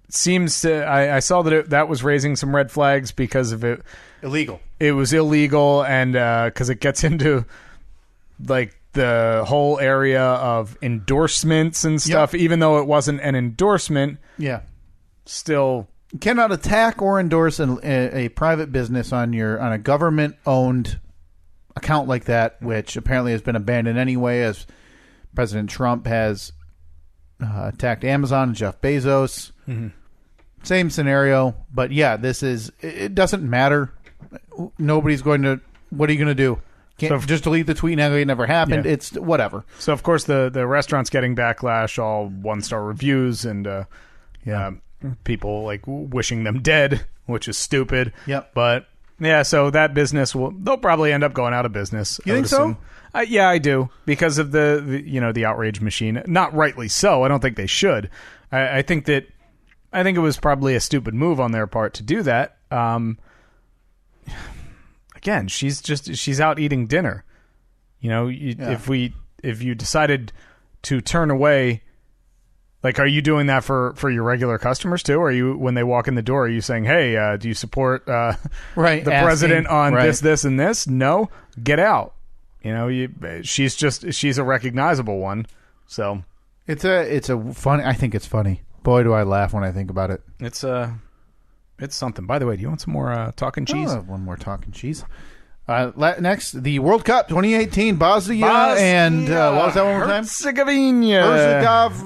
seems to... I saw that was raising some red flags because of it. Illegal. It was illegal, and because it gets into like the whole area of endorsements and stuff, even though it wasn't an endorsement. Yeah. Still... You cannot attack or endorse a private business on a government-owned account like that, which apparently has been abandoned anyway, as President Trump has attacked Amazon and Jeff Bezos. Mm-hmm. Same scenario, but yeah, it doesn't matter. Nobody's going to, what are you going to do? Can't just delete the tweet now, it never happened. Yeah. It's whatever. So, of course, the restaurant's getting backlash, all 1-star reviews, and people like wishing them dead, which is stupid. Yep. But, yeah, so that business, they'll probably end up going out of business. You think so? Yeah, I do, because of the outrage machine. Not rightly so. I don't think they should. I think it was probably a stupid move on their part to do that. Again, she's out eating dinner. If you decided to turn away, like, are you doing that for your regular customers too? Or are you, when they walk in the door, are you saying, hey, do you support the president on this, and this? No, get out. She's a recognizable one. So it's a funny. I think it's funny. Boy, do I laugh when I think about it. It's something. By the way, do you want some more talking cheese? One more talking cheese. Next, the World Cup 2018, Bosnia and what was that one more time? Herzegovina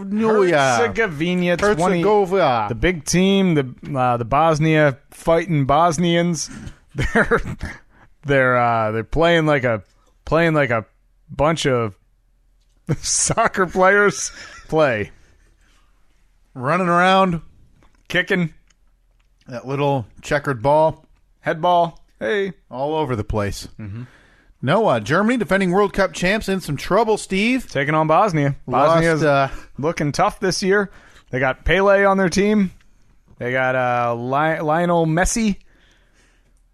20. The big team, the Bosnia fighting Bosnians. They're playing like a bunch of soccer players play. Running around, kicking that little checkered ball, head ball, hey, all over the place. Mm-hmm. No, Germany, defending World Cup champs, in some trouble, Steve. Taking on Bosnia. Bosnia's looking tough this year. They got Pele on their team. They got Lionel Messi.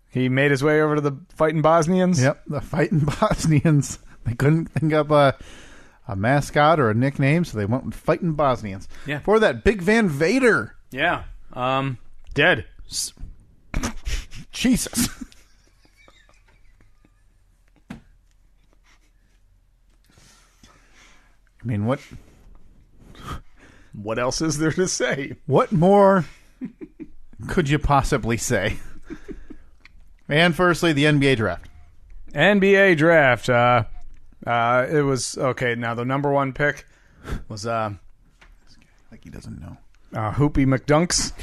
He made his way over to the fighting Bosnians. Yep, the fighting Bosnians. They couldn't think up a mascot or a nickname, so they went with fighting Bosnians. Yeah. For that, Big Van Vader. Yeah. Dead. Jesus. I mean, what else is there to say? What more could you possibly say? And firstly, the NBA draft. NBA draft. It was okay. Now the number one pick was like he doesn't know. Hoopy McDunks.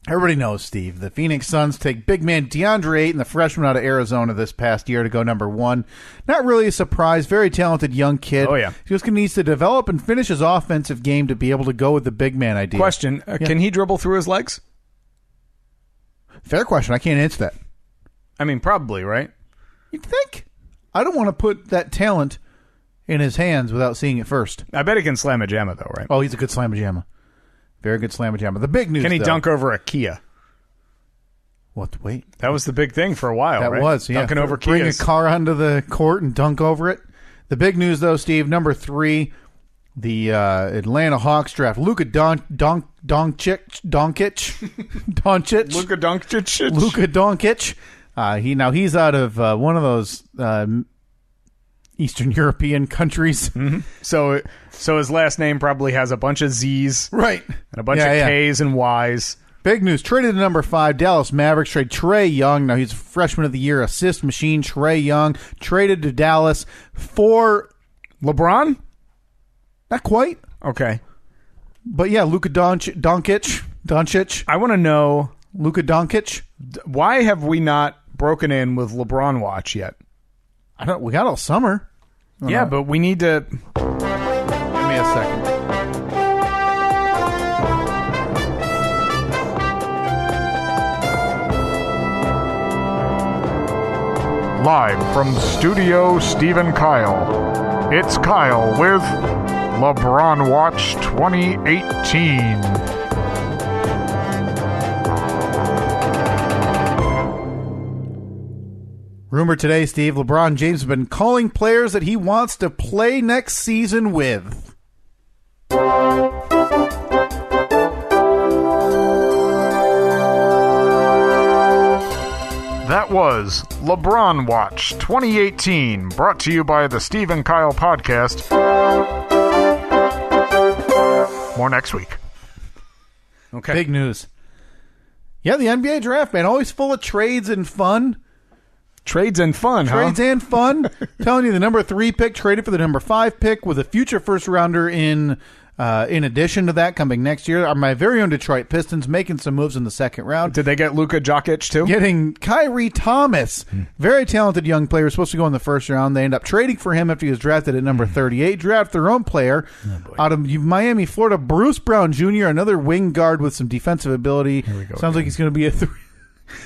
Everybody knows, Steve. The Phoenix Suns take big man DeAndre Ayton, the freshman out of Arizona this past year, to go number one. Not really a surprise. Very talented young kid. Oh, yeah. He just needs to develop and finish his offensive game to be able to go with the big man idea. Question. Can he dribble through his legs? Fair question. I can't answer that. I mean, probably, right? You'd think. I don't want to put that talent in his hands without seeing it first. I bet he can slam a jamma, though, right? Oh, he's a good slamma-jamma. Very good slamma-jamma. The big news, can he dunk over a Kia? What? Wait. That was the big thing for a while, that right? That was, yeah. Dunking over Kias. Bring a car onto the court and dunk over it. The big news, though, Steve, number 3, the Atlanta Hawks draft Luka Doncic. Luka Doncic. He's out of one of those Eastern European countries. Mm-hmm. So his last name probably has a bunch of Z's, right, and a bunch of K's and Y's. Big news. Traded to number 5, Dallas Mavericks trade Trae Young. Now he's freshman of the year, assist machine. Trae Young traded to Dallas for LeBron. Not quite. Okay, but yeah, Luka Doncic. I want to know, Luka Doncic. Why have we not broken in with LeBron watch yet? We got all summer. Yeah, but we need to. Give me a second. Live from Studio Stephen Kyle, it's Kyle with LeBron Watch 2018. Rumor today, Steve, LeBron James has been calling players that he wants to play next season with. That was LeBron Watch 2018, brought to you by the Steve and Kyle Podcast. More next week. Okay. Big news. Yeah, the NBA draft, man, always full of trades and fun. Trades and fun, Trades and fun. Telling you, the number 3 pick traded for the number 5 pick with a future first rounder in addition to that coming next year. Are my very own Detroit Pistons making some moves in the second round. Did they get Luka Jokic too? Getting Kyrie Thomas, very talented young player, supposed to go in the first round. They end up trading for him after he was drafted at number 38. Draft their own player out of Miami, Florida, Bruce Brown Jr., another wing guard with some defensive ability. Sounds like he's going to be a 3.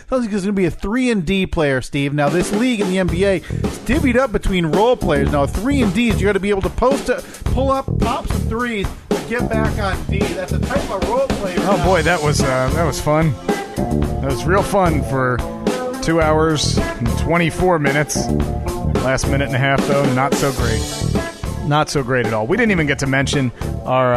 Sounds like he's going to be a 3-and-D player, Steve. Now, this league in the NBA is divvied up between role players. Now, 3-and-Ds, you got to be able to pull up, pop some threes, and get back on D. That's a type of role player. Oh boy, that was fun. That was real fun for 2 hours and 24 minutes. Last minute and a half, though, not so great. Not so great at all. We didn't even get to mention our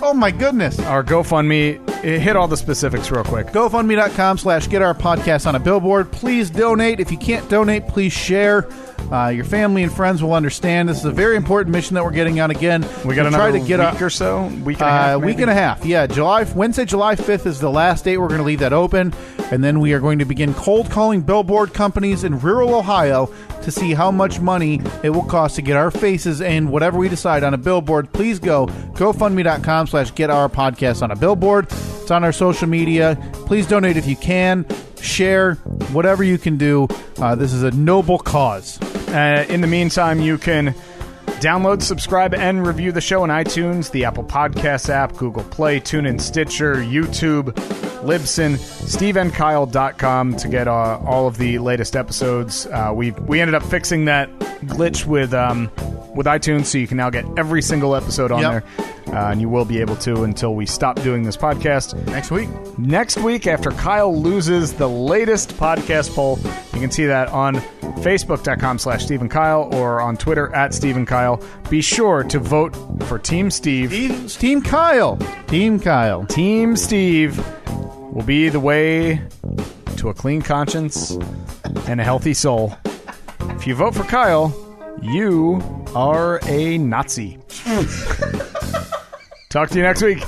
oh my goodness, our GoFundMe. Hit all the specifics real quick. GoFundMe.com/GetOurPodcast on a billboard. Please donate. If you can't donate, please share. Your family and friends will understand. This is a very important mission that we're getting on again. We got another week or so? Week and a half, maybe? Week and a half, yeah. Wednesday, July 5th is the last date. We're going to leave that open. And then we are going to begin cold calling billboard companies in rural Ohio to see how much money it will cost to get our faces and whatever we decide on a billboard. Please go GoFundMe.com/GetOurPodcast on a billboard. It's on our social media. Please donate if you can. Share, whatever you can do. This is a noble cause. In the meantime, you can download, subscribe, and review the show on iTunes, the Apple Podcasts app, Google Play, TuneIn, Stitcher, YouTube, Libsyn, SteveandKyle.com to get all of the latest episodes. We ended up fixing that glitch with iTunes, so you can now get every single episode on there. And you will be able to until we stop doing this podcast. Next week, after Kyle loses the latest podcast poll, you can see that on Facebook.com/SteveandKyle or on Twitter @SteveandKyle. Be sure to vote for Team Steve. Team Kyle. Team Steve will be the way to a clean conscience and a healthy soul. If you vote for Kyle, you are a Nazi. Talk to you next week.